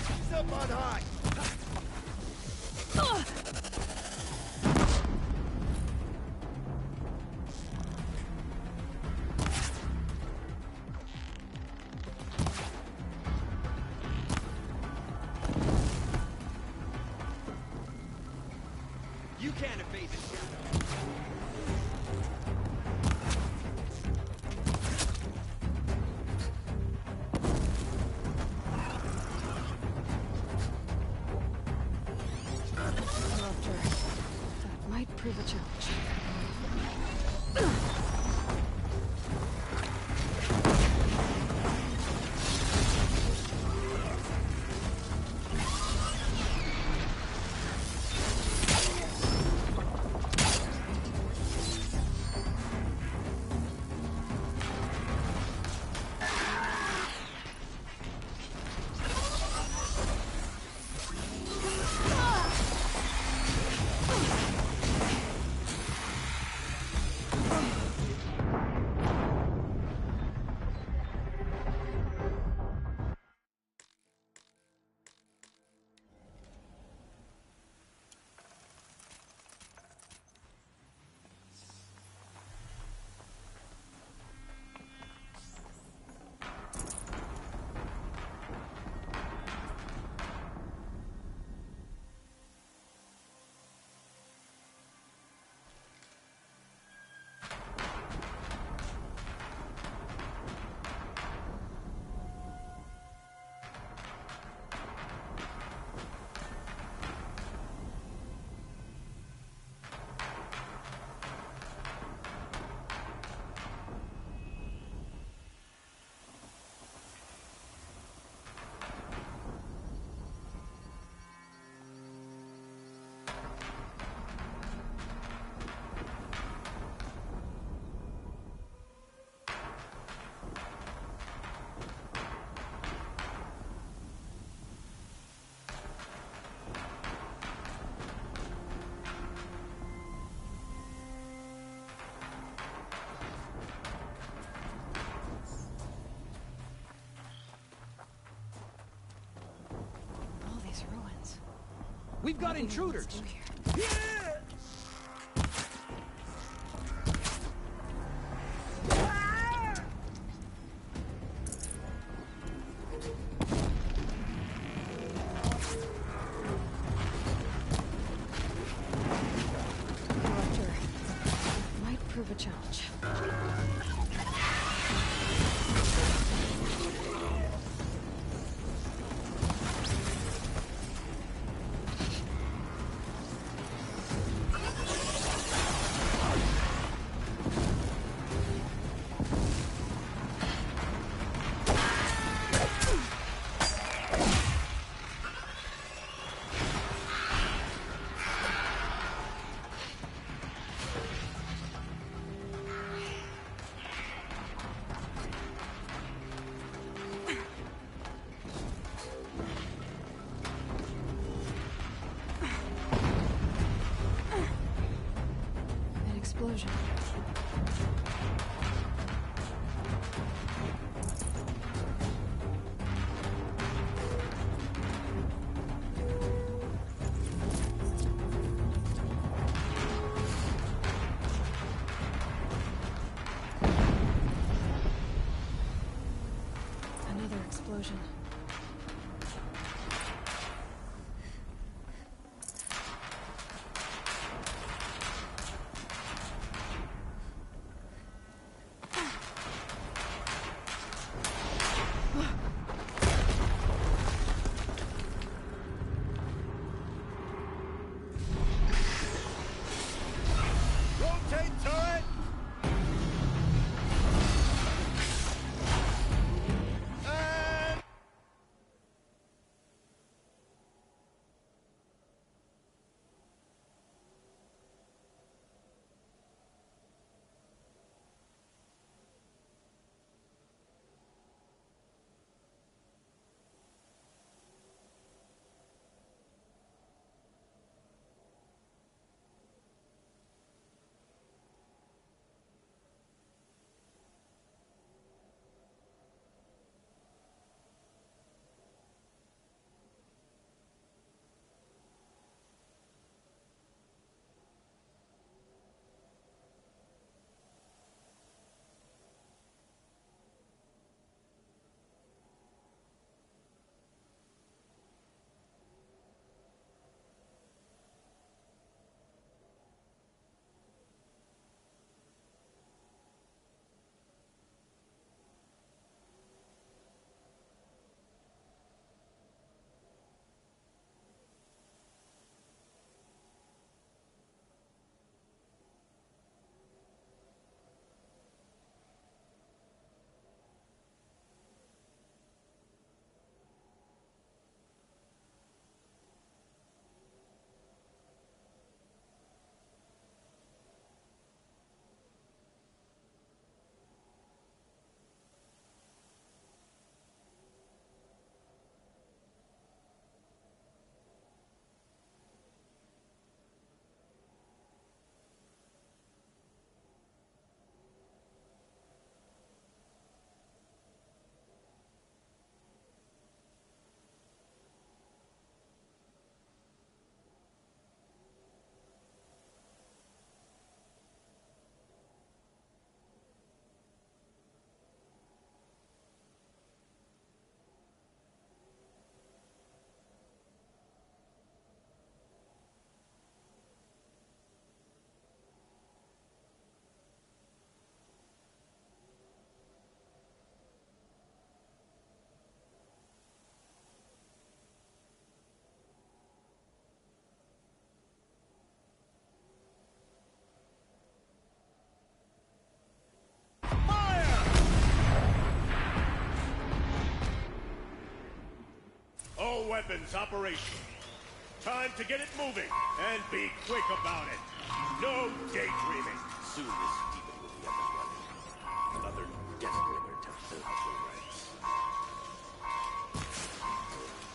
He's up on high. You can't evade this shadow. Interrupter. That might prove a challenge. All these ruins. We've got intruders. Interrupter. Might prove a challenge. All weapons operational. Time to get it moving, and be quick about it. No daydreaming. Soon this demon will be up and running. Another Deathbringer to fill out the ranks.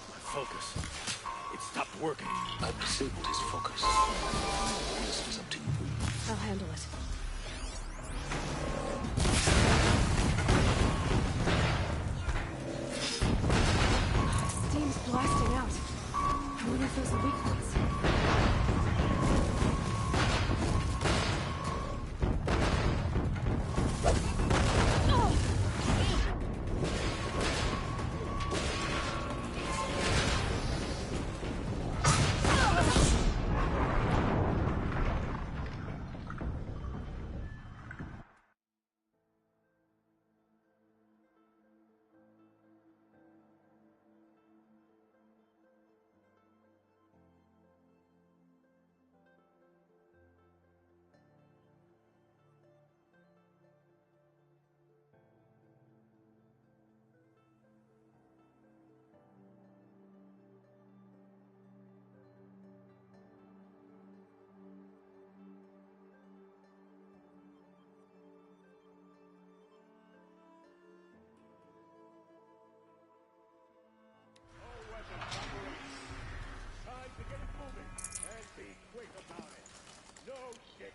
My focus. It stopped working. I've disabled his focus. This is up to you. I'll handle it. Steam's blasting out. I wonder if there's a weak points. Time to get it moving, and be quick about it. No shit.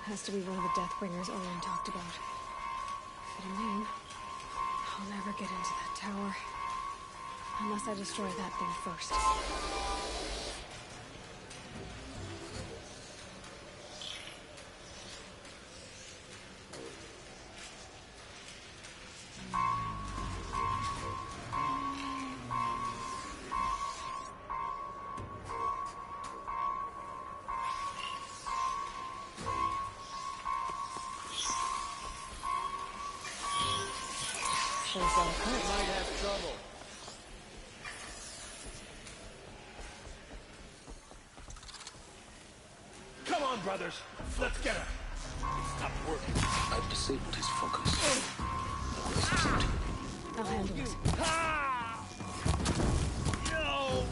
Has to be one of the Deathbringers Owen talked about. If it a name, I'll never get into that tower. Unless I destroy that thing first. Might have trouble. Come on, brothers. Let's get her. It stopped working. I've disabled his focus. I'll handle it. No!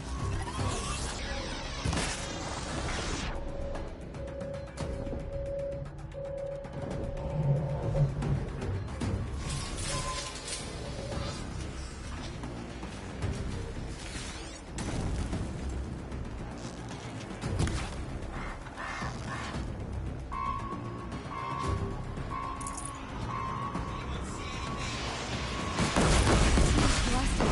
Blasting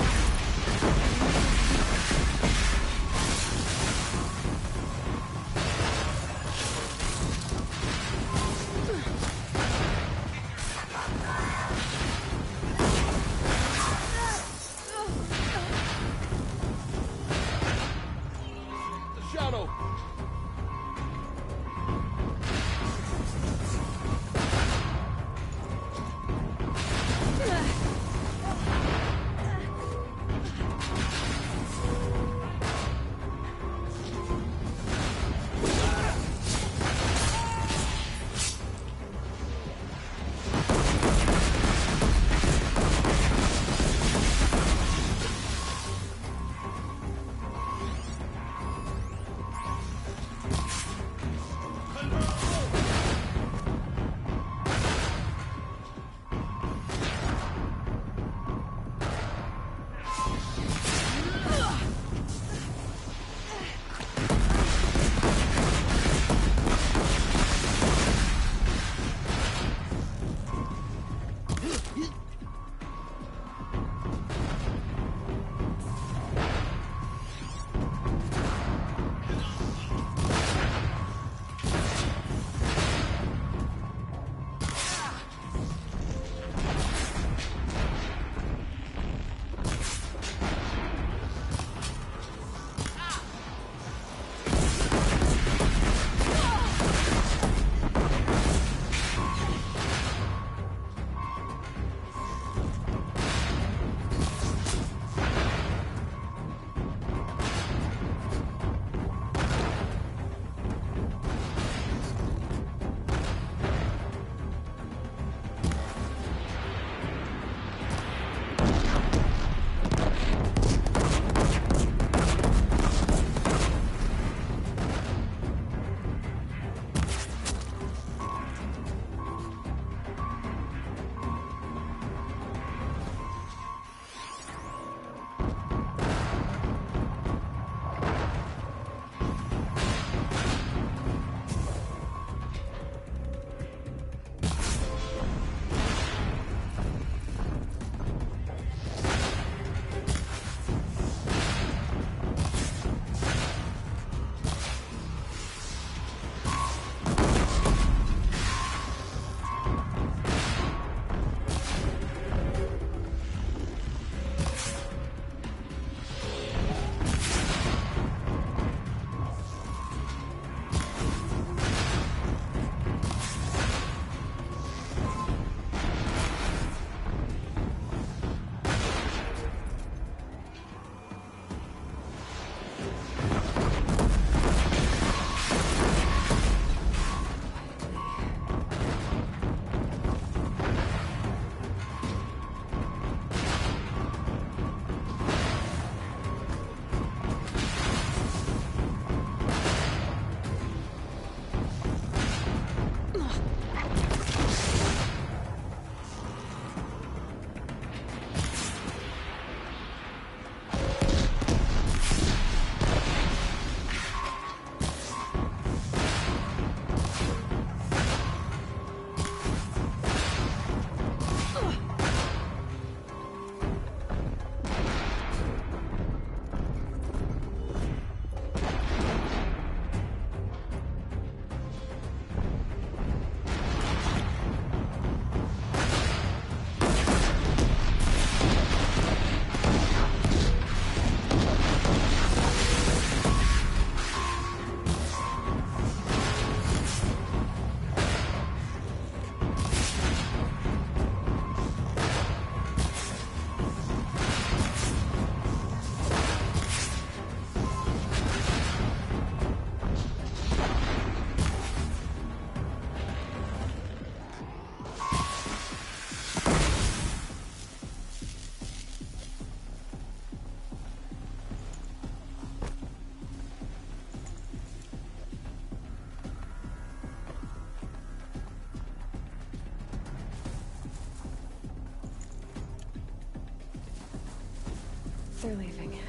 they're leaving.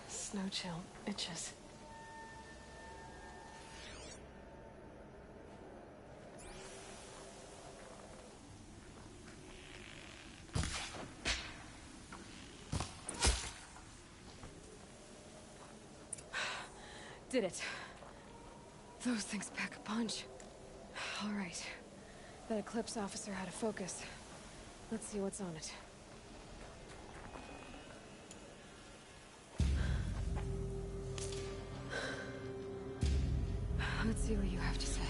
Snow chill itches. Did it. Those things pack a punch. All right. That Eclipse officer had a focus. Let's see what's on it. Let's see what you have to say.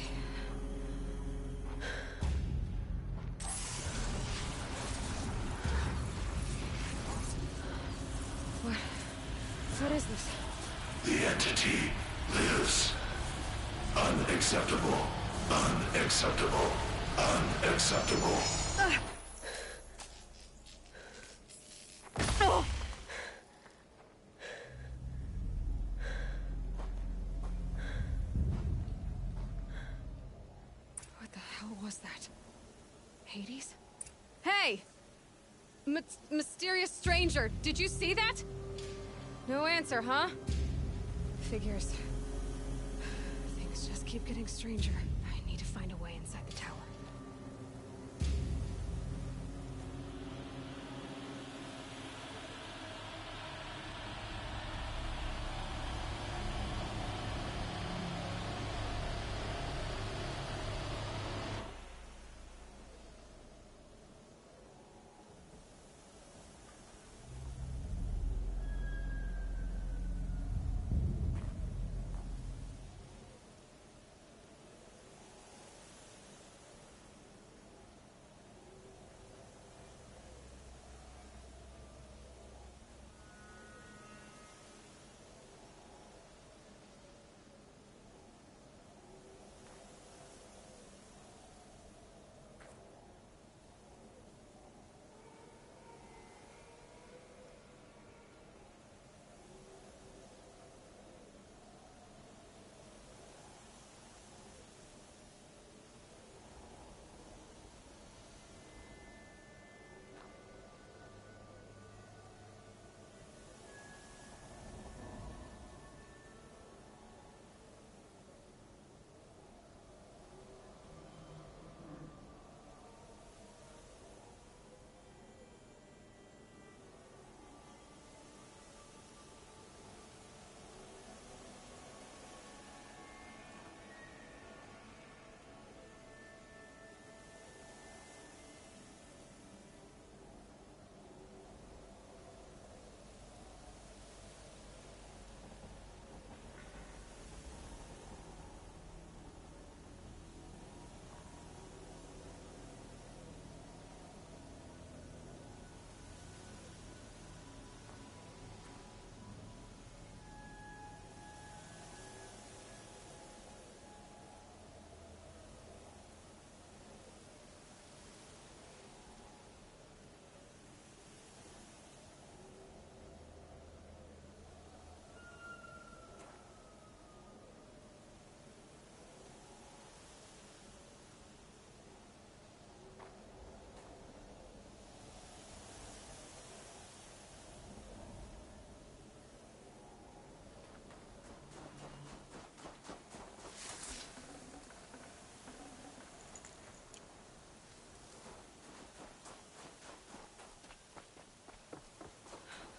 What is this? The entity lives. Unacceptable. Unacceptable. Unacceptable. What the hell was that? Hades? Hey! Mysterious stranger, did you see that? No answer, huh? Figures. Things just keep getting stranger. I need to find a way inside the tower.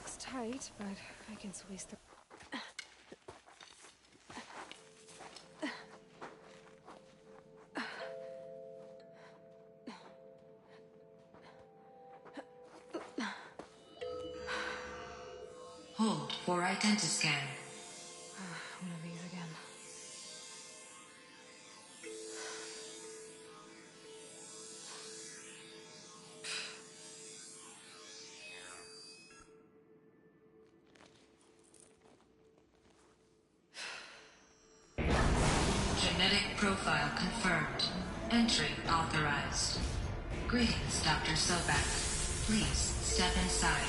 Looks tight, but I can squeeze through. Hold for identity scan. One of these again. Entry authorized. Greetings, Dr. Sobek. Please step inside.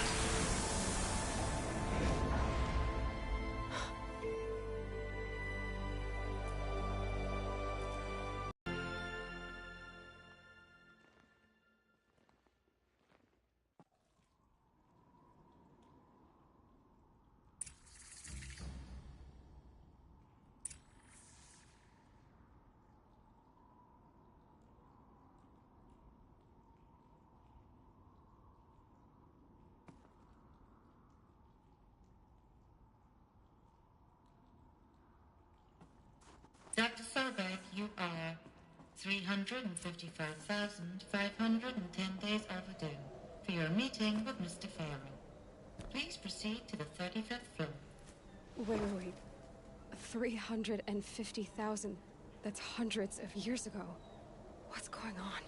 Dr. Sobek, you are 355,510 days overdue for your meeting with Mr. Farrell. Please proceed to the 35th floor. Wait. 350,000. That's hundreds of years ago. What's going on?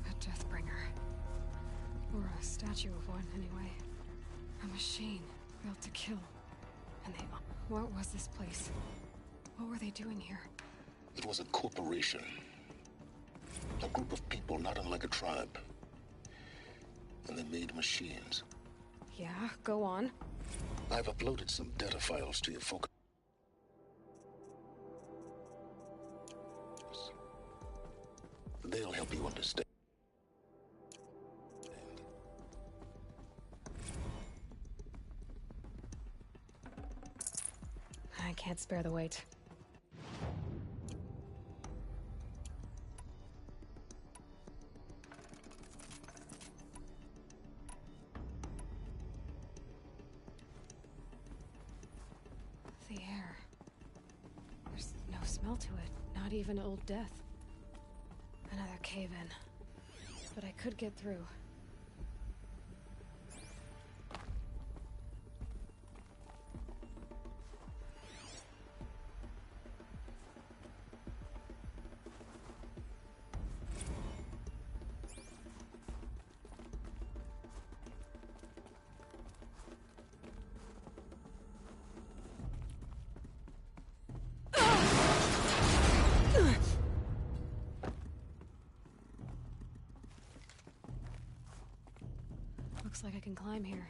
A Deathbringer. Or a statue of one, anyway. A machine built to kill. And they... What was this place? What were they doing here? It was a corporation. A group of people not unlike a tribe. And they made machines. Yeah, go on. I've uploaded some data files to your focus. They'll help you understand. I can't spare the weight. The air. There's no smell to it, not even old death. Another cave-in. But I could get through. Looks like I can climb here.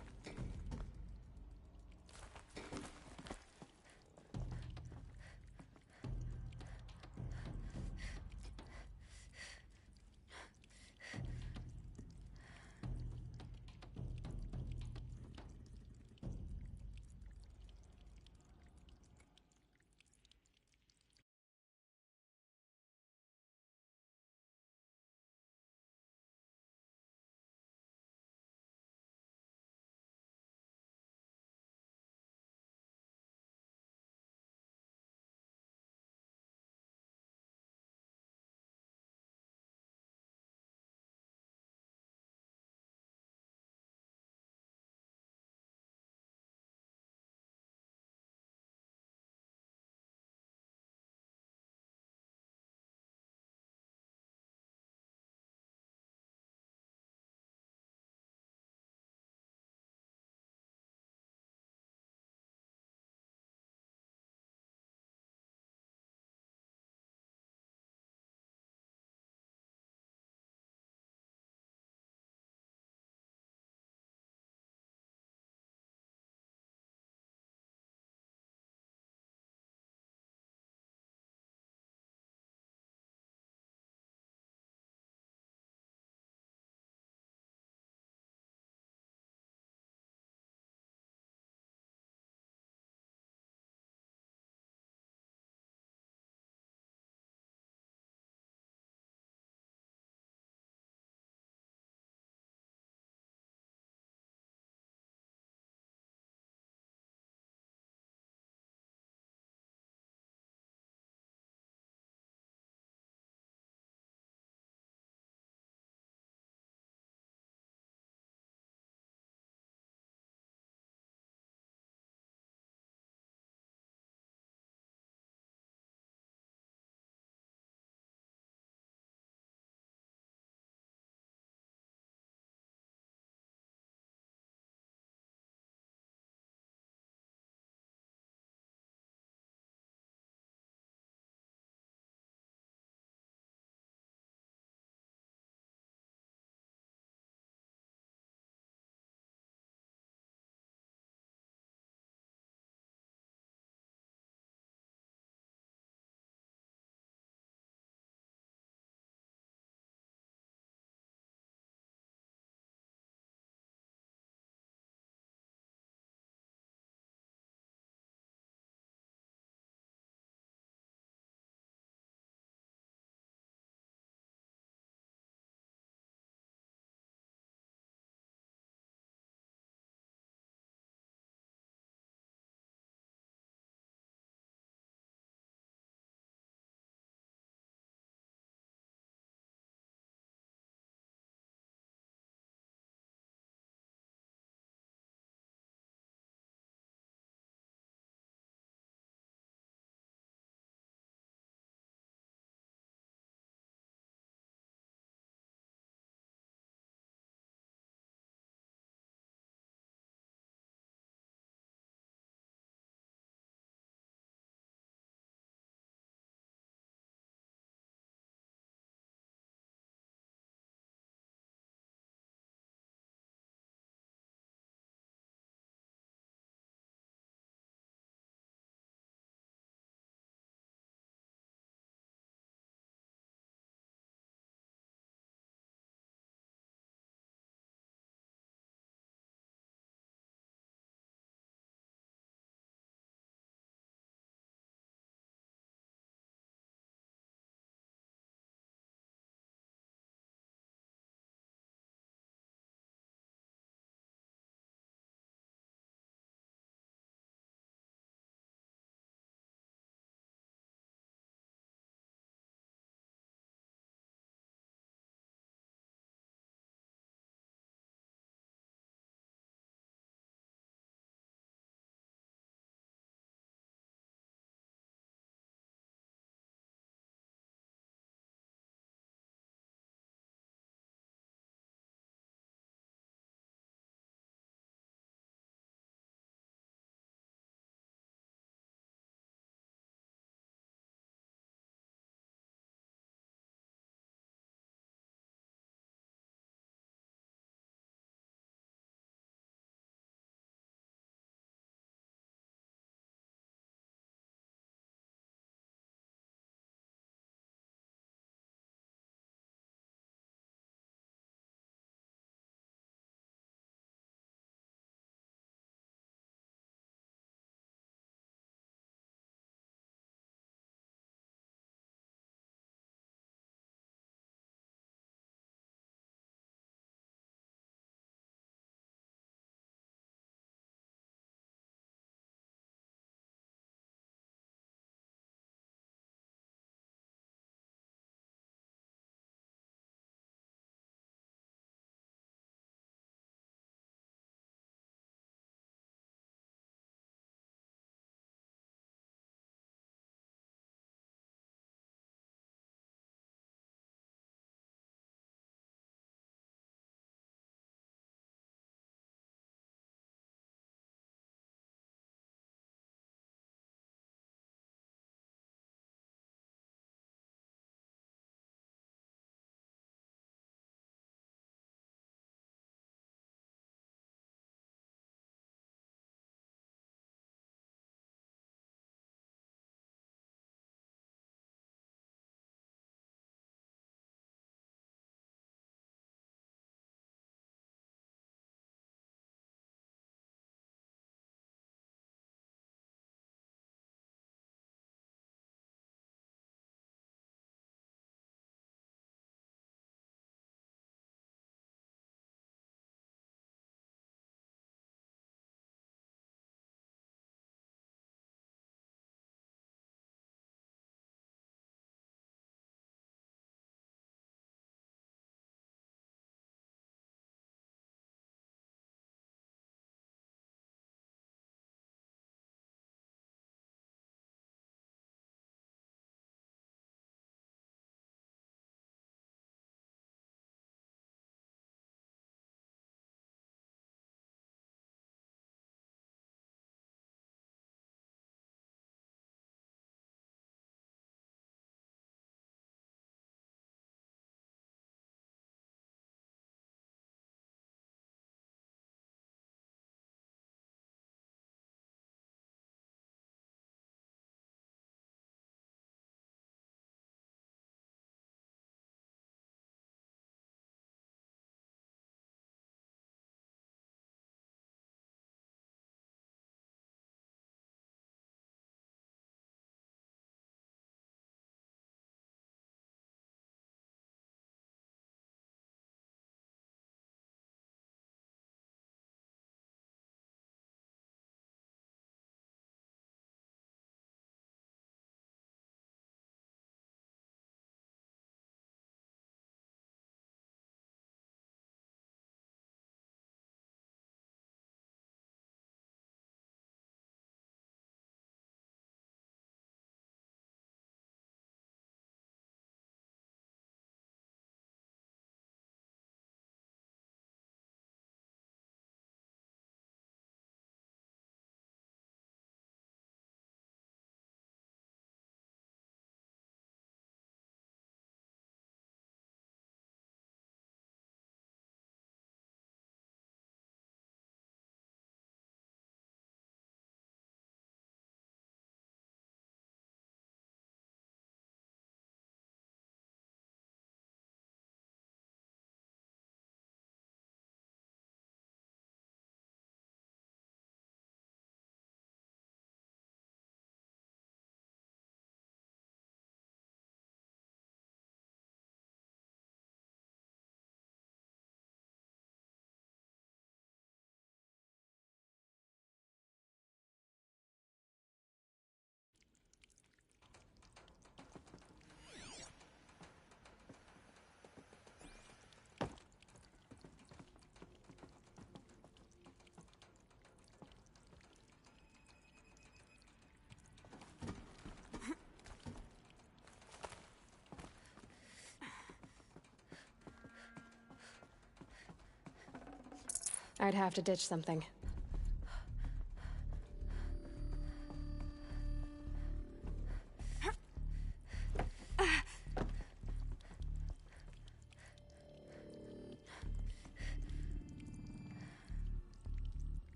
I'd have to ditch something.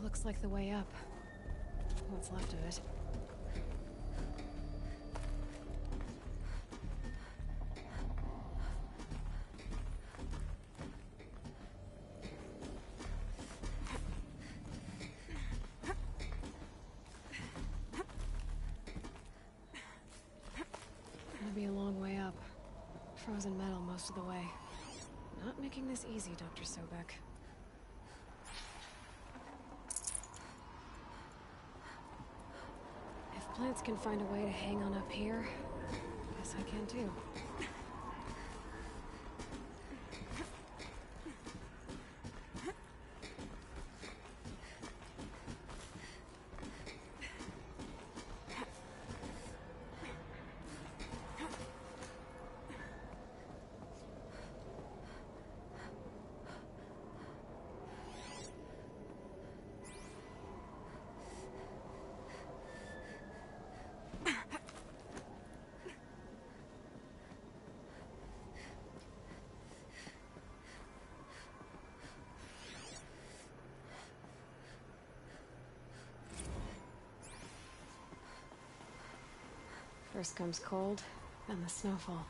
Looks like the way up. What's left of it. Gonna be a long way up. Frozen metal most of the way. Not making this easy, Dr. Sobek. If plants can find a way to hang on up here, guess I can too. First comes cold, then the snowfall.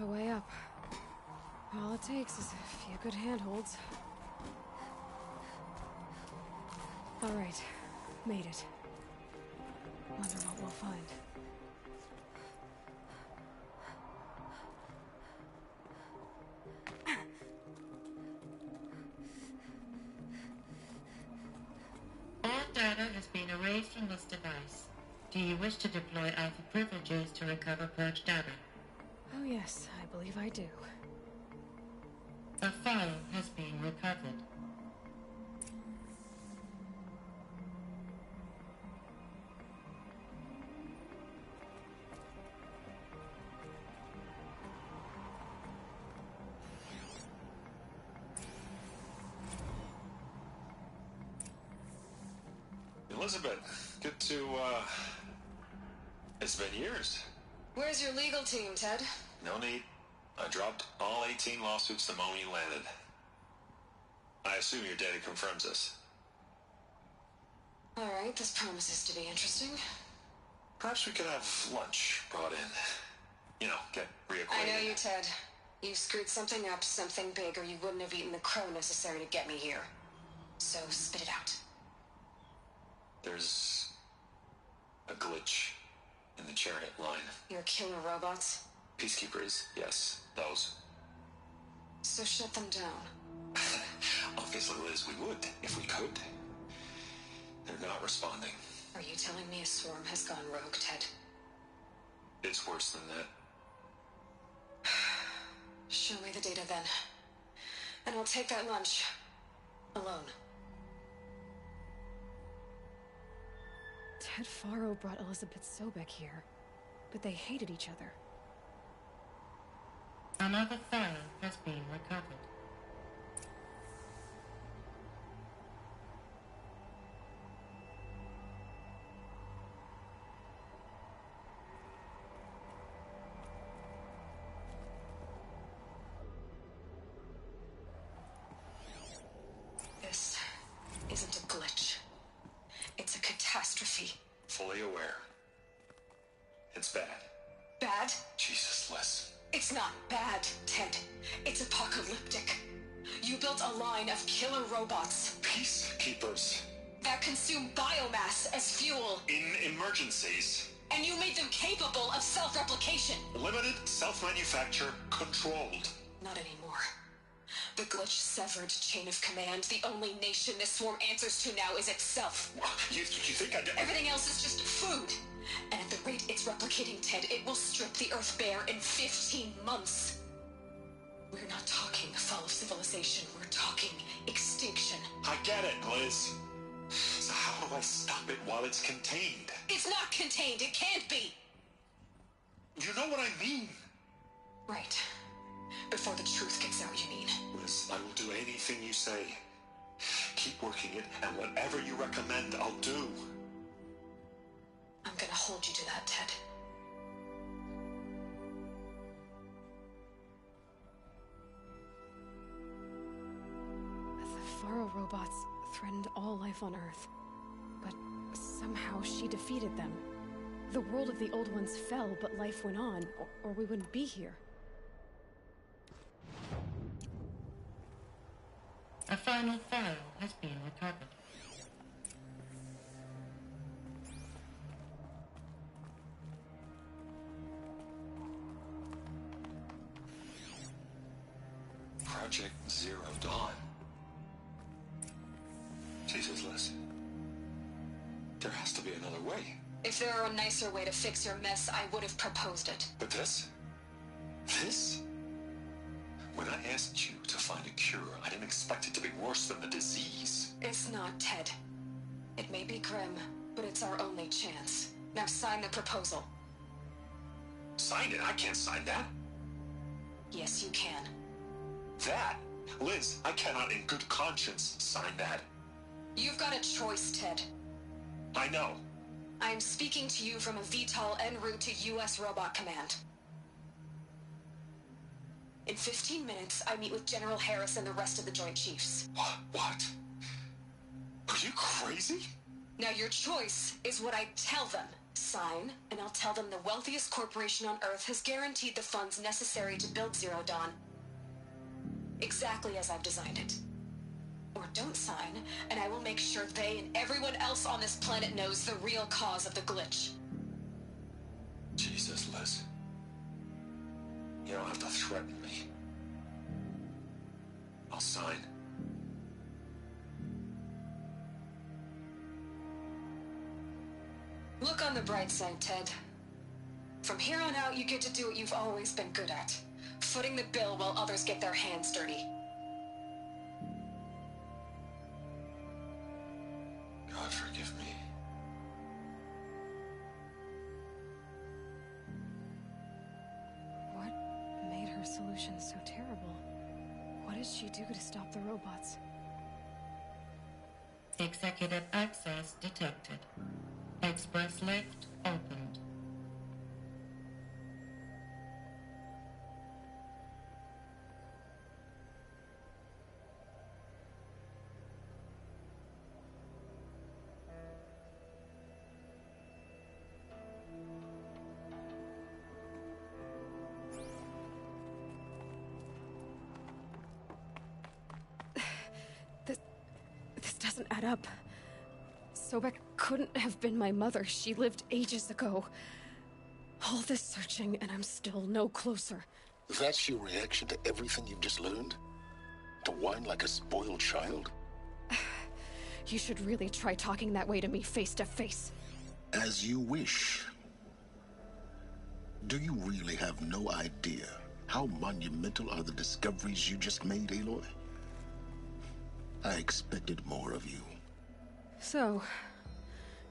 A way up. All it takes is a few good handholds. All right, made it. Wonder what we'll find. All data has been erased from this device. Do you wish to deploy Alpha privileges to recover purged data? Oh yes, I believe I do. A file has been recovered. Elizabeth, good to, it's been years. Where's your legal team, Ted? No need. I dropped all 18 lawsuits the moment you landed. I assume your data confirms this. Alright, this promises to be interesting. Perhaps we could have lunch brought in. You know, get reacquainted. I know you, Ted. You screwed something up, something big, or you wouldn't have eaten the crow necessary to get me here. So, spit it out. There's a glitch in the chariot line. Your killer robots? Peacekeepers, yes, those. So shut them down. Obviously, Liz, we would, if we could. They're not responding. Are you telling me a swarm has gone rogue, Ted? It's worse than that. Show me the data then. And I'll take that lunch. Alone. Ted Faro brought Elizabeth Sobek here, but they hated each other. Another file has been recovered. This isn't a glitch. It's a catastrophe. Fully aware. It's bad. Bad? Jesus, Liz. It's not bad, Ted. It's apocalyptic. You built a line of killer robots. Peacekeepers. That consume biomass as fuel. In emergencies. And you made them capable of self-replication. Limited, self-manufacture, controlled. Not anymore. The glitch severed chain of command. The only nation this swarm answers to now is itself. You think I... Everything else is just food. And at the rate it's replicating, Ted, it will strip the Earth bare in 15 months. We're not talking fall of civilization. We're talking extinction. I get it, Liz. So how do I stop it while it's contained? It's not contained. It can't be. You know what I mean. Right. Before the truth gets out, you mean? Liz, I will do anything you say. Keep working it, and whatever you recommend, I'll do. I'm gonna hold you to that, Ted. The Faro robots threatened all life on Earth, but somehow she defeated them. The world of the old ones fell, but life went on, or we wouldn't be here. A final file has been recovered. Project Zero Dawn. Jesus, Liz. There has to be another way. If there were a nicer way to fix your mess, I would have proposed it. But this? This? When I asked you to find a cure, I didn't expect it to be worse than the disease. It's not, Ted. It may be grim, but it's our only chance. Now sign the proposal. Sign it? I can't sign that. Yes, you can. That? Liz, I cannot in good conscience sign that. You've got a choice, Ted. I know. I am speaking to you from a VTOL en route to U.S. Robot Command. In 15 minutes, I meet with General Harris and the rest of the Joint Chiefs. What? Are you crazy? Now your choice is what I tell them. Sign, and I'll tell them the wealthiest corporation on Earth has guaranteed the funds necessary to build Zero Dawn. Exactly as I've designed it. or don't sign, and I will make sure they and everyone else on this planet knows the real cause of the glitch. Jesus, Liz. You don't have to threaten me. I'll sign. Look on the bright side, Ted. From here on out, you get to do what you've always been good at. Footing the bill while others get their hands dirty. God forgive me. What made her solution so terrible? What did she do to stop the robots? Executive access detected. Express lift opened. This doesn't add up. Sobek couldn't have been my mother. She lived ages ago. All this searching, and I'm still no closer. That's your reaction to everything you've just learned? To whine like a spoiled child? You should really try talking that way to me face to face. As you wish. Do you really have no idea how monumental are the discoveries you just made, Aloy? I expected more of you. So,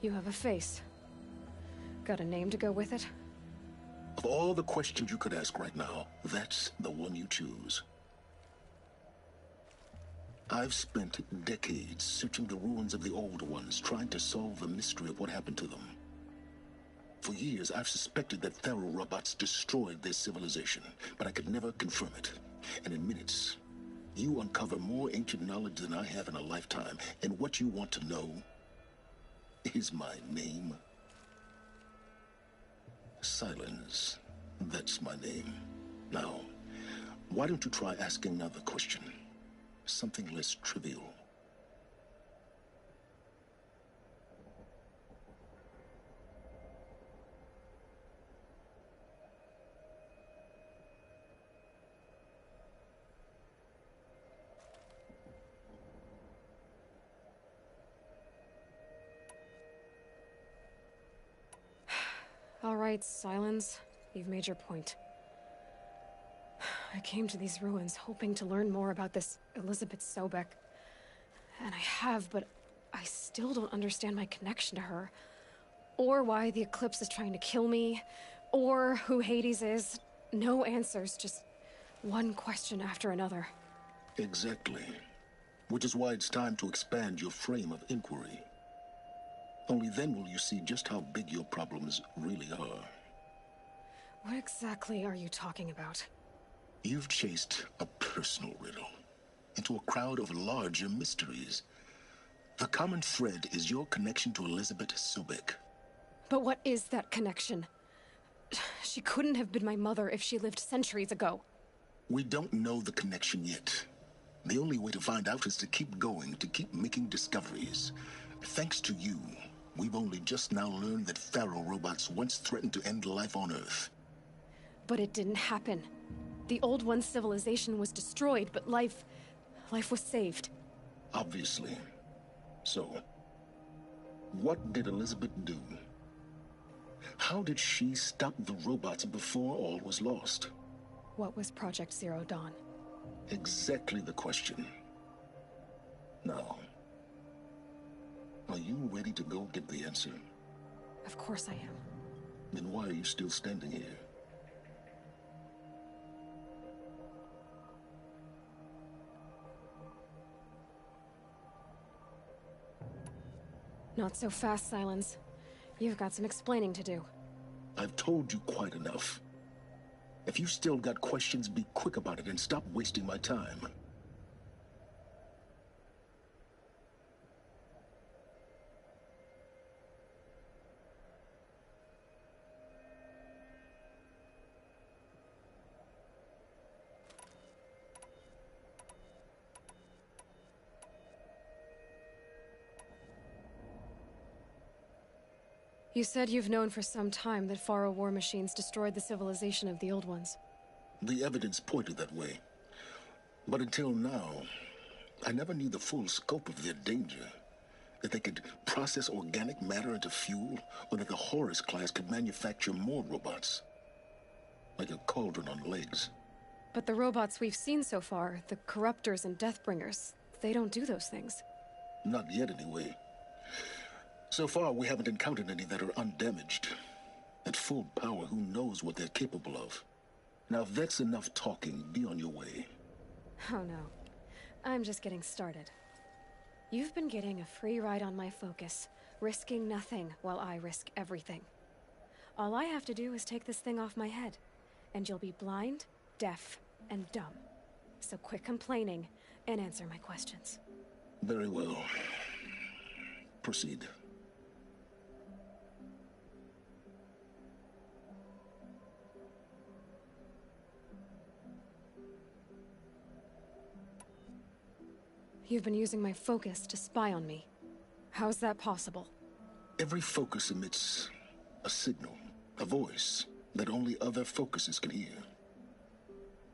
you have a face. Got a name to go with it? Of all the questions you could ask right now, that's the one you choose. I've spent decades searching the ruins of the old ones, trying to solve the mystery of what happened to them. For years, I've suspected that feral robots destroyed their civilization, but I could never confirm it. And in minutes, you uncover more ancient knowledge than I have in a lifetime, and what you want to know is my name. Silence. That's my name. Now, why don't you try asking another question? Something less trivial. All right, Silence. You've made your point. I came to these ruins hoping to learn more about this Elizabeth Sobek. And I have, but I still don't understand my connection to her. Or why the Eclipse is trying to kill me. Or who Hades is. No answers, just one question after another. Exactly. Which is why it's time to expand your frame of inquiry. Only then will you see just how big your problems really are. What exactly are you talking about? You've chased a personal riddle into a crowd of larger mysteries. The common thread is your connection to Elizabeth Sobek. But what is that connection? She couldn't have been my mother if she lived centuries ago. We don't know the connection yet. The only way to find out is to keep going, to keep making discoveries. Thanks to you, we've only just now learned that feral robots once threatened to end life on Earth. But it didn't happen. The Old One's civilization was destroyed, but life was saved. Obviously. So, what did Elizabeth do? How did she stop the robots before all was lost? What was Project Zero Dawn? Exactly the question. Now, are you ready to go get the answer? Of course I am. Then why are you still standing here? Not so fast, Silence. You've got some explaining to do. I've told you quite enough. If you still got questions, be quick about it and stop wasting my time. You said you've known for some time that Faro war machines destroyed the civilization of the Old Ones. The evidence pointed that way. But until now, I never knew the full scope of their danger. That they could process organic matter into fuel, or that the Horus class could manufacture more robots. Like a cauldron on legs. But the robots we've seen so far, the Corruptors and Deathbringers, they don't do those things. Not yet, anyway. So far, we haven't encountered any that are undamaged. At full power, who knows what they're capable of? Now, if that's enough talking, be on your way. Oh no. I'm just getting started. You've been getting a free ride on my focus, risking nothing while I risk everything. All I have to do is take this thing off my head, and you'll be blind, deaf, and dumb. So quit complaining and answer my questions. Very well. Proceed. You've been using my focus to spy on me. How's that possible? Every focus emits a signal, a voice, that only other focuses can hear.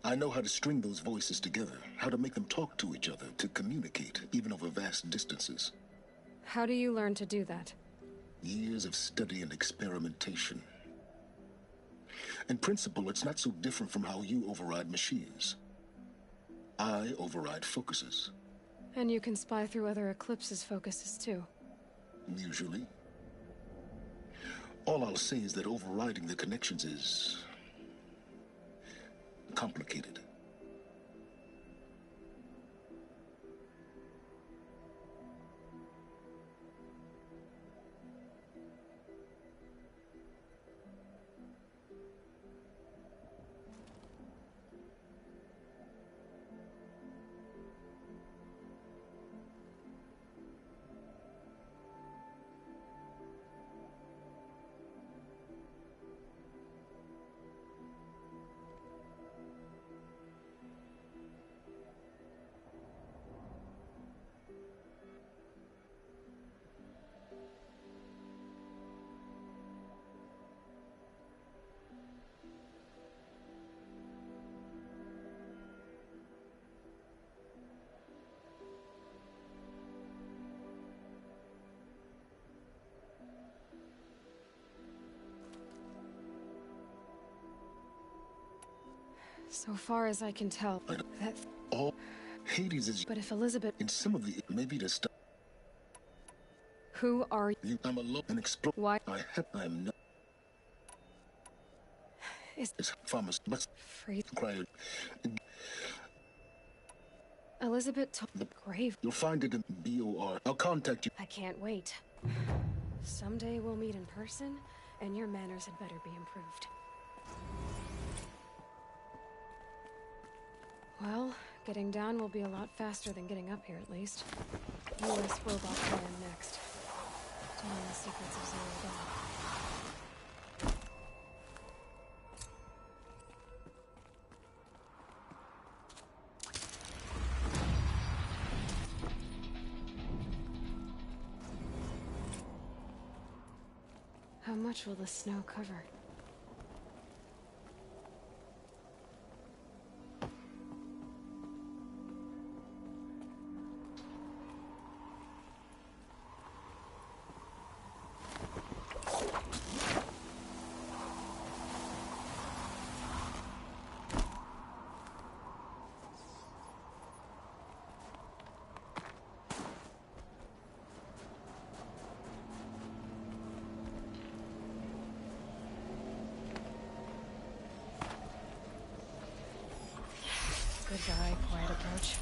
I know how to string those voices together, how to make them talk to each other, to communicate, even over vast distances. How do you learn to do that? Years of study and experimentation. In principle, it's not so different from how you override machines. I override focuses. And you can spy through other Eclipse's focuses too. Usually. All I'll say is that overriding the connections is complicated. So far as I can tell, that... All Hades is... But if Elizabeth... In some of the... Maybe to stop... Who are you? I'm alone and explore... Why? I'm not... It's farmers... But... Free... Cried... Elizabeth told the grave. You'll find it in BOR. I'll contact you. I can't wait. Someday we'll meet in person, and your manners had better be improved. Well, getting down will be a lot faster than getting up here, at least. U.S. robot plan next. Telling the secrets of Zero Dawn. How much will the snow cover? Goodbye, quiet approach.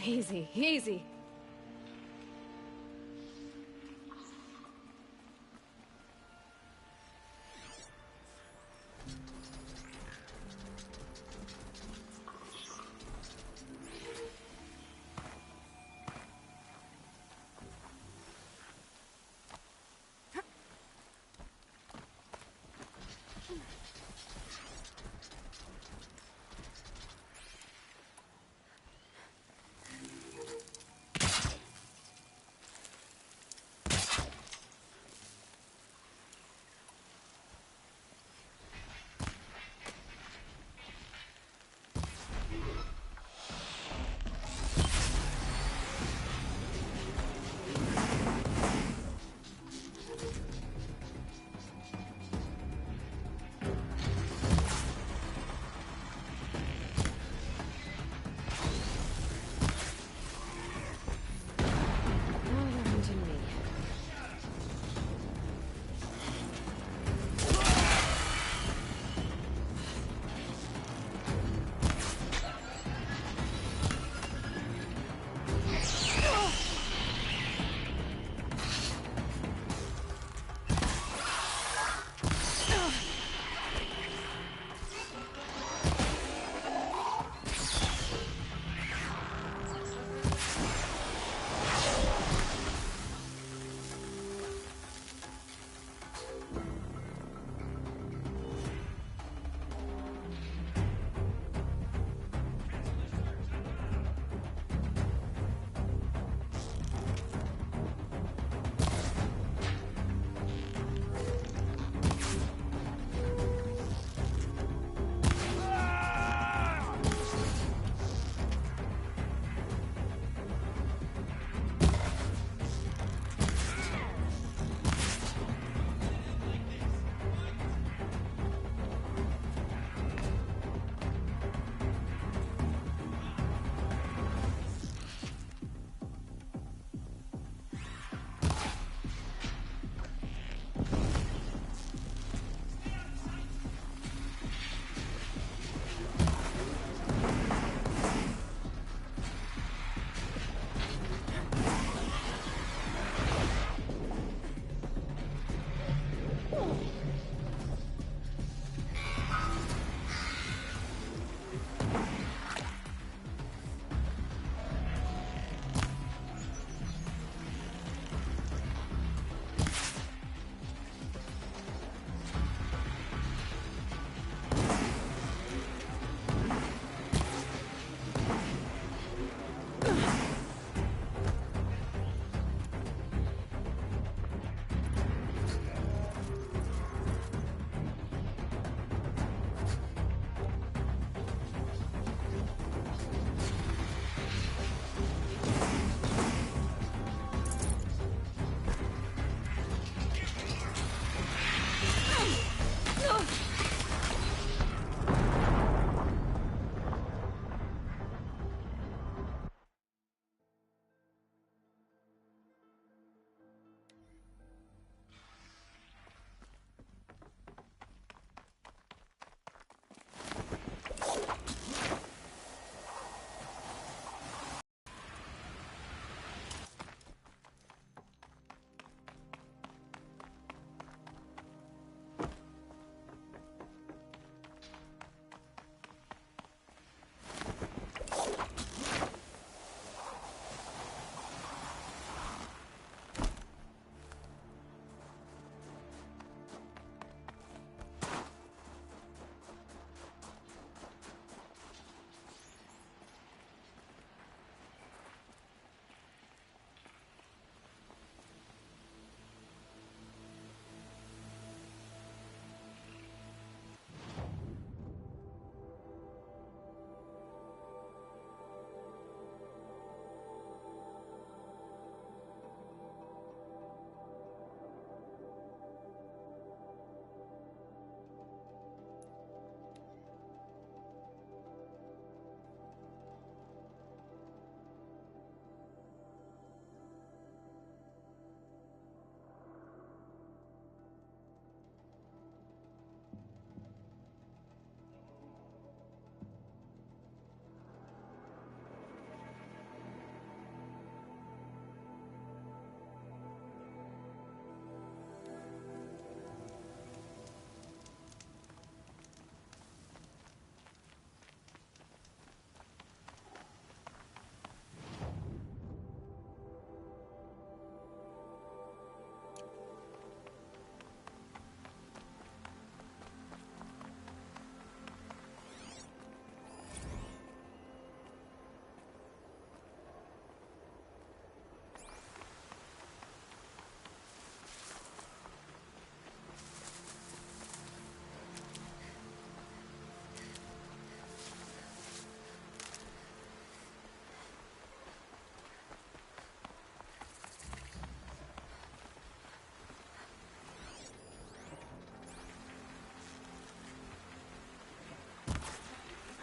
Easy, easy.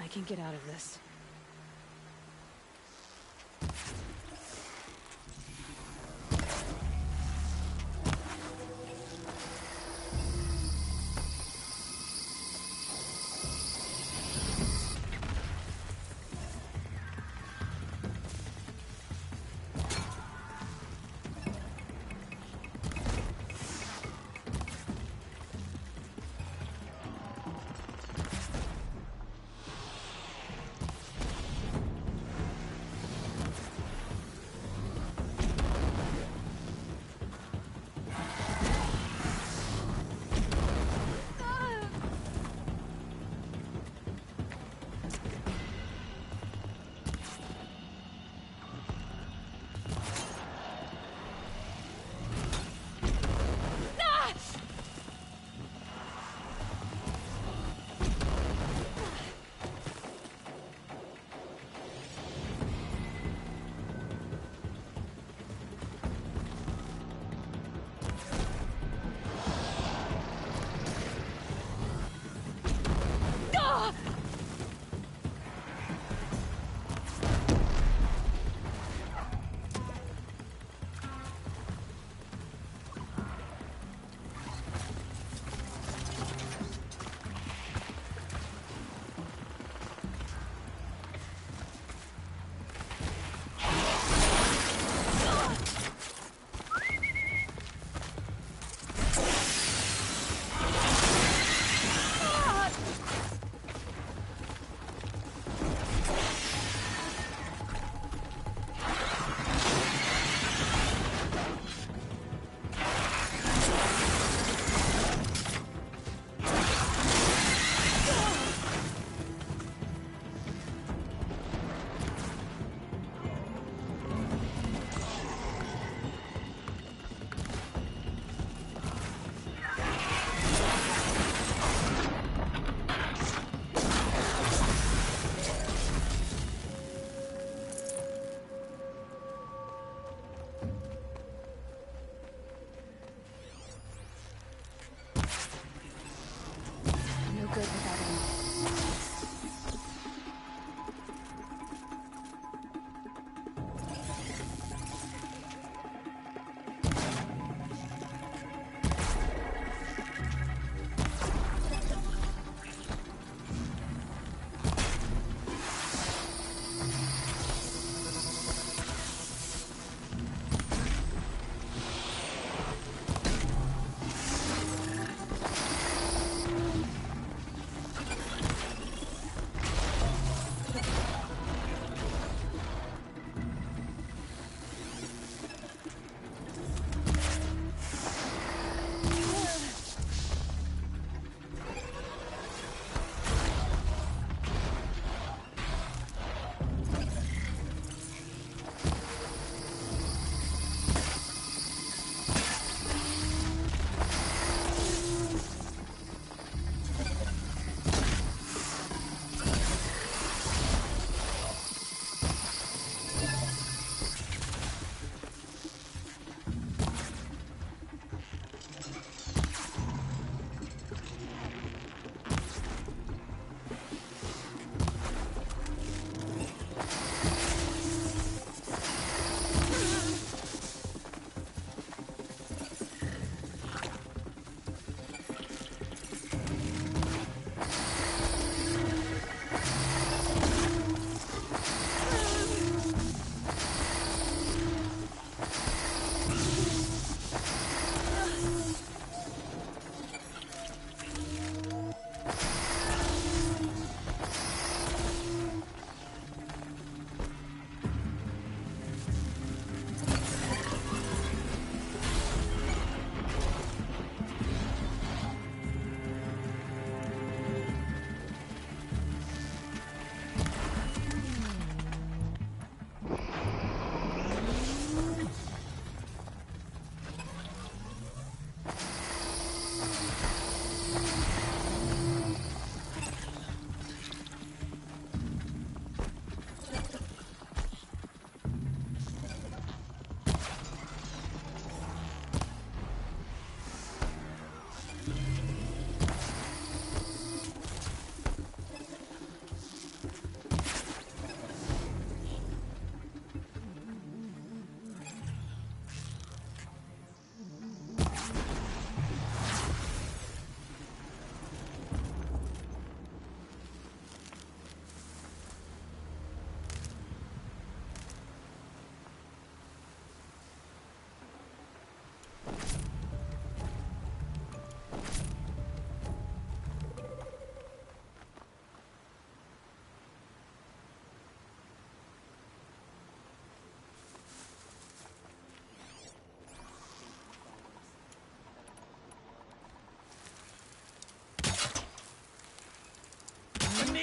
can get out of this.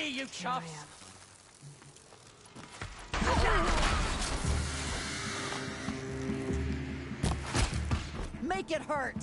me, you chuffs! Make it hurt!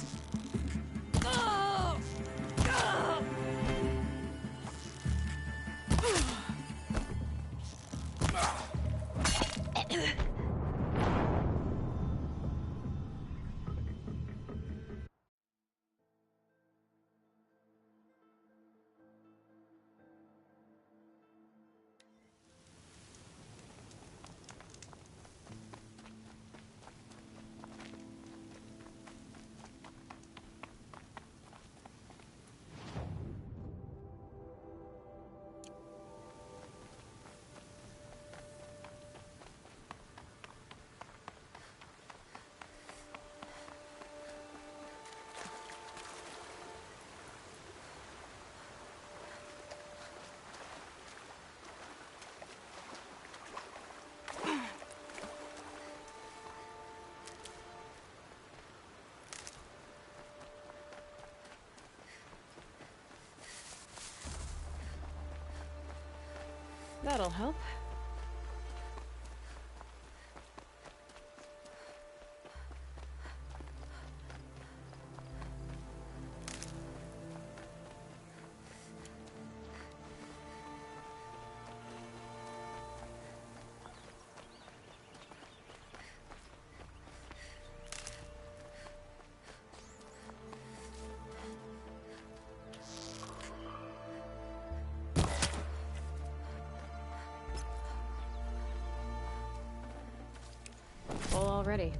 That'll help. Full already.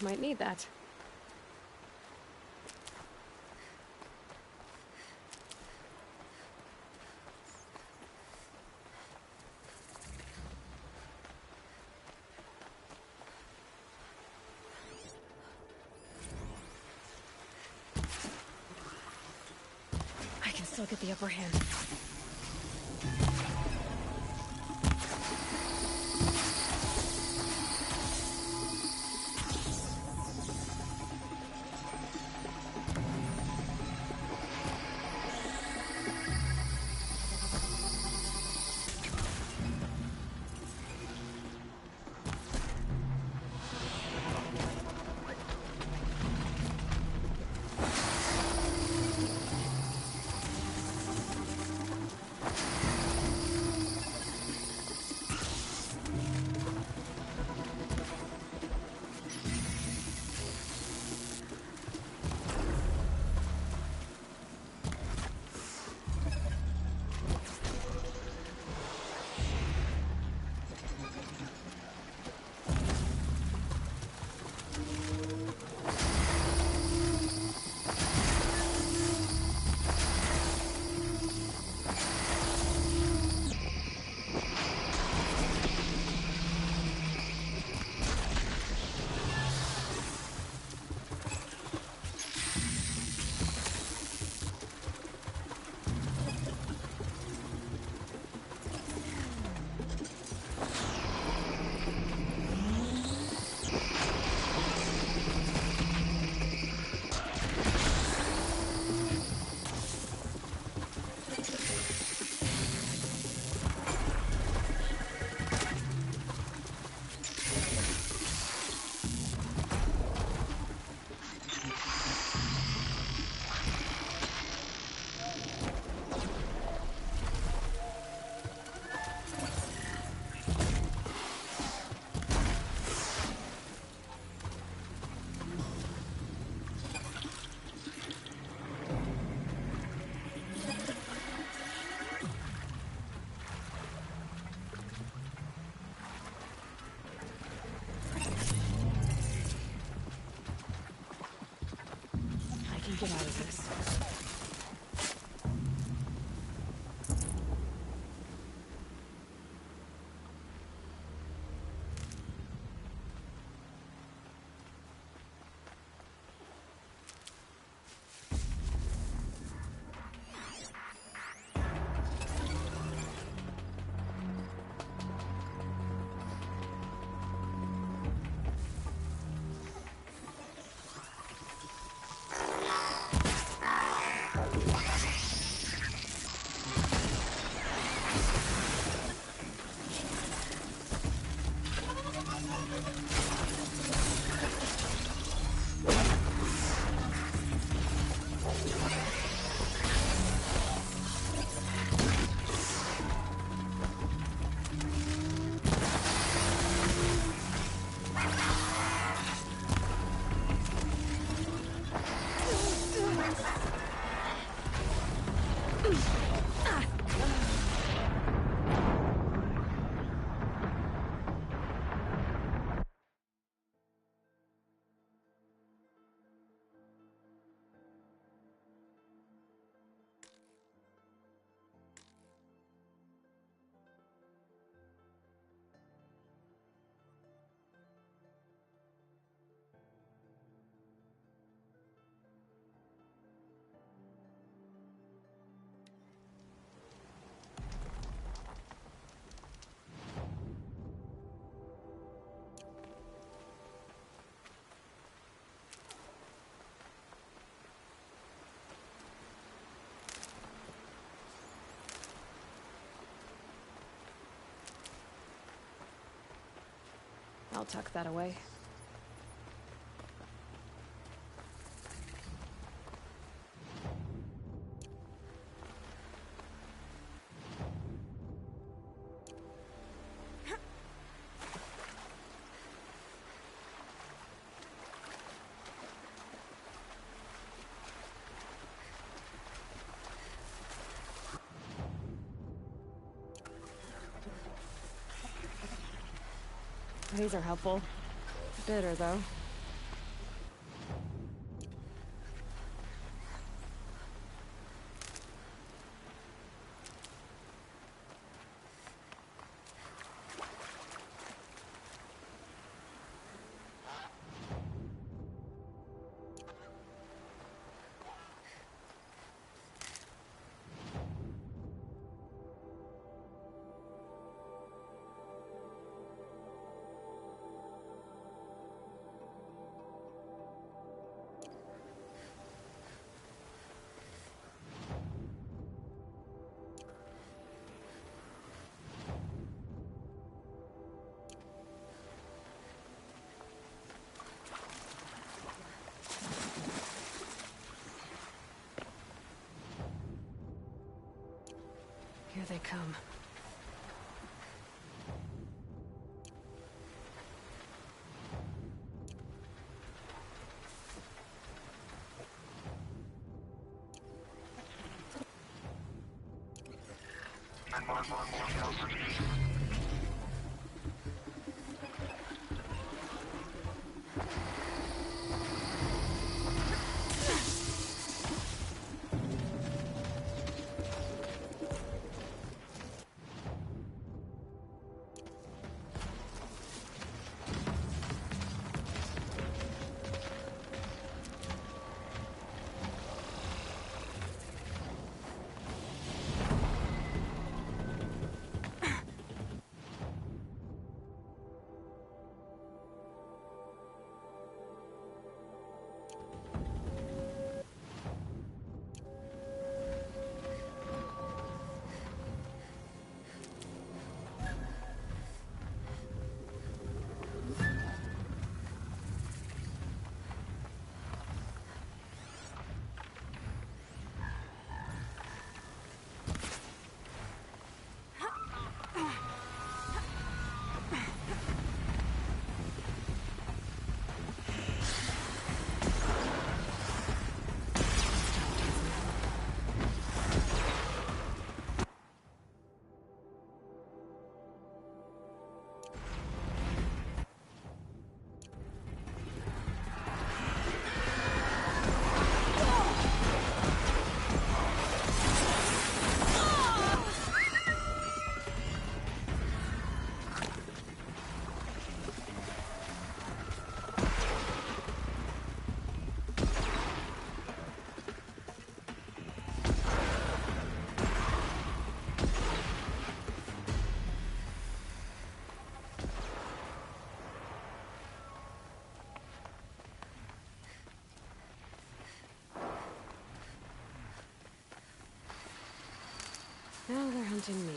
Might need that. I can still get the upper hand. Get out of this. I'll tuck that away. These are helpful. Bitter, though. Here they come. Now they're hunting me.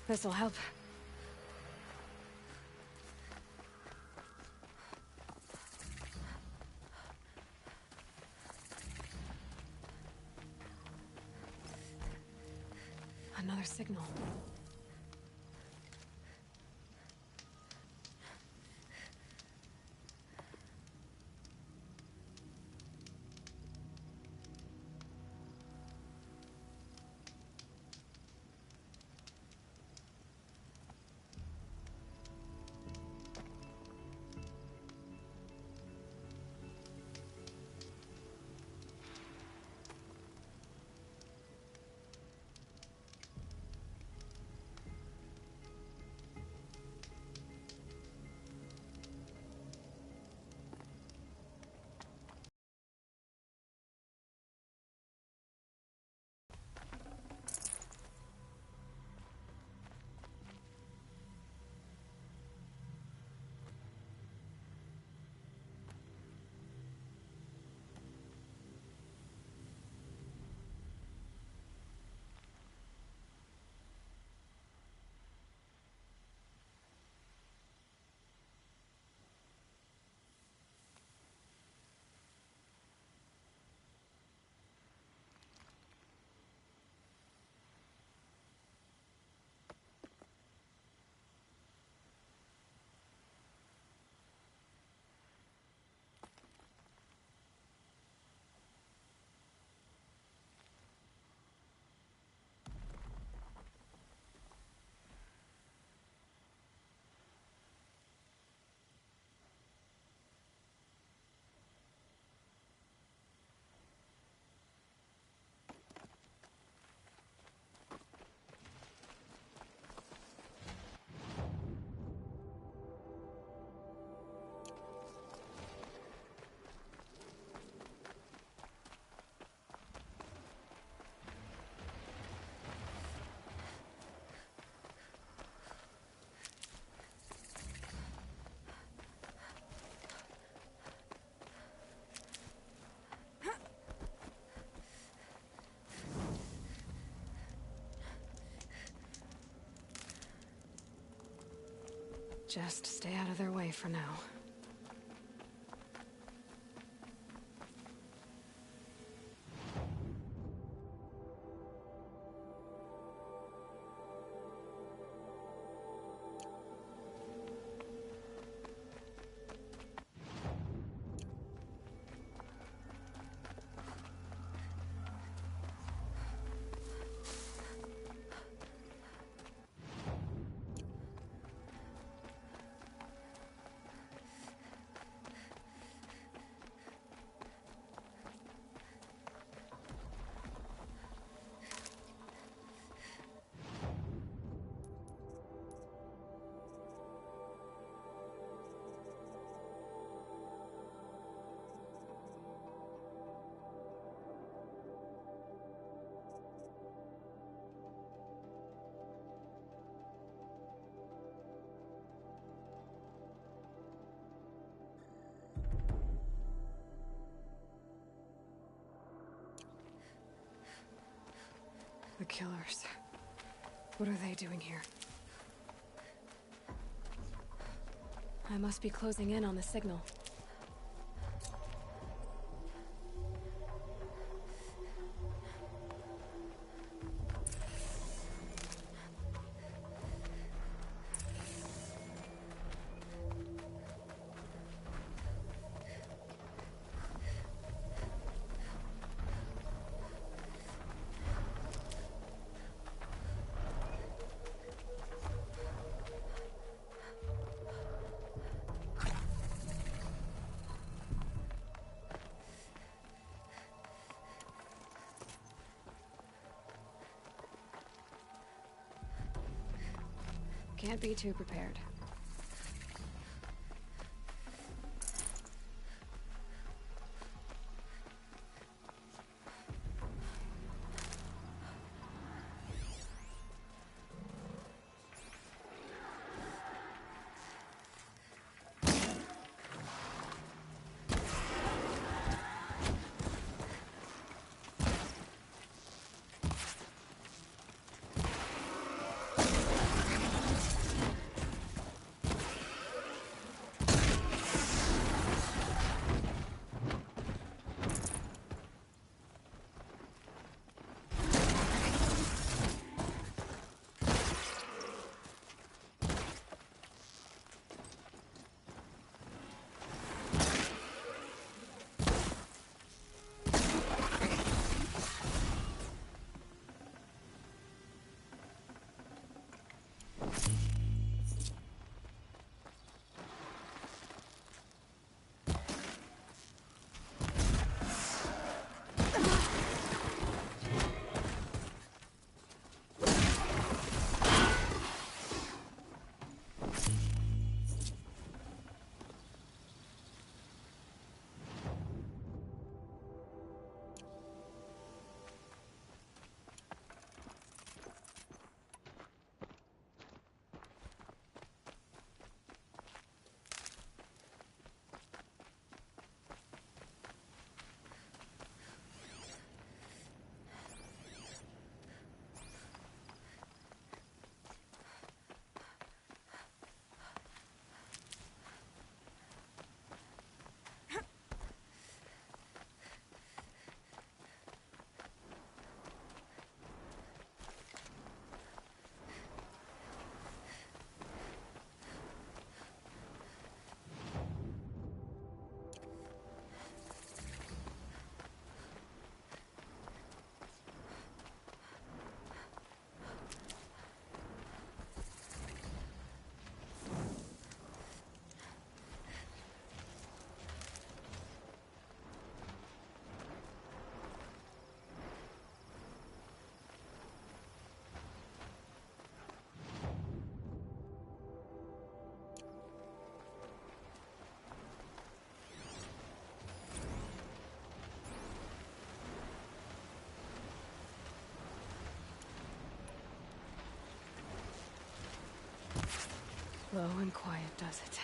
This'll help. Another signal. Just stay out of their way for now. The killers. What are they doing here? I must be closing in on the signal. Can't be too prepared. Slow and quiet does it.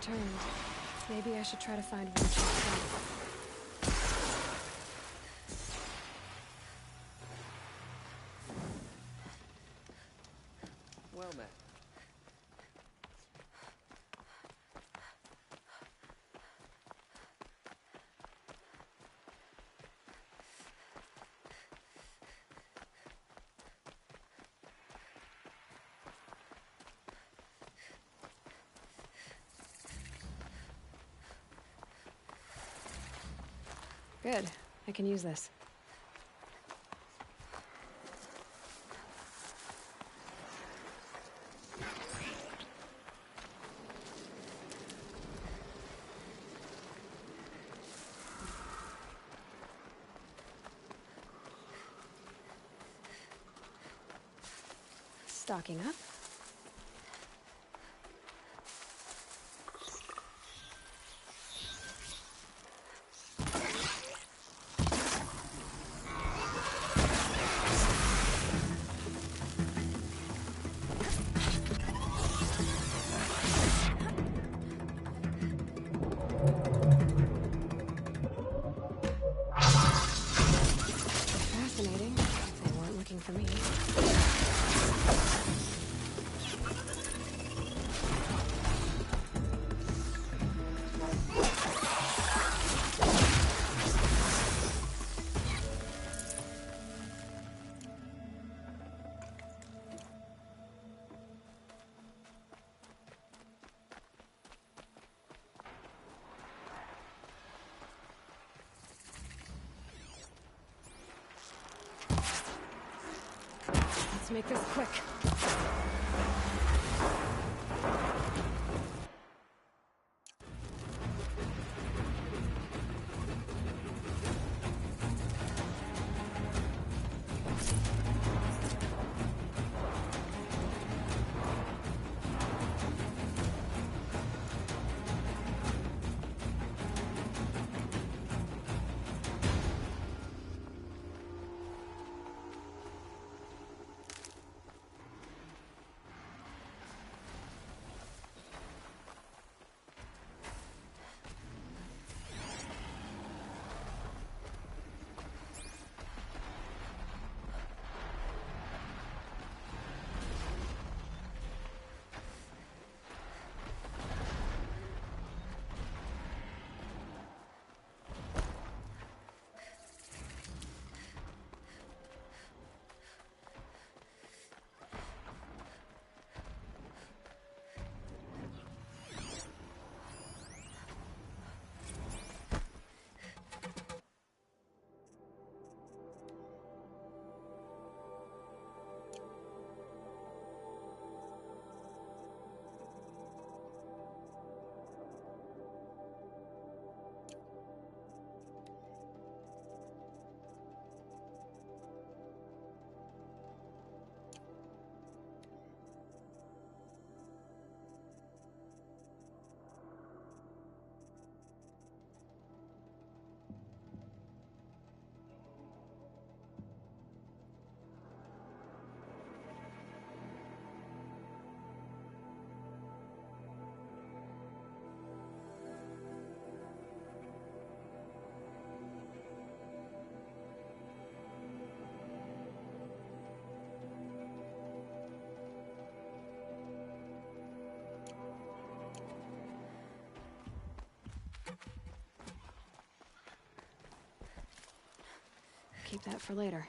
returned. Maybe I should try to find one myself. Well met. Good. I can use this. Stocking up. Fascinating. They weren't looking for me. Let's make this quick. Keep that for later.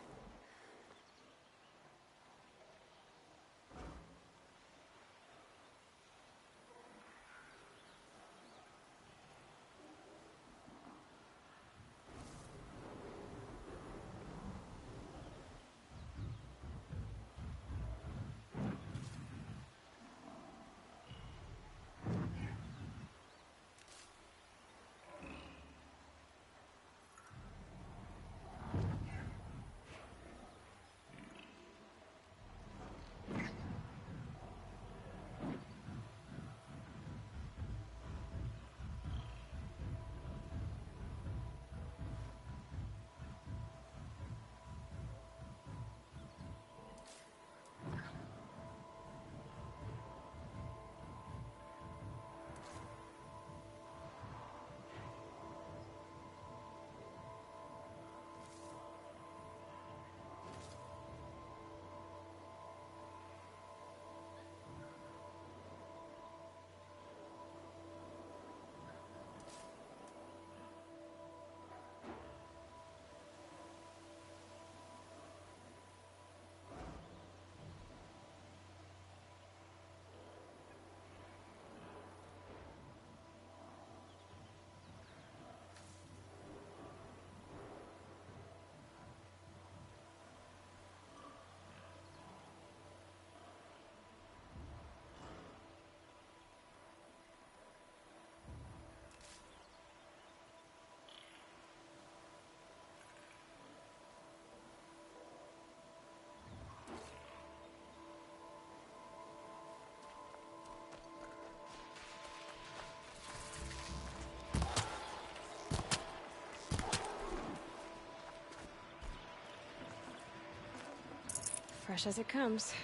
Fresh as it comes.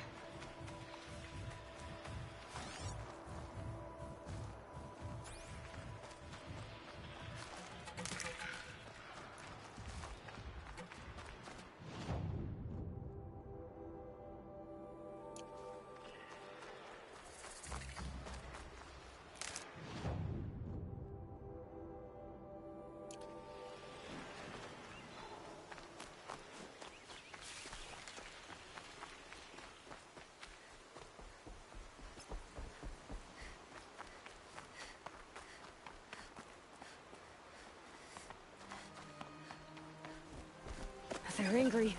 They're angry.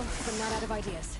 I'm not out of ideas.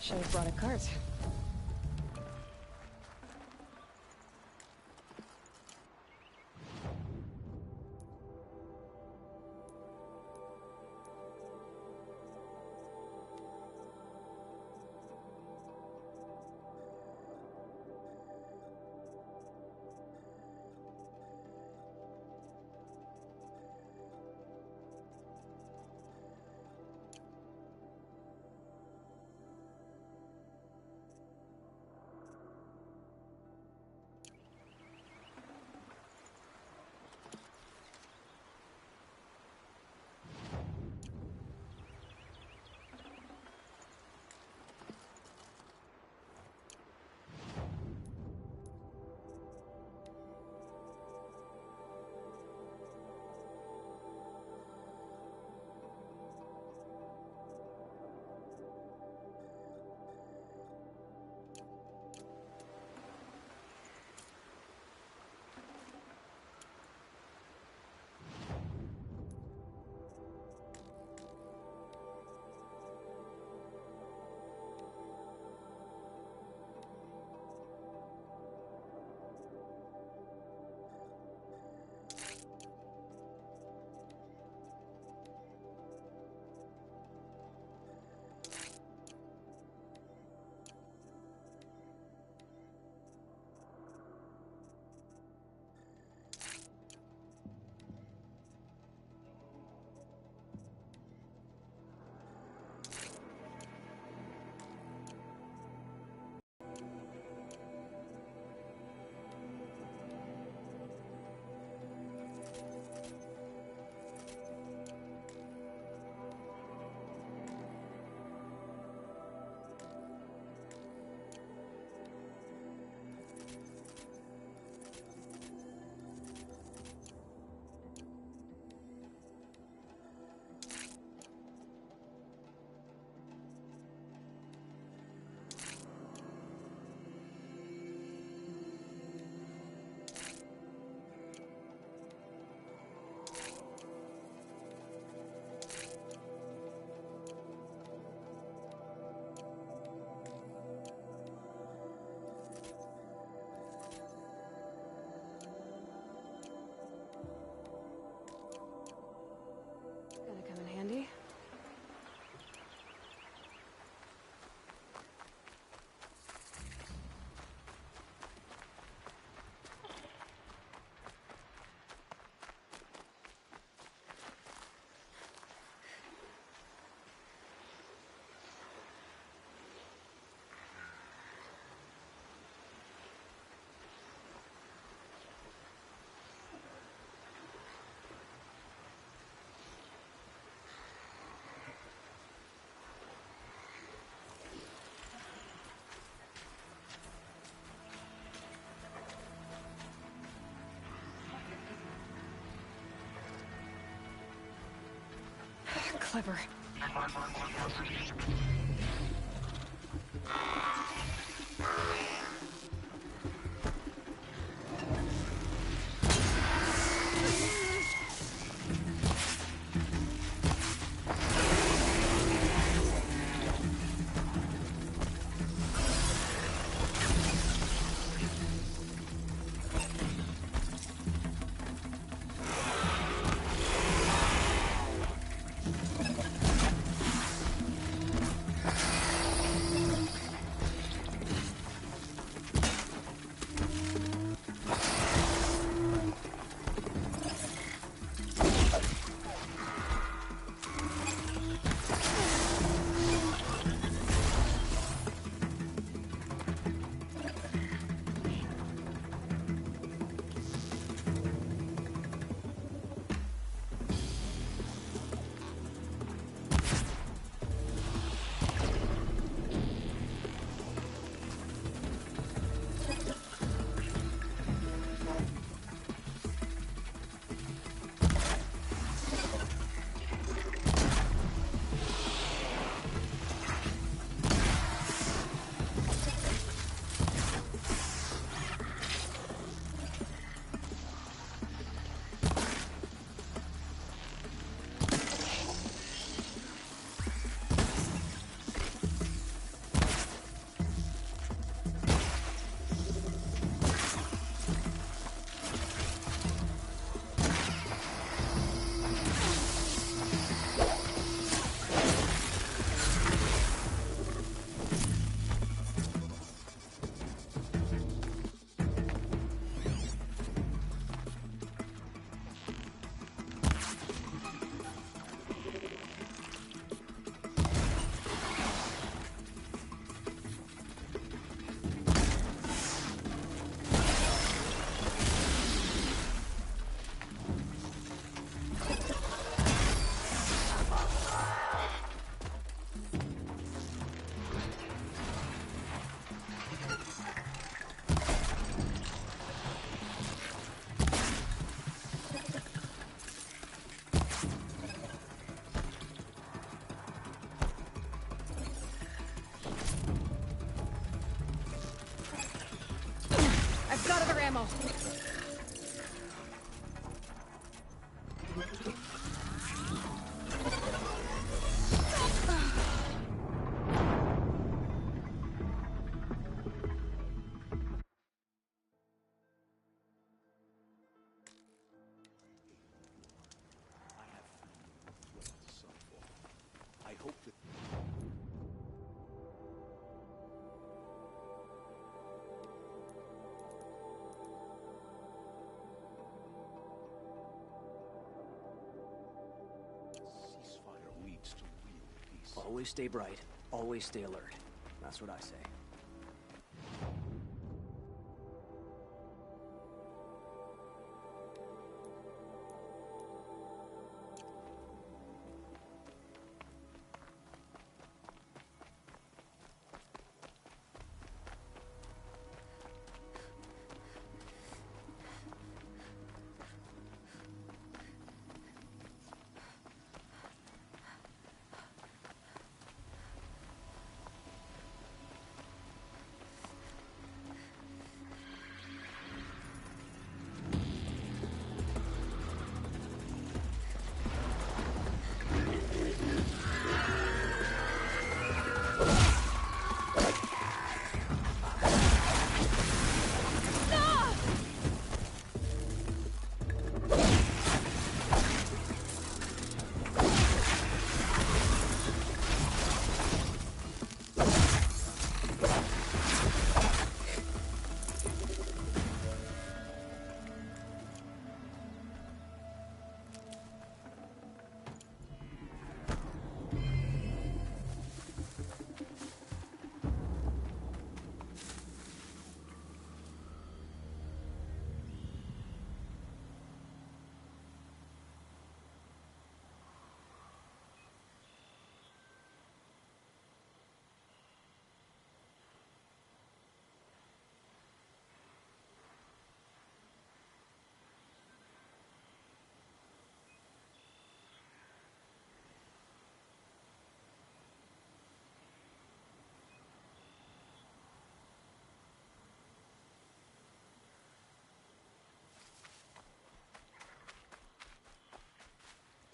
Should have brought a cart. clever. I've got other ammo. I hope that... Ceasefire leads to real peace. Always stay bright. Always stay alert. That's what I say.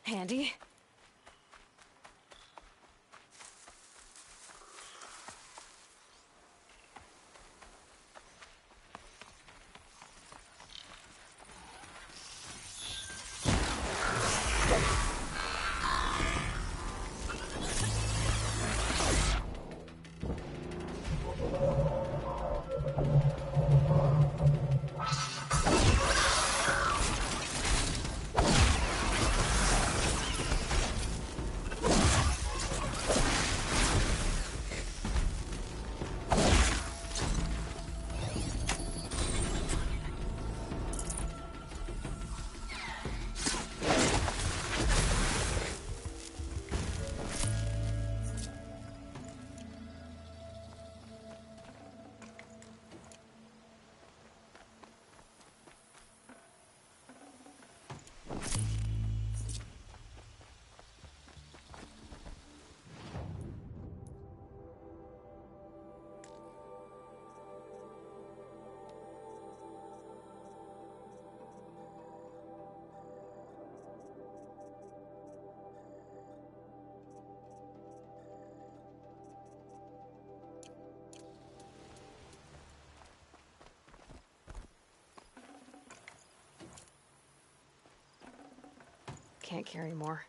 Handy? Can't carry more.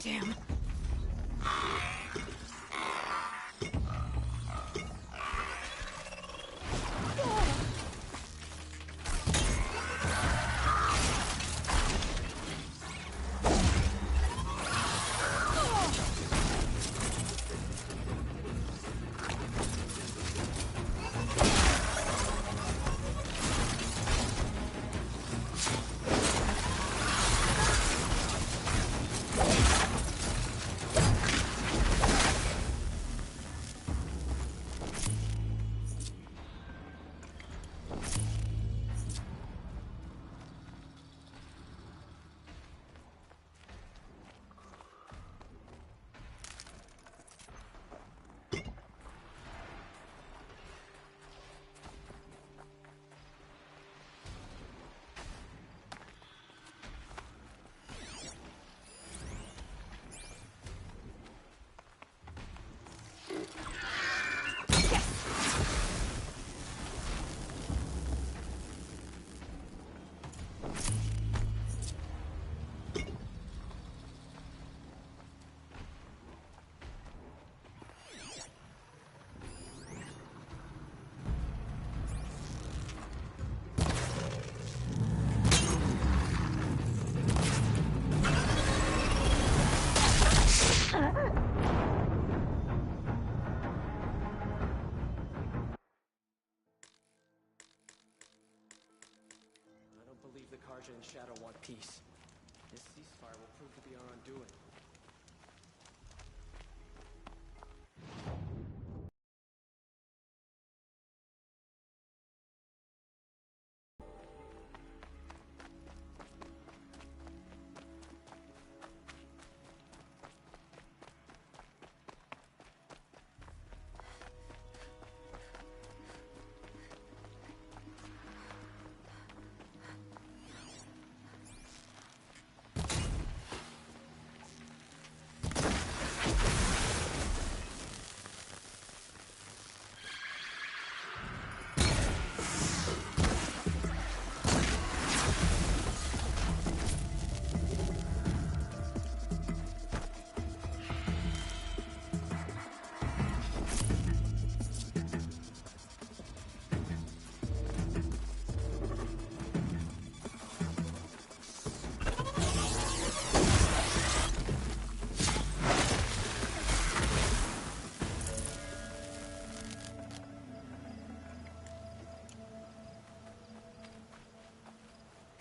Damn.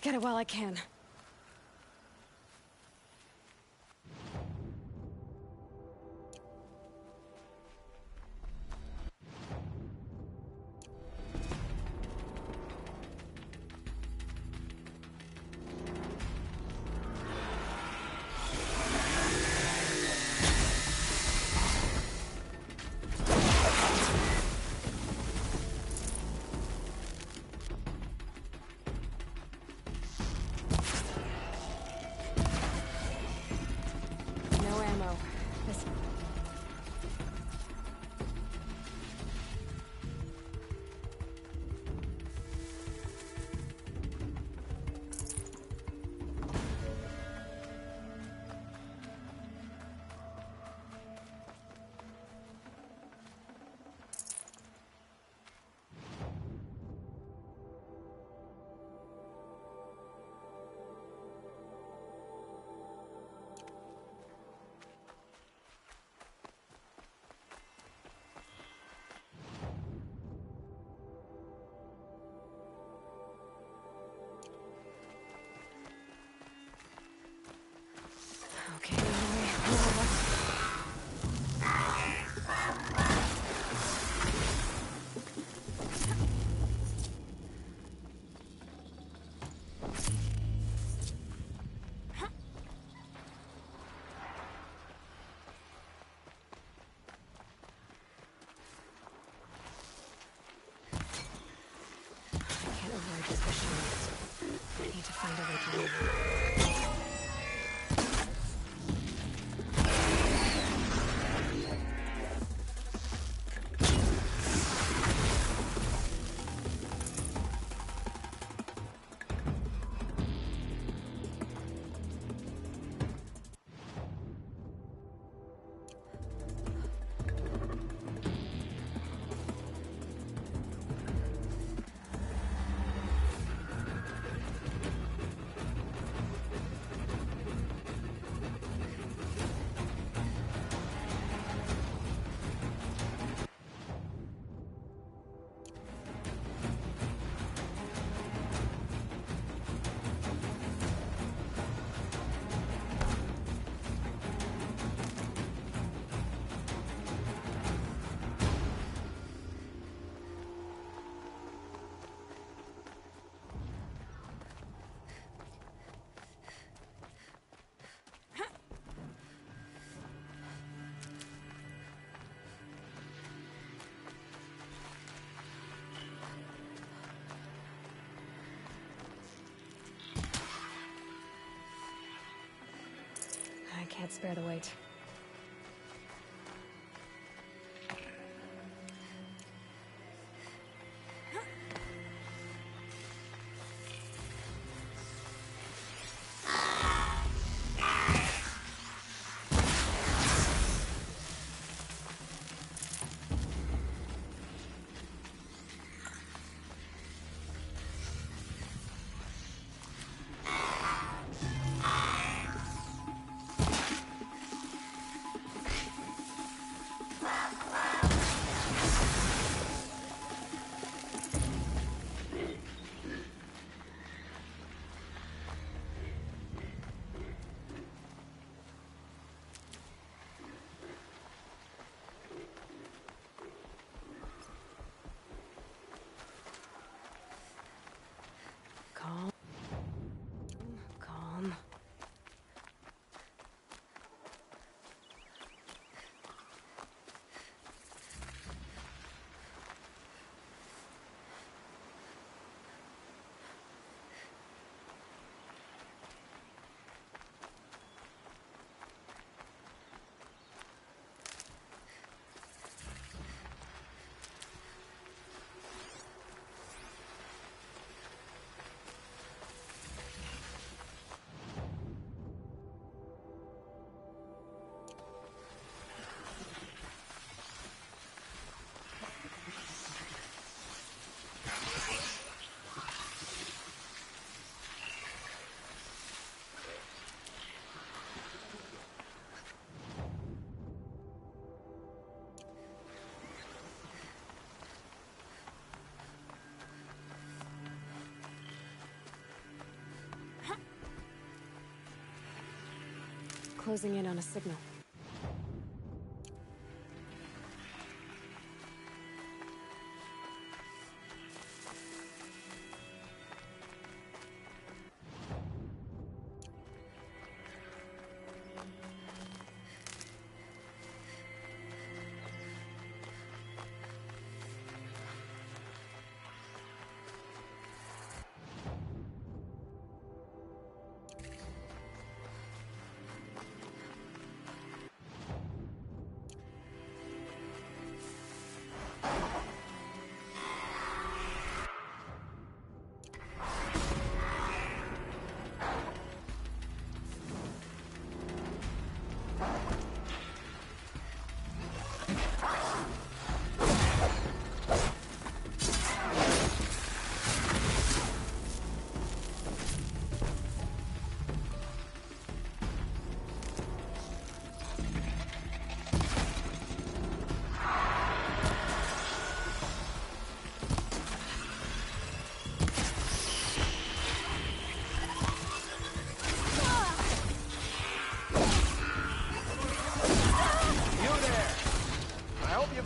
Get it while I can. No ammo. This... Okay, I can't avoid this machine. I need to find a way to leave. I can't spare the weight. closing in on a signal.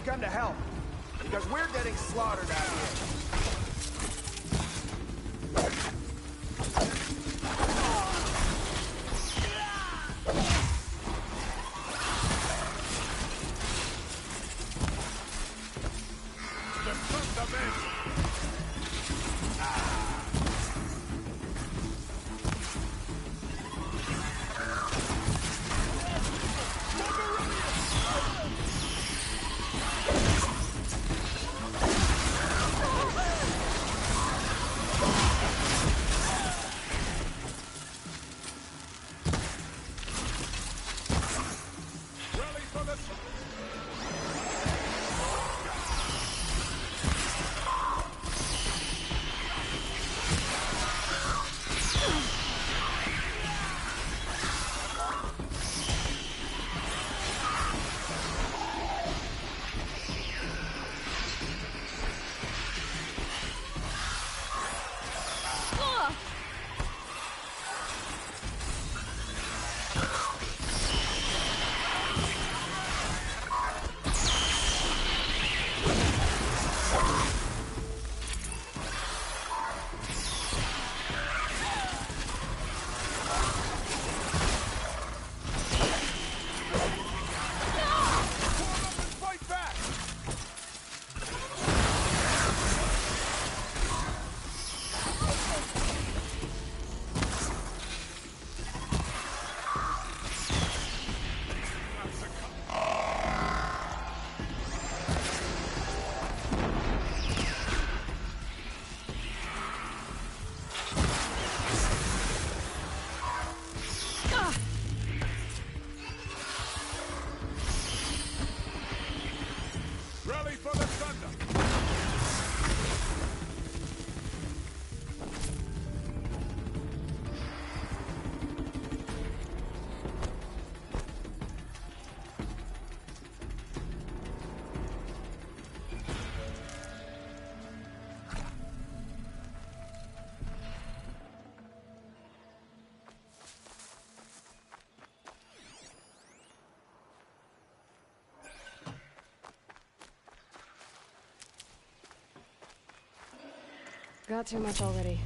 Come to help, because we're getting slaughtered out here. Rally for the thunder! Got too much already.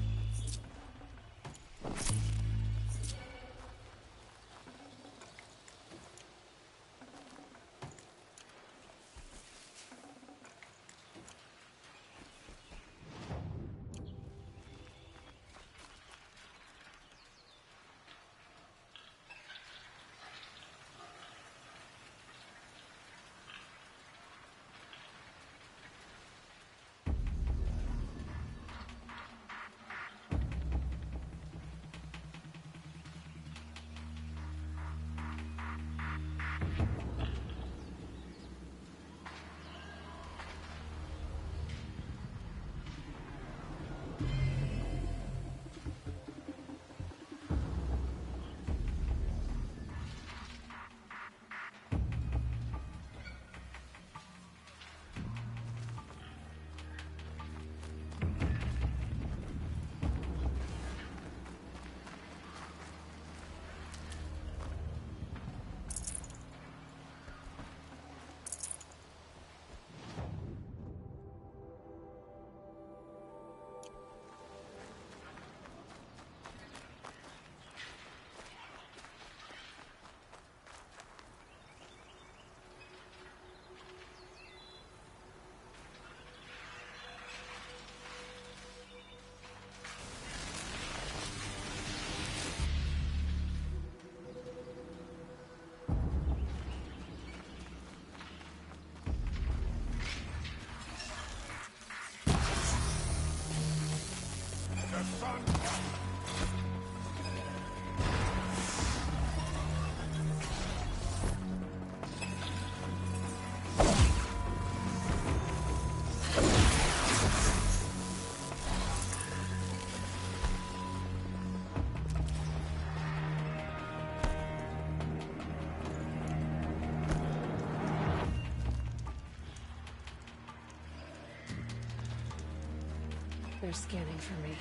They're scanning for me.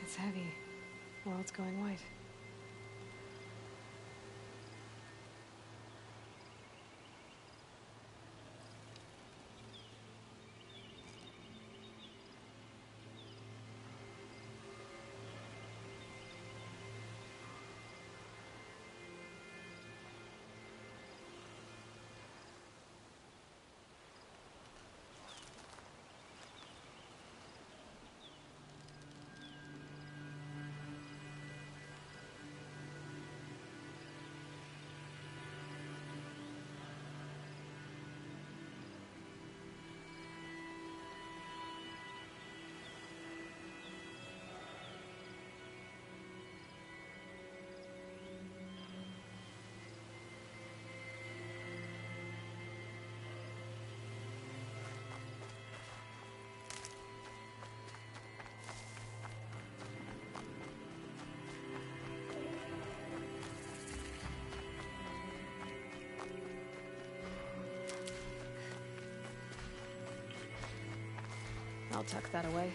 It's heavy. World's going white. I'll tuck that away.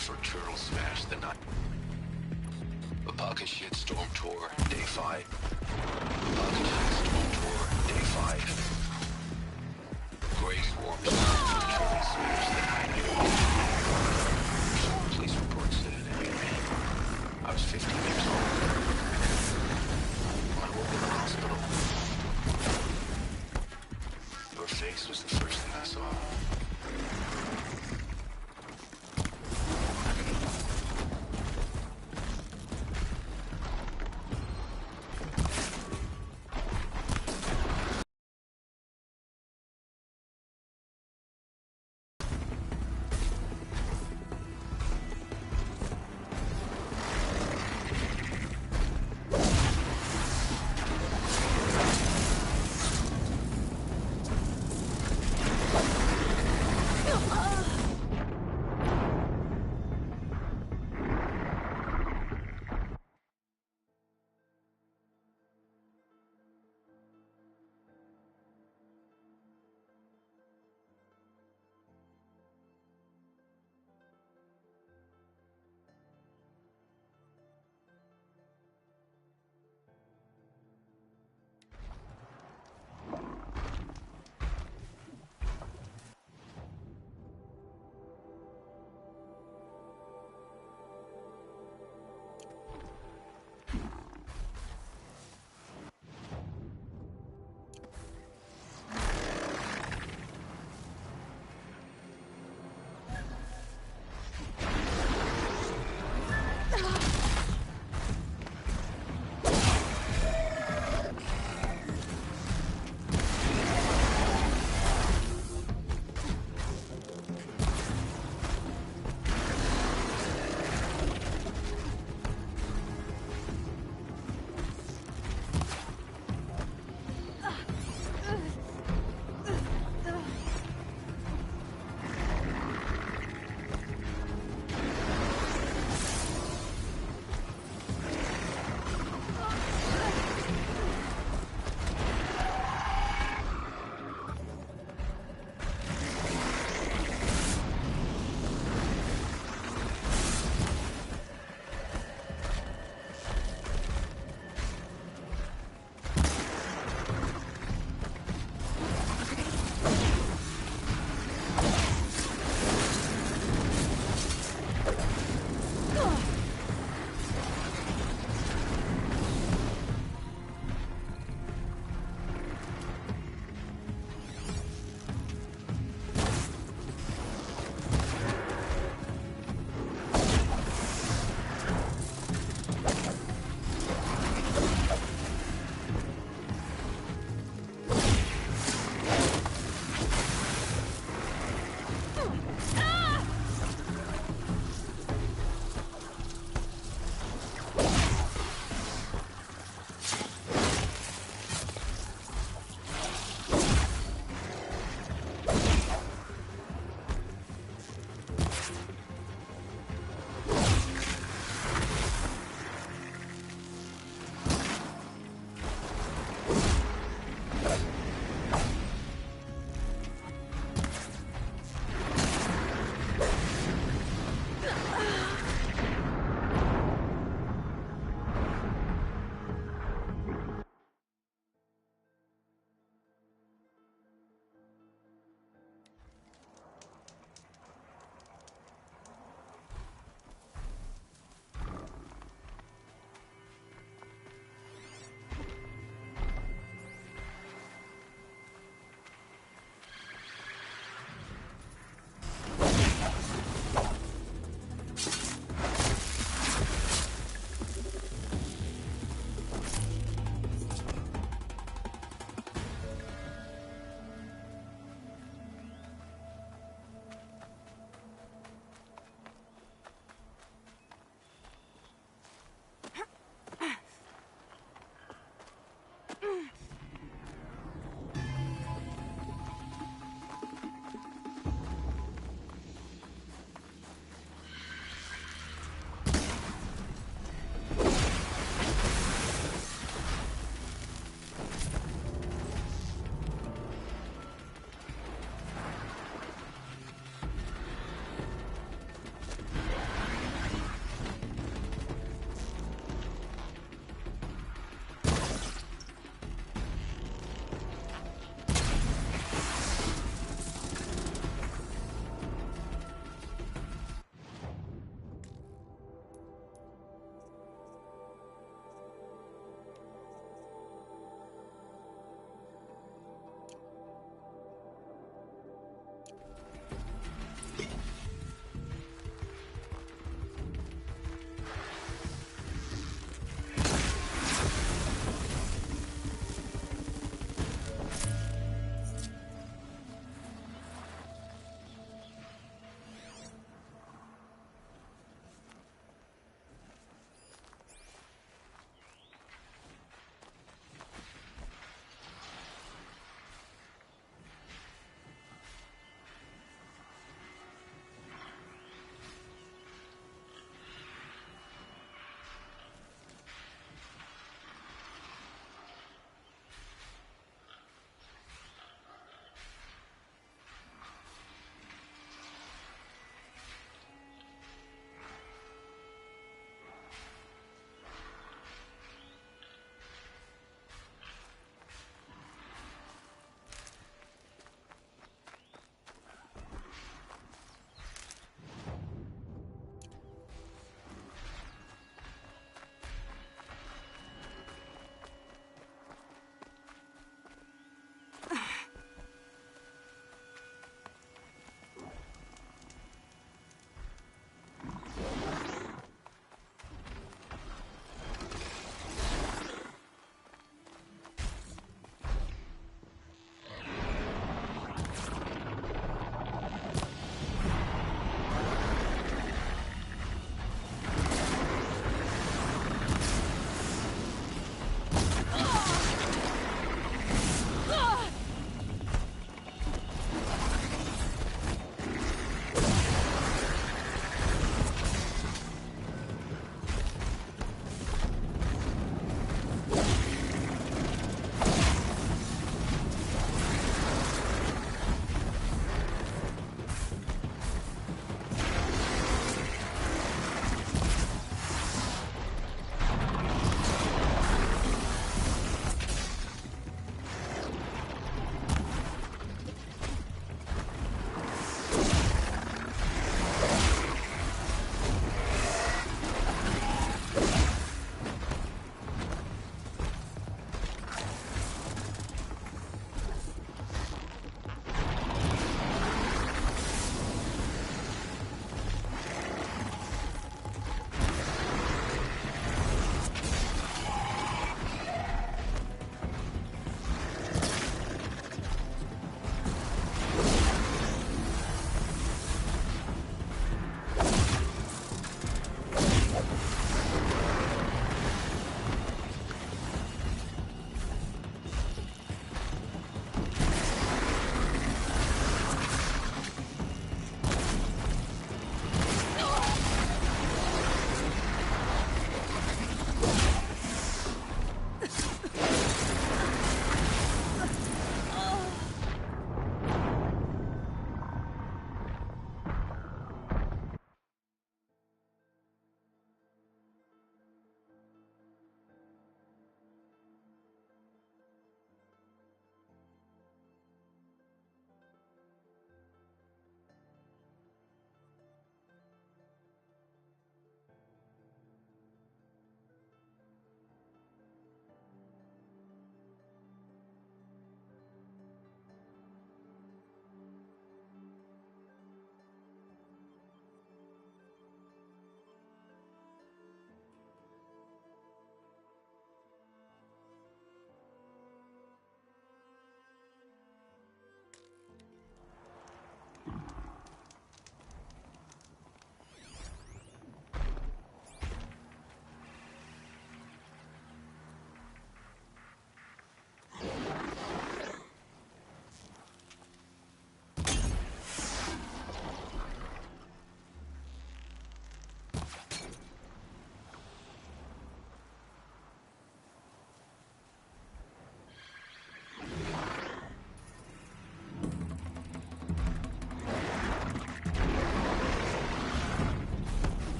for Turtle Smash the night. The Pocket Shit Storm Tour, Day 5. The Pocket Shit Storm Tour, Day 5. Grace Warp for Turtle Smash the night. Police report said it anyway. I was 15 years old. I woke in the hospital. Your face was the first thing I saw.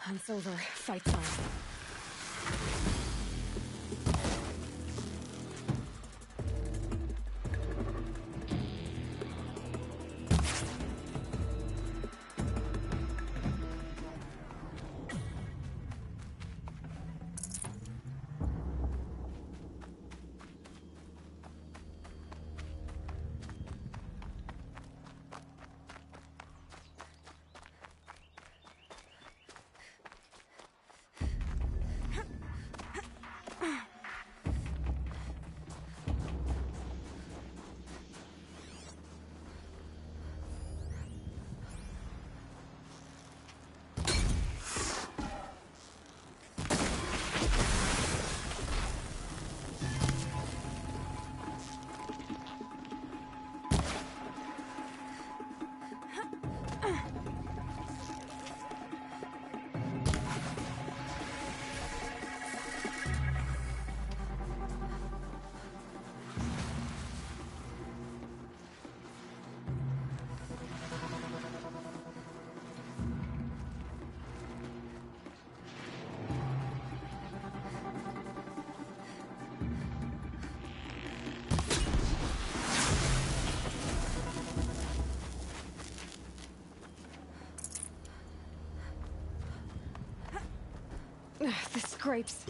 Hunt's over. Fight's on. The scrapes.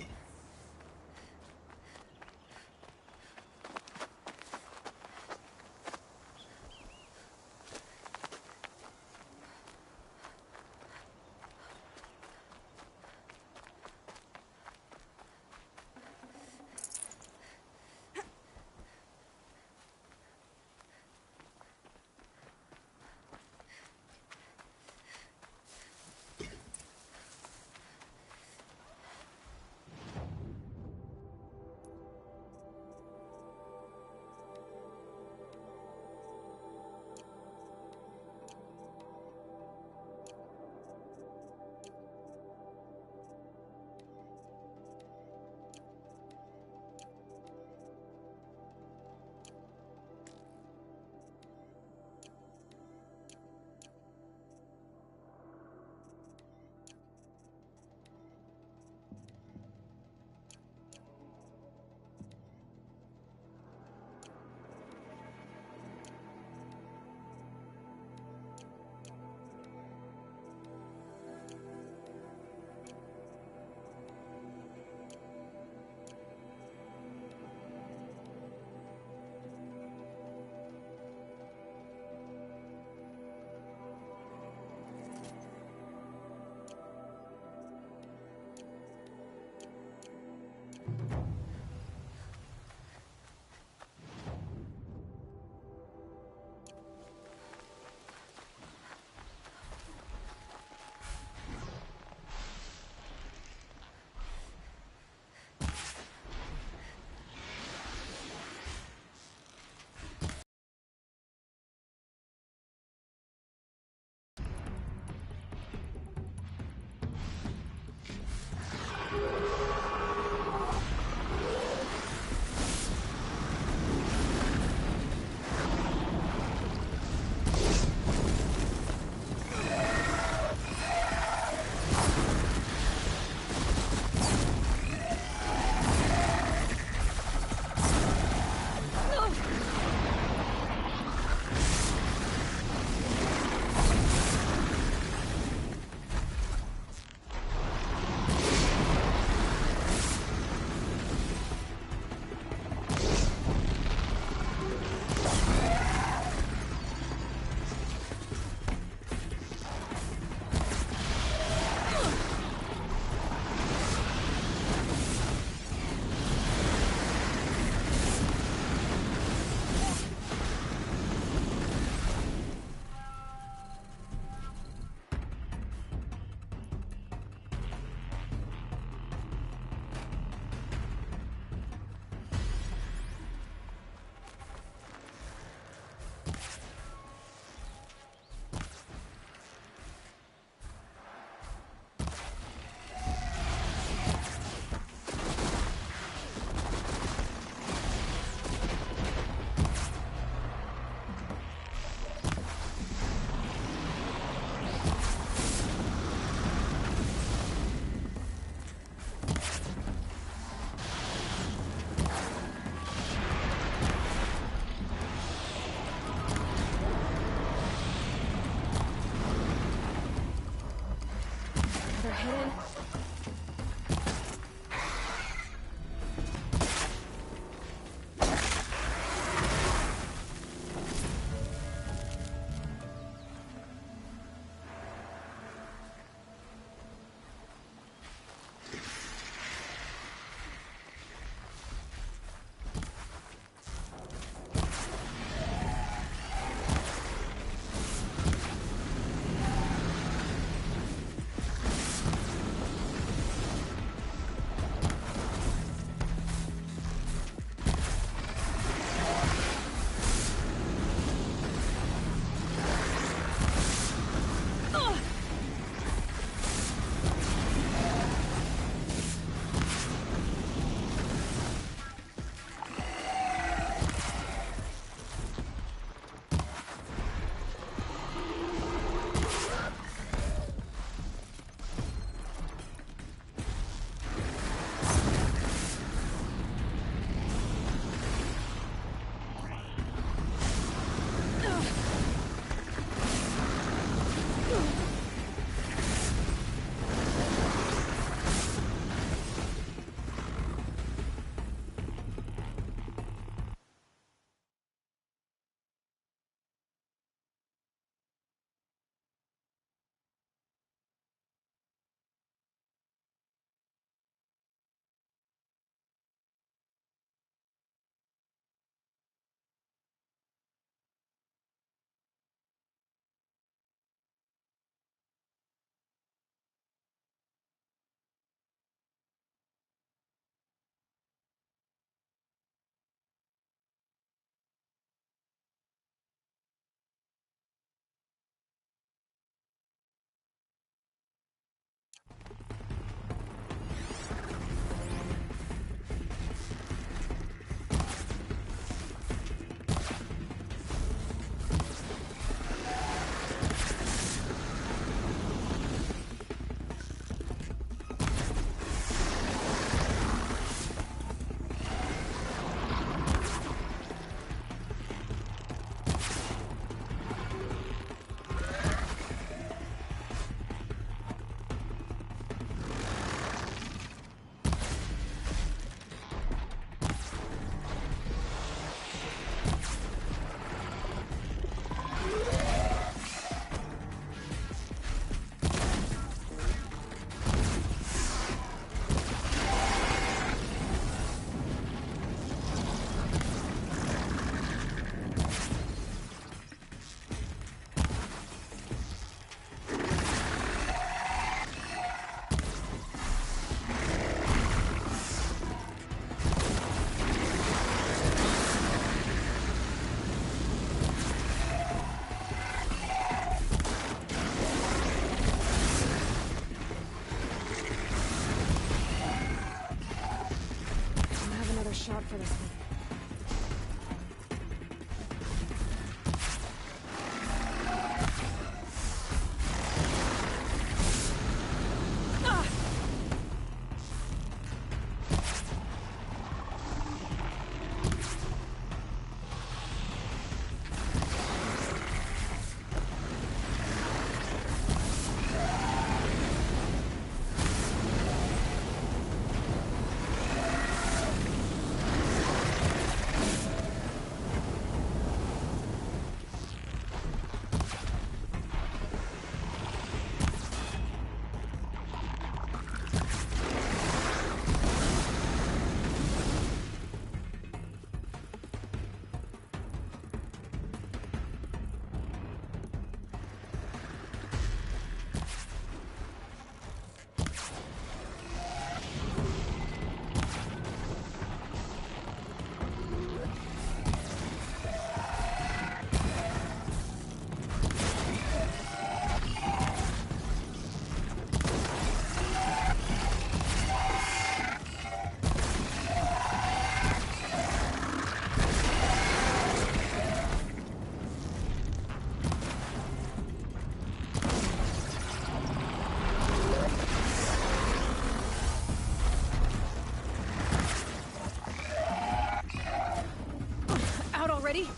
Ready?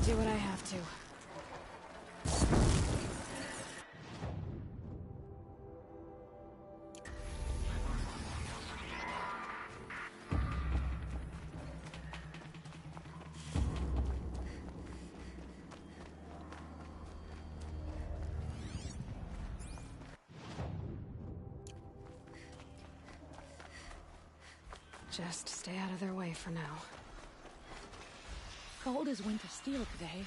do what I have to. Just stay out of their way for now. Cold as winter steel today.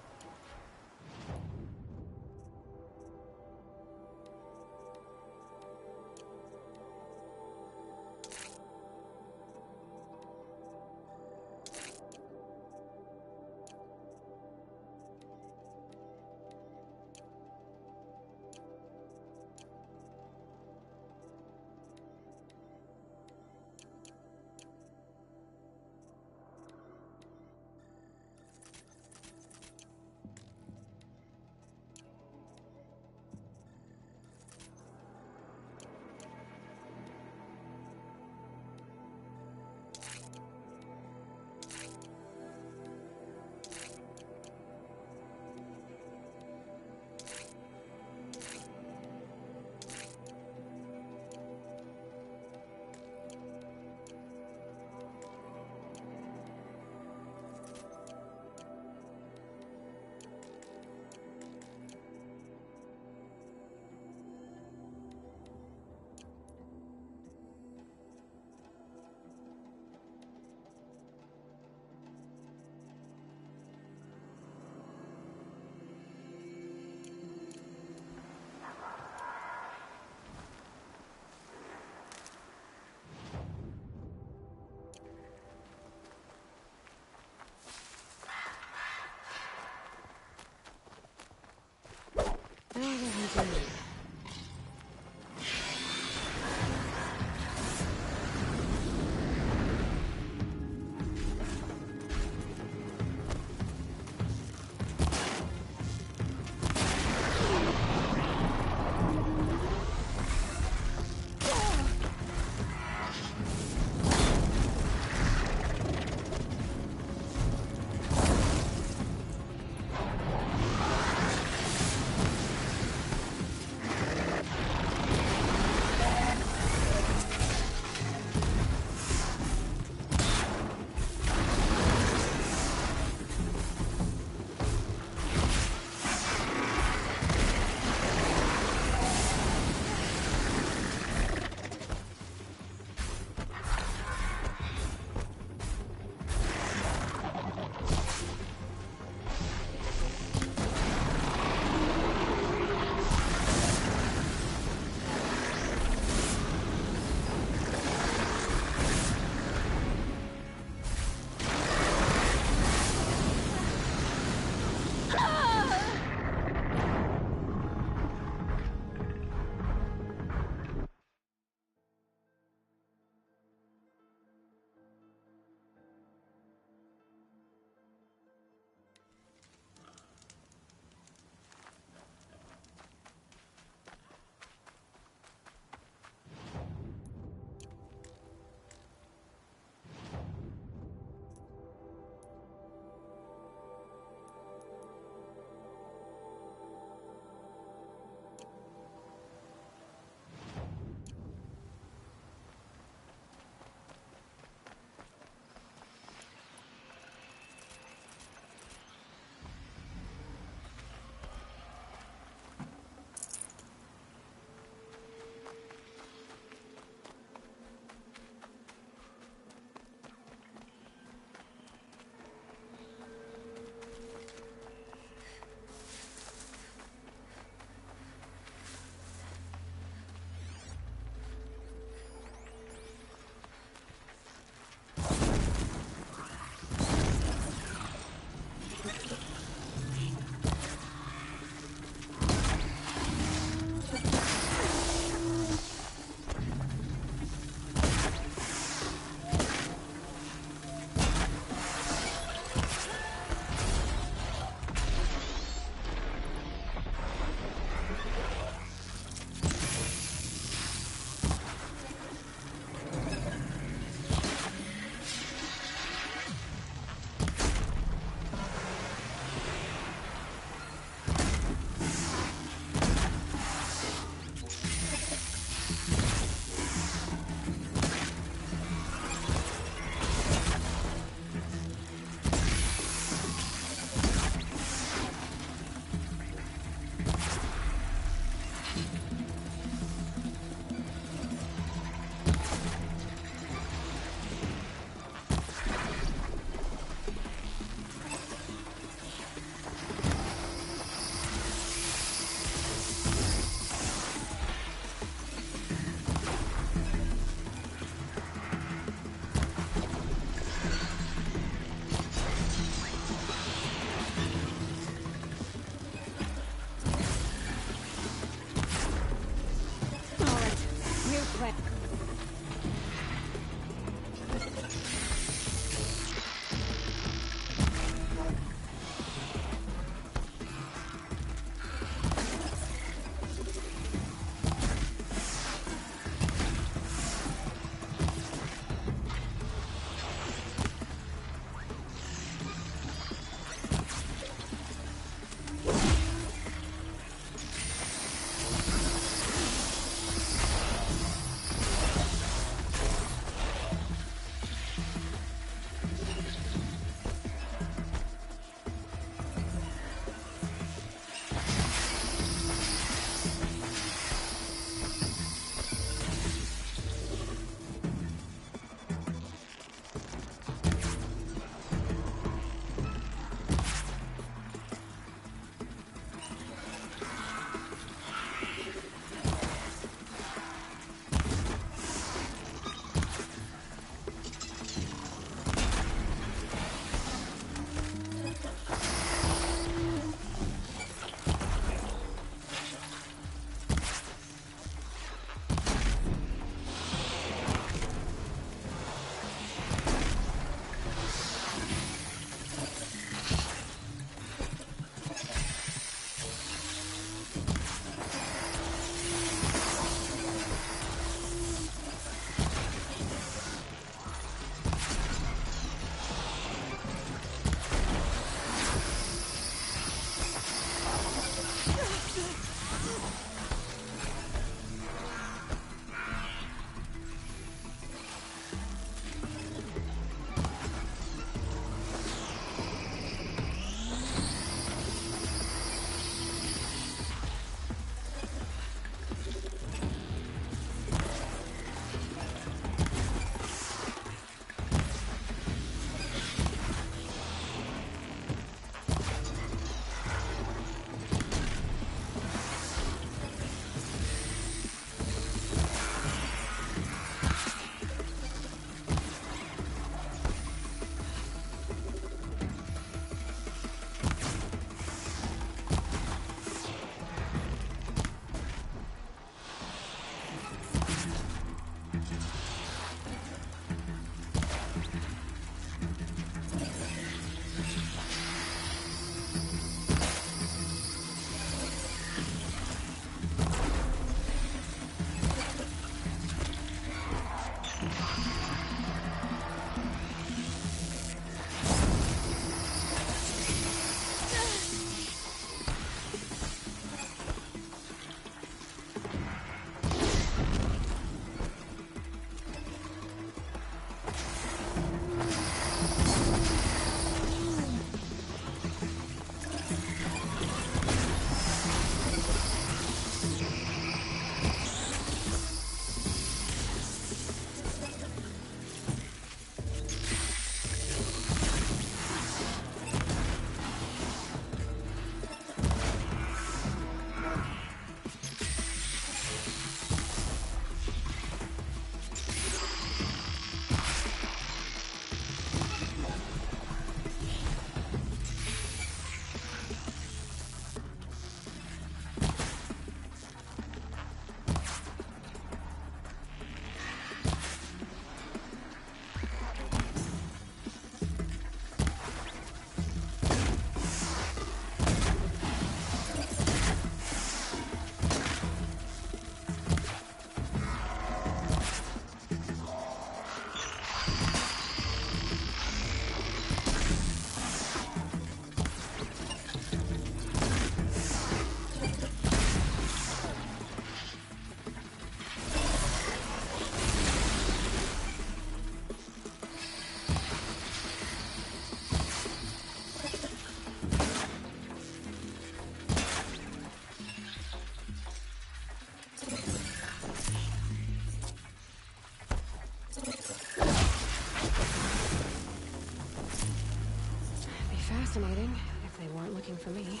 fascinating, if they weren't looking for me.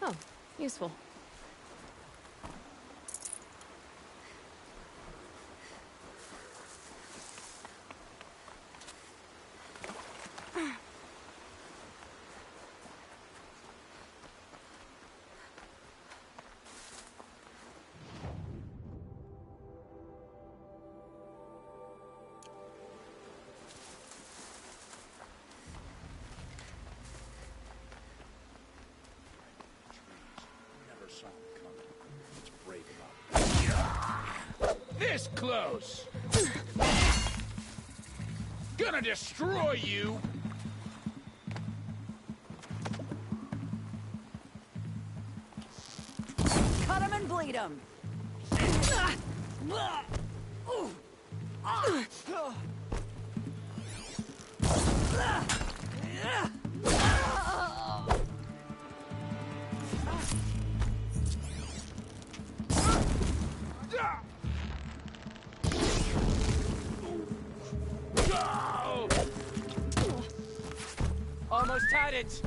Oh, useful. Never saw him coming. What's brave about that? This close! Gonna destroy you! Cut him and bleed him. Almost had it!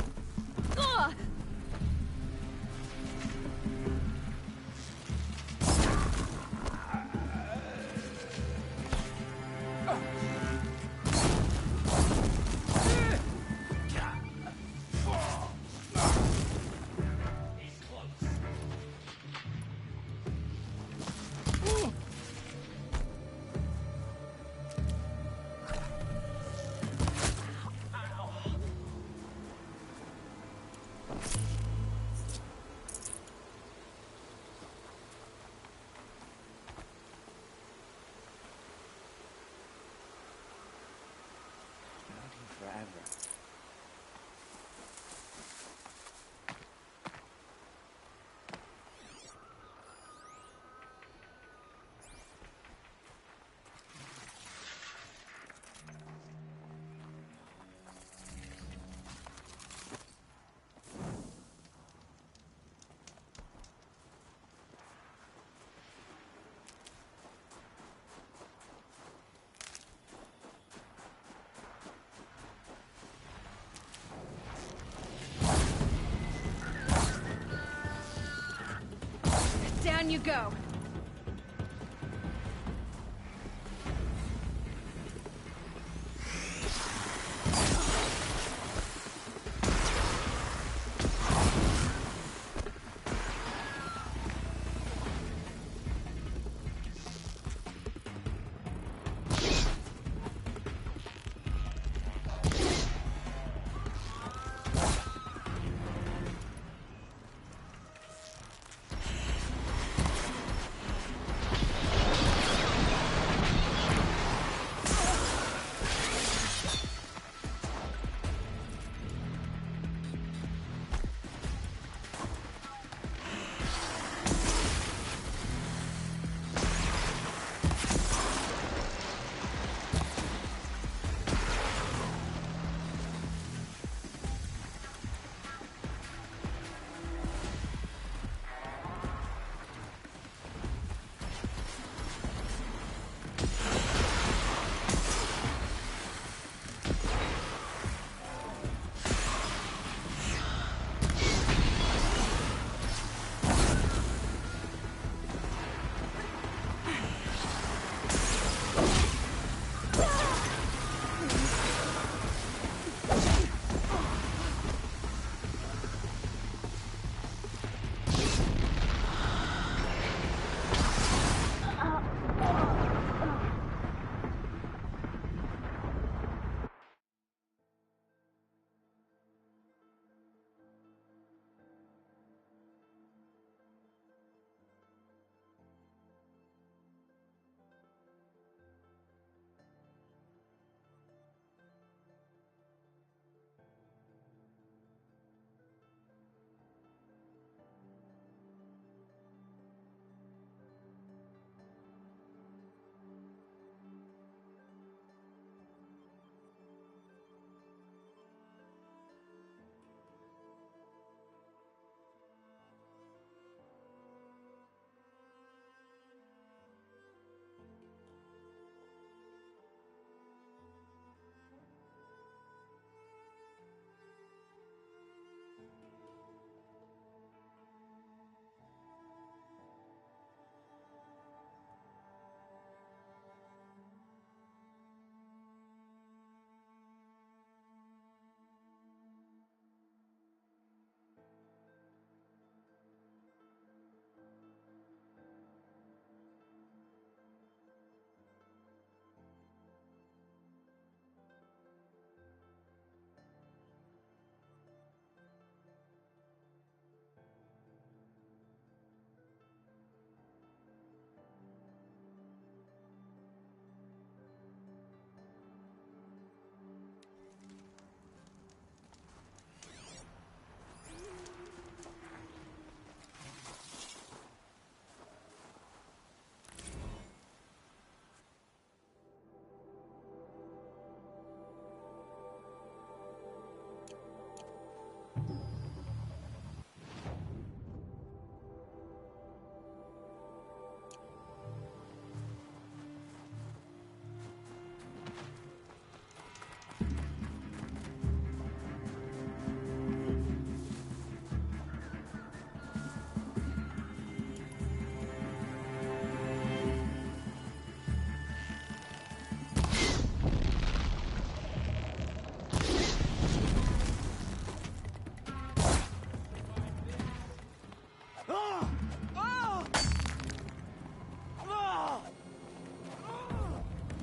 on you go.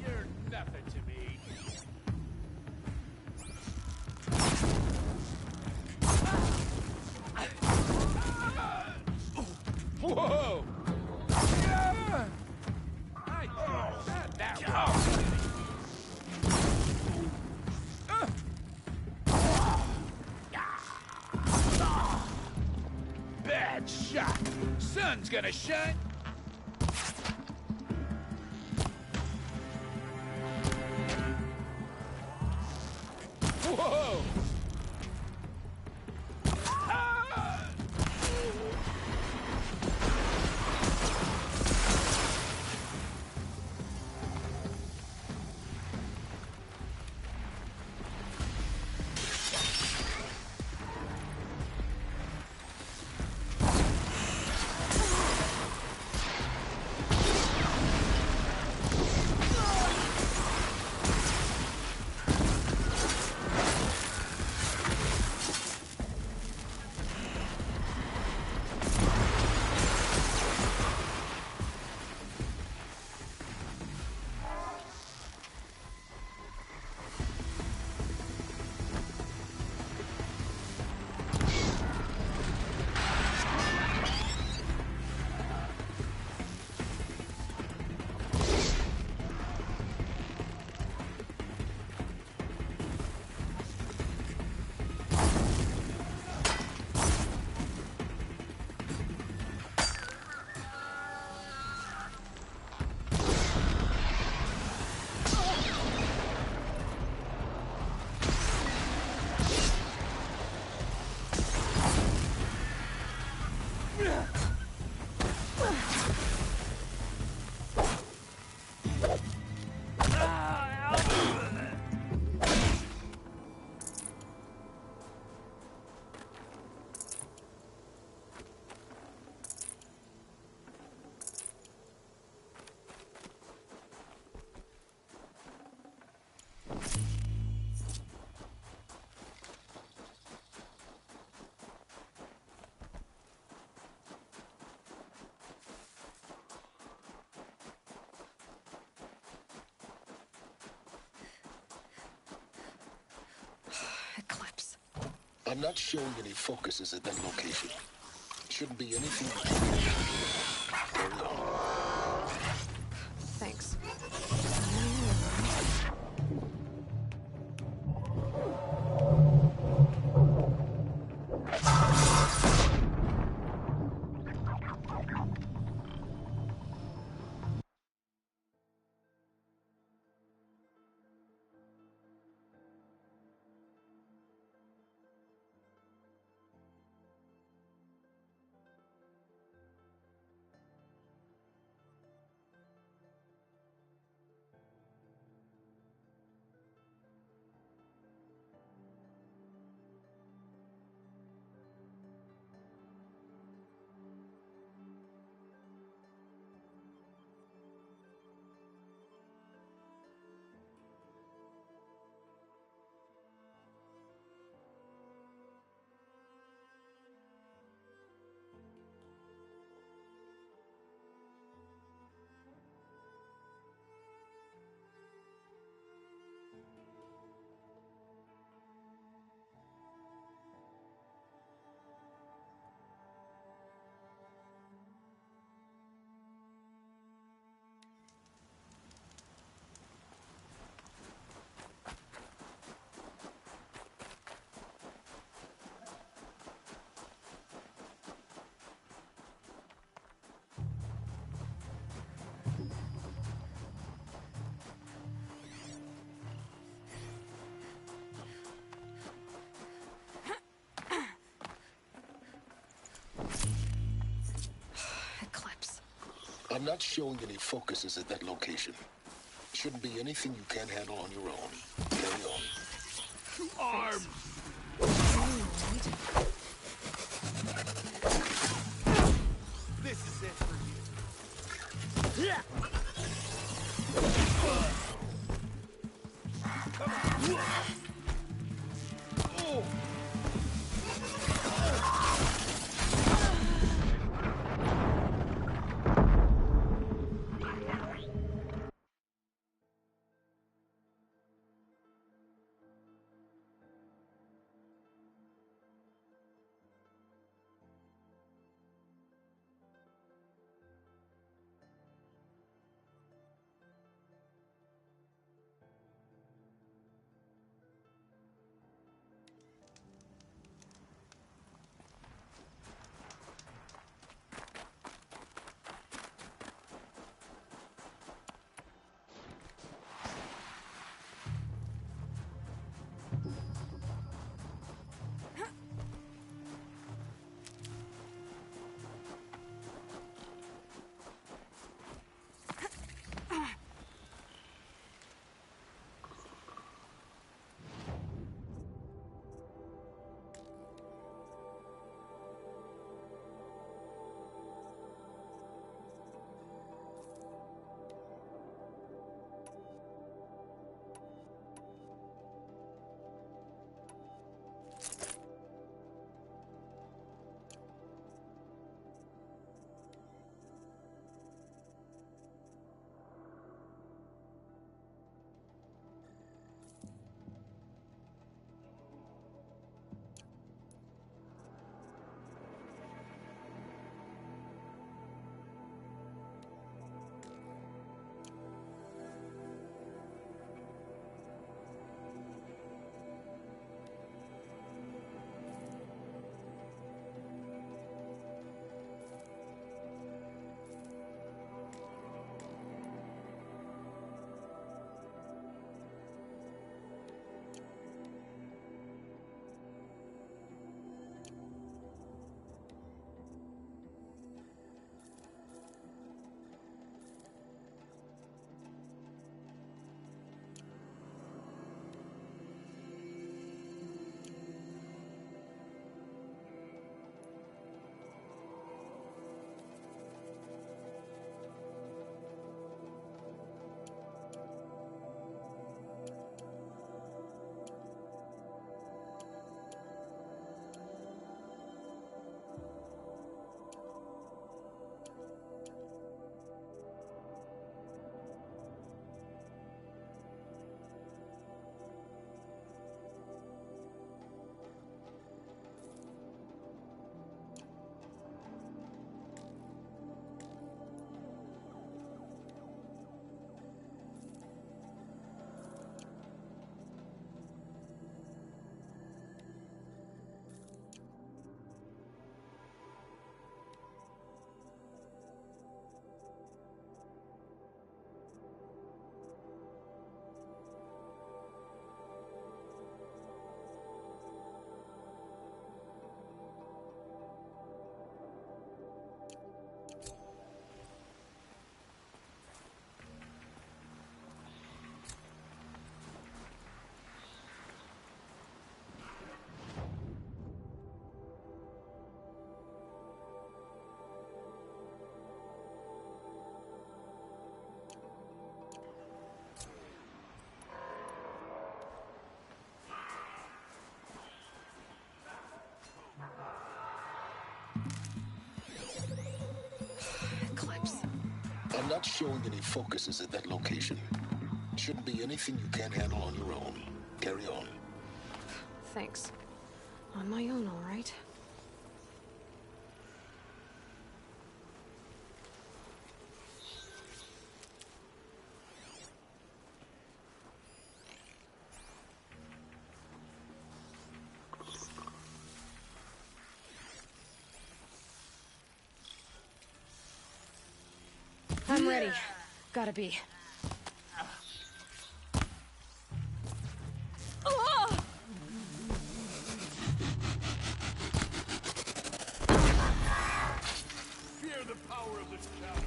You're nothing to me. Whoa! I had that bad shot. Sun's gonna shine. Whoa! I'm not showing any focuses at that location. Shouldn't be anything. Carry on. Thanks. I'm not showing any focuses at that location. Shouldn't be anything you can't handle on your own. Carry on. Arms! This is it for you. Yeah. Come on. Oh. not showing any focuses at that location. Shouldn't be anything you can't handle on your own. Carry on. Thanks. On my own, all right. I'm ready. Gotta be. Fear the power of the shadow.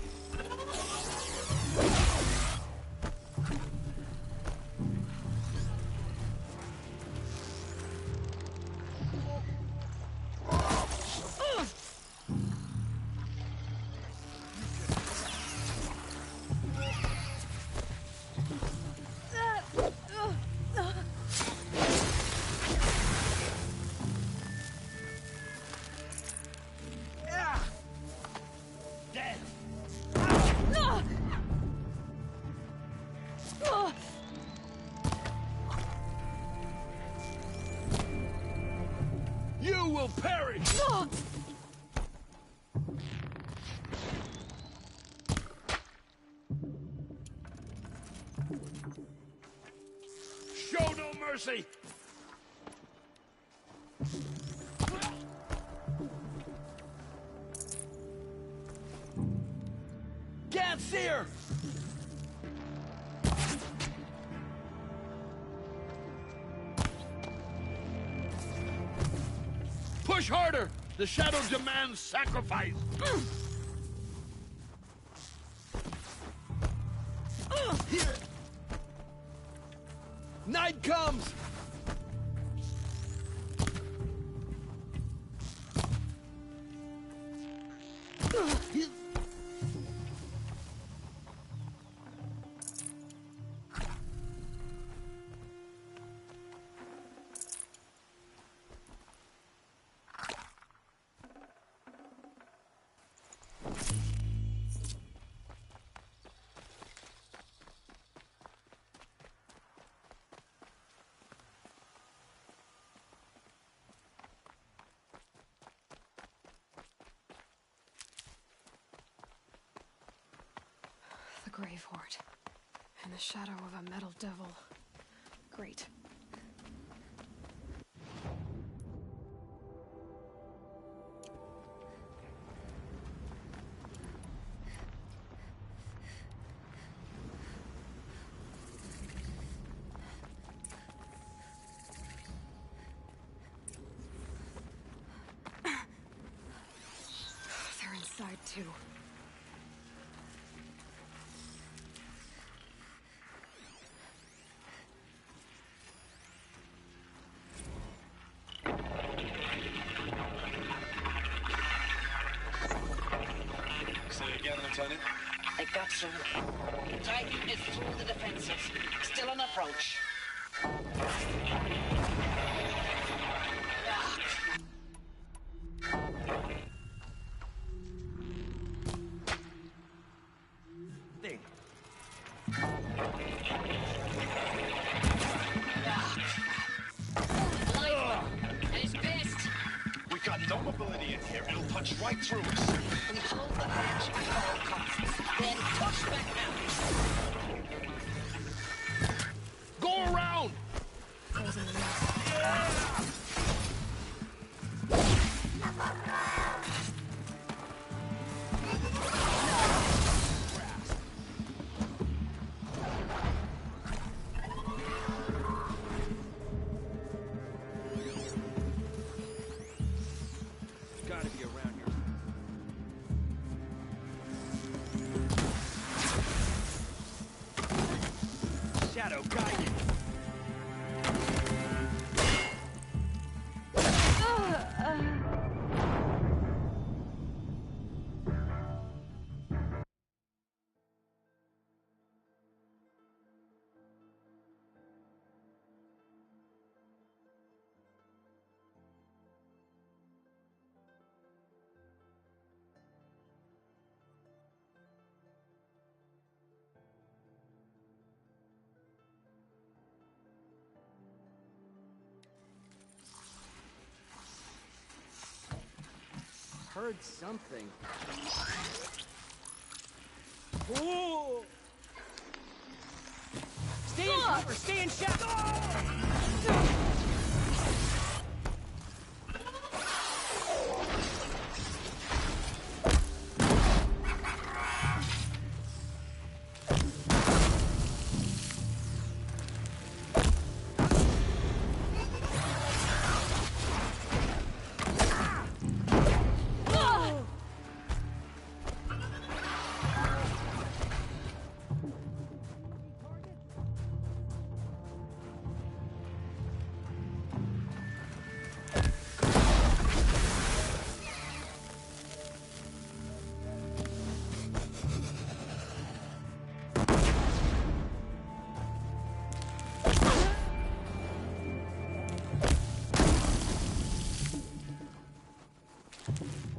You will perish! Show no mercy! Can't see her! Push harder! The shadow demands sacrifice! Night comes! The grave hoard. In the shadow of a metal devil. Great. They're inside too. Say again, Lieutenant. I got through. Titan is through the defenses. Still on approach. Thing. At his best. We've got no mobility in here. It'll punch right through us. We hold the ledge at all costs. Then push back out. Go around! Closing the mouth. Gotta be around here. Shadow guiding. heard something. Ooh! Stay in cover! Stay in shadow!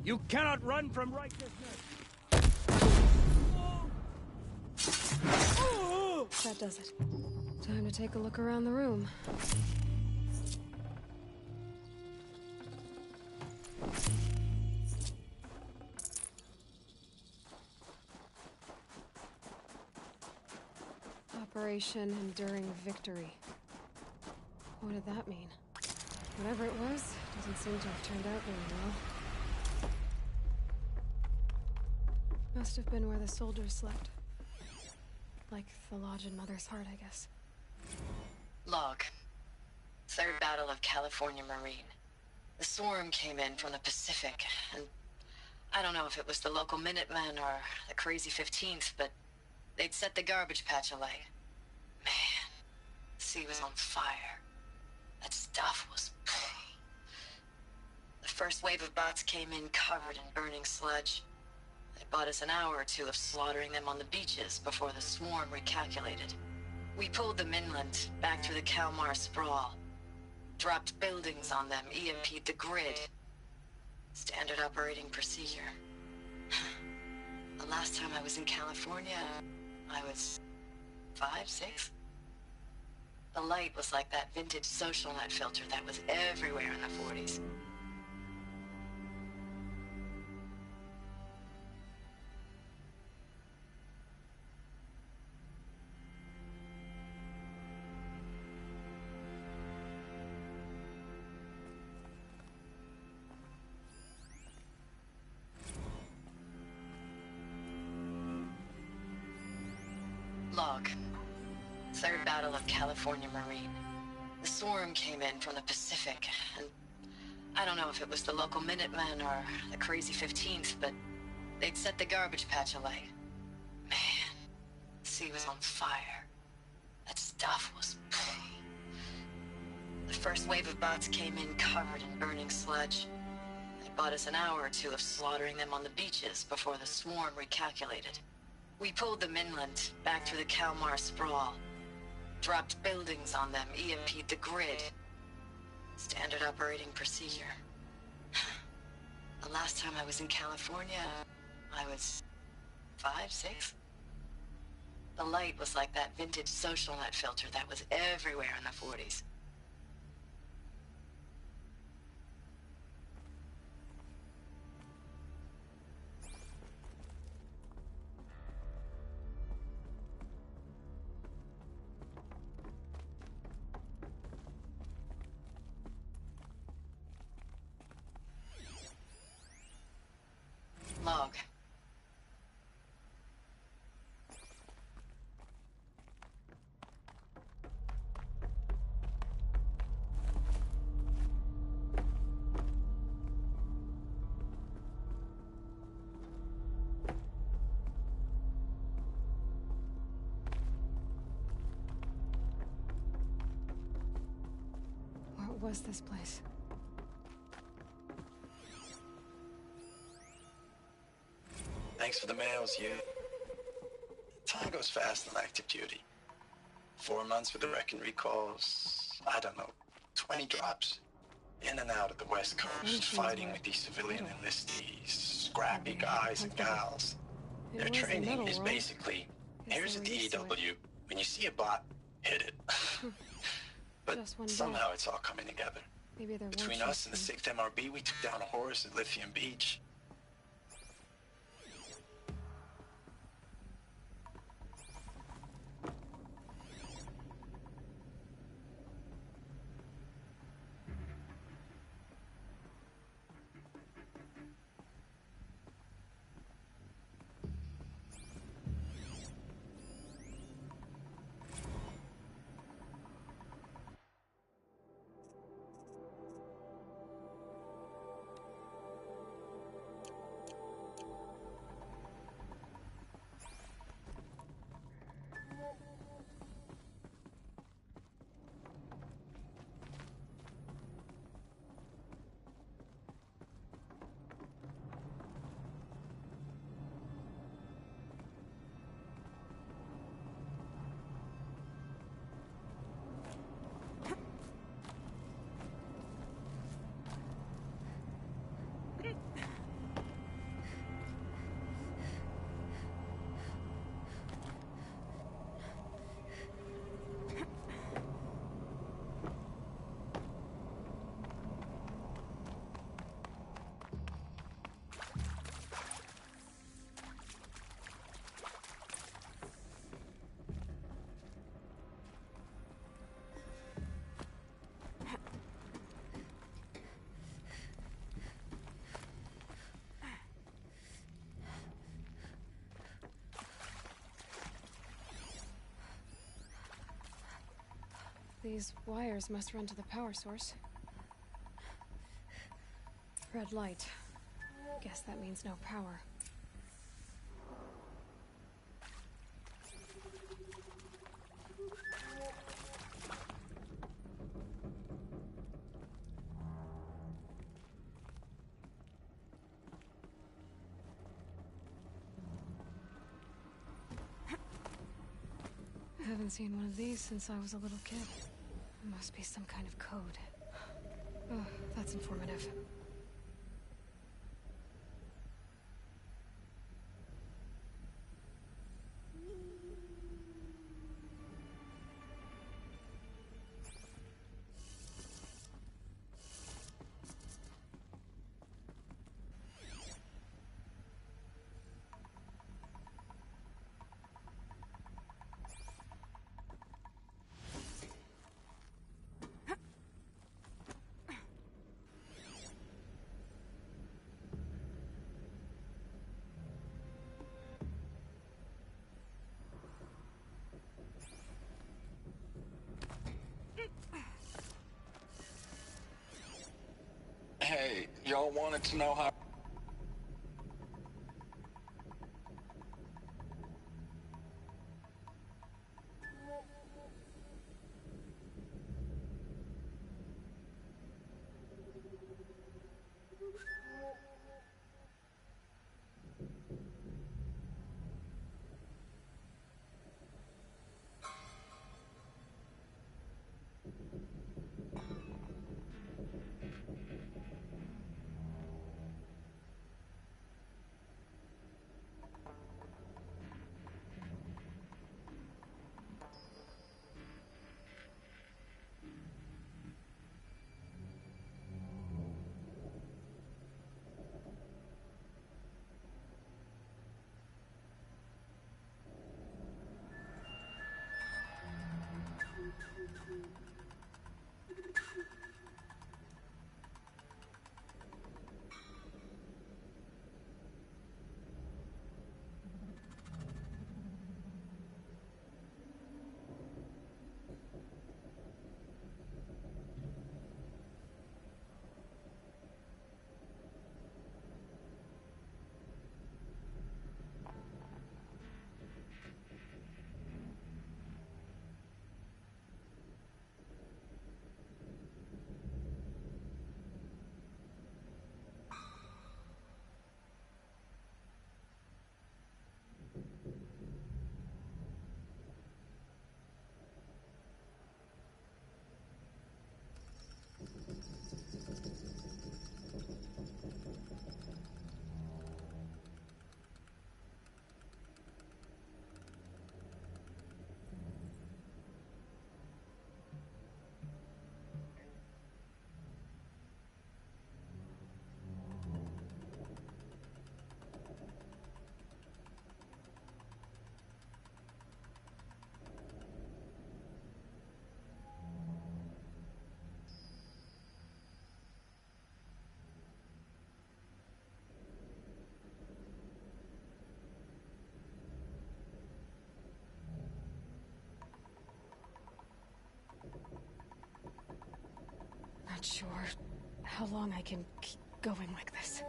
You cannot run from righteousness! That does it. Time to take a look around the room. Operation Enduring Victory. What did that mean? Whatever it was, doesn't seem to have turned out very well. Must have been where the soldiers slept. Like the lodge in Mother's Heart, I guess. Log. Third Battle of California Marine. The swarm came in from the Pacific, and I don't know if it was the local Minutemen or the crazy 15th, but they'd set the garbage patch alight. Man, the sea was on fire. That stuff was... The first wave of bots came in covered in burning sludge. They bought us an hour or two of slaughtering them on the beaches before the swarm recalculated. We pulled them inland, back through the Kalmar sprawl. Dropped buildings on them, EMP'd the grid. Standard operating procedure. The last time I was in California, I was 5, 6? The light was like that vintage social net filter that was everywhere in the 40s. Log. Third Battle of California Marine. The swarm came in from the Pacific, and I don't know if it was the local Minutemen or the crazy 15th, but they'd set the garbage patch alight. Man, the sea was on fire. That stuff was... The first wave of bots came in covered in burning sludge. They bought us an hour or two of slaughtering them on the beaches before the swarm recalculated. We pulled them inland, back through the Kalmar sprawl. Dropped buildings on them, EMP'd the grid. Standard operating procedure. The last time I was in California, I was 5, 6? The light was like that vintage social net filter that was everywhere in the 40s. Log. What was this place? Thanks for the mails, you. Time goes fast on active duty. 4 months with the wrecking recalls, I don't know, 20 drops. In and out of the West Coast, fighting with these civilian enlistees, scrappy guys and gals. Their training is basically, here's a DEW, when you see a bot, hit it. But somehow it's all coming together. Between us and the 6th MRB, we took down a horse at Lithium Beach. These wires must run to the power source. Red light. Guess that means no power. I haven't seen one of these since I was a little kid. It must be some kind of code. Oh, that's informative. Hey, y'all wanted to know how... Not sure how long I can keep going like this.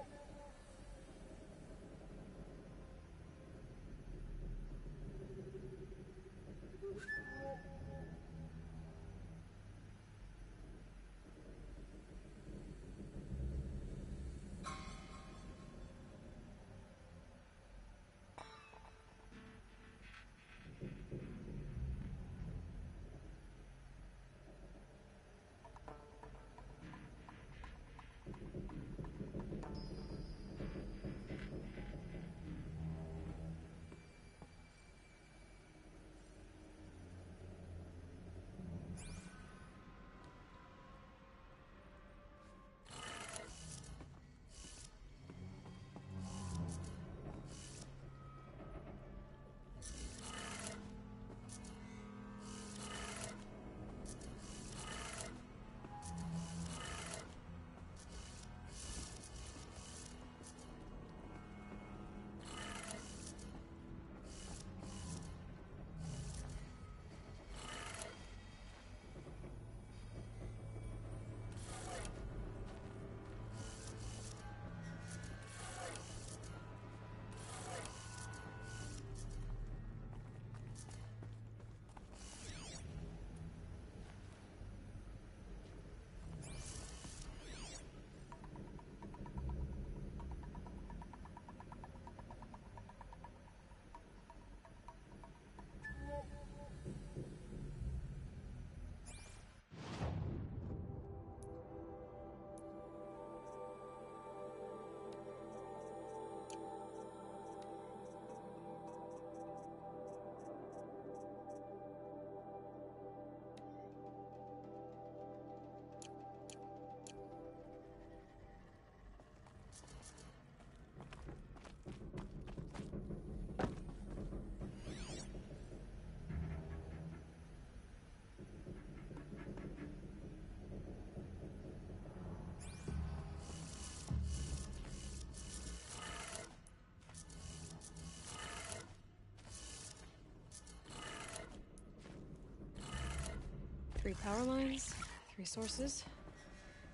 3 power lines, 3 sources.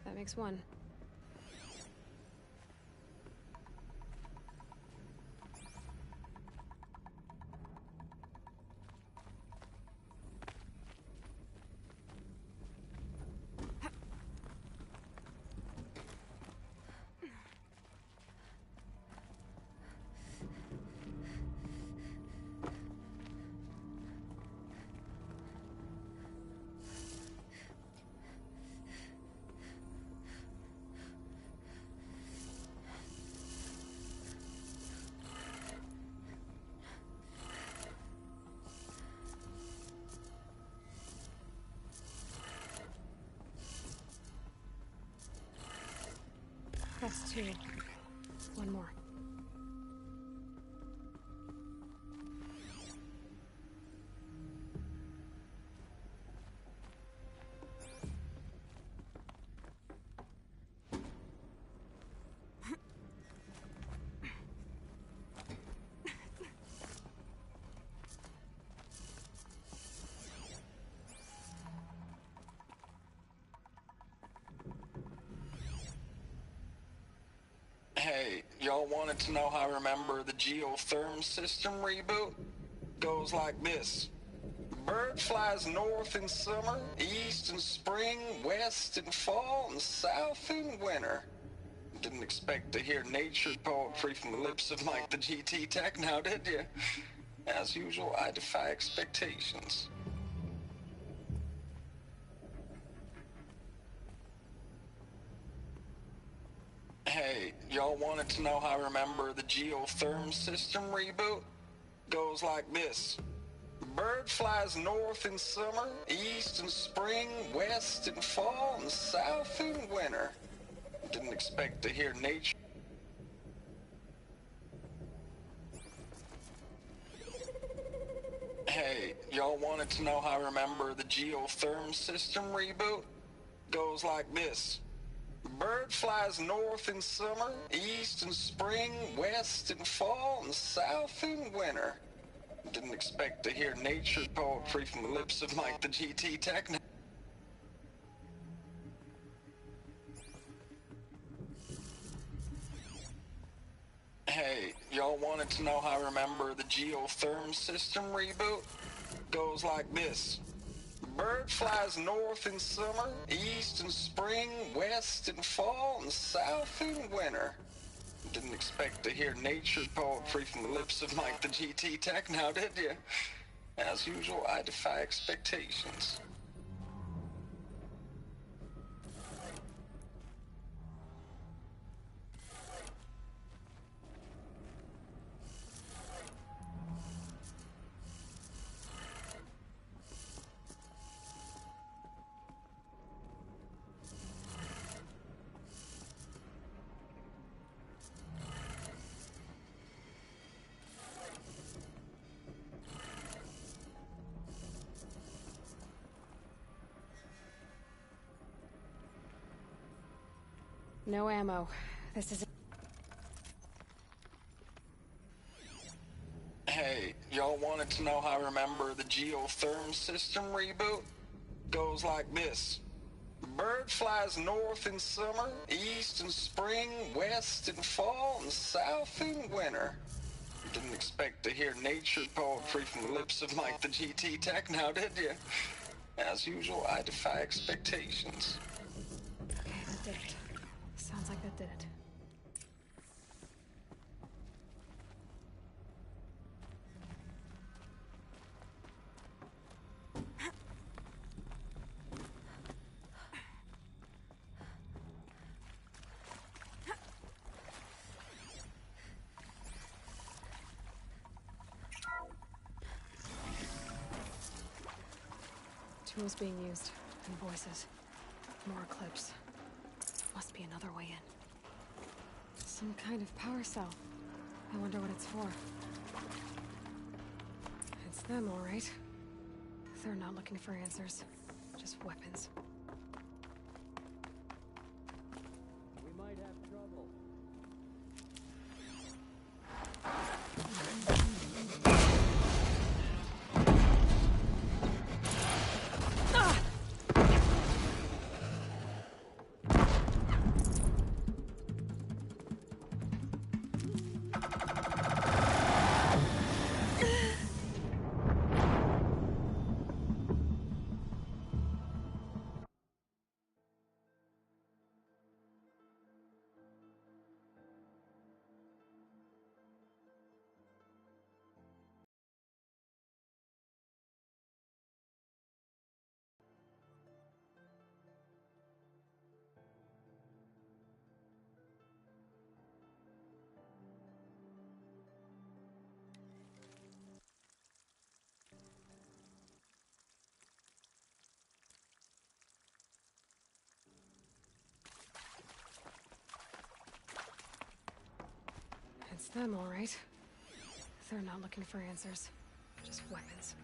That makes 1. That's 2. 1 more. Hey, y'all wanted to know how I remember the geotherm system reboot? Goes like this. Bird flies north in summer, east in spring, west in fall, and south in winter. Didn't expect to hear nature poetry from the lips of Mike the GT Tech now, did you? As usual, I defy expectations. Hey, y'all wanted to know how I remember the geotherm system reboot? Goes like this. Bird flies north in summer, east in spring, west in fall, and south in winter. Didn't expect to hear nature. Hey, y'all wanted to know how I remember the geotherm system reboot? Goes like this. Bird flies north in summer, east in spring, west in fall, and south in winter. Didn't expect to hear nature poetry from the lips of Mike the GT Tech. Hey, y'all wanted to know how I remember the geotherm system reboot? Goes like this. Bird flies north in summer, east in spring, west in fall, and south in winter. Didn't expect to hear nature poetry from the lips of Mike the GT Tech now, did you? As usual, I defy expectations. No ammo. This is... Hey, y'all wanted to know how I remember the geotherm system reboot? Goes like this. Bird flies north in summer, east in spring, west in fall, and south in winter. Didn't expect to hear nature poetry from the lips of Mike the GT Tech now, did you? As usual, I defy expectations. Okay, that did it. Sounds like that did it. Tools being used, and voices. More clips. Must be another way in. Some kind of power cell. I wonder what it's for. It's them, all right. They're not looking for answers. Just weapons. We might have trouble. them, all right. They're not looking for answers, just weapons.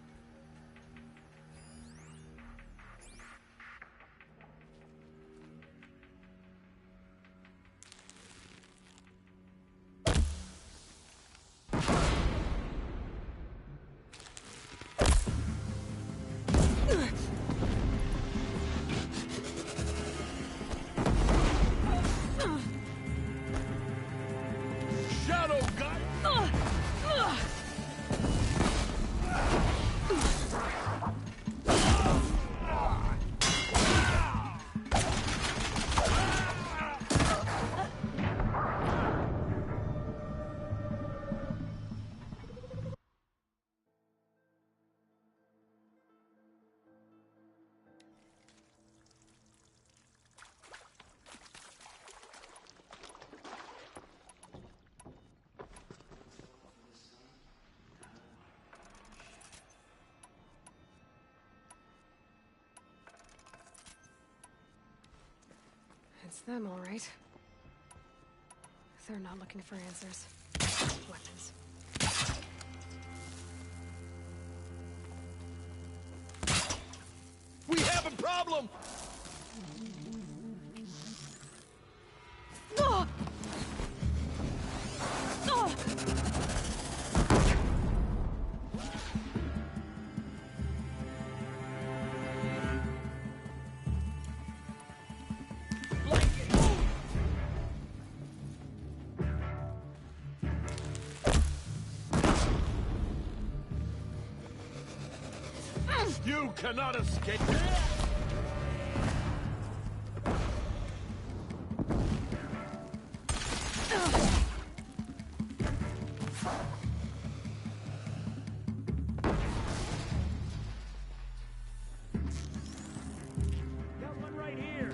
Shadow gun! It's them, all right. They're not looking for answers. Weapons. We have a problem! You cannot escape! Got one right here!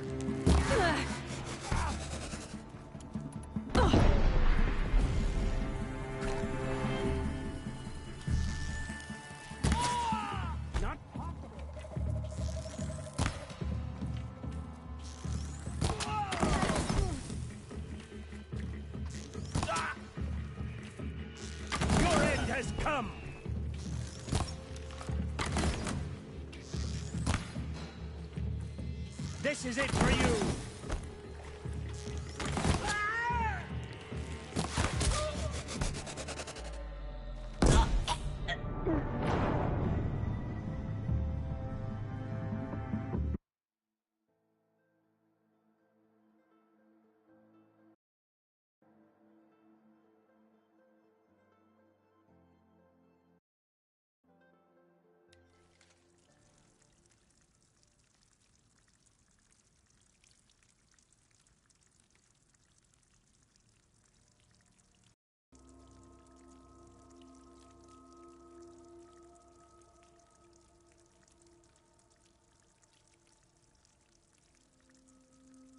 Not Your end has come! This is it for you!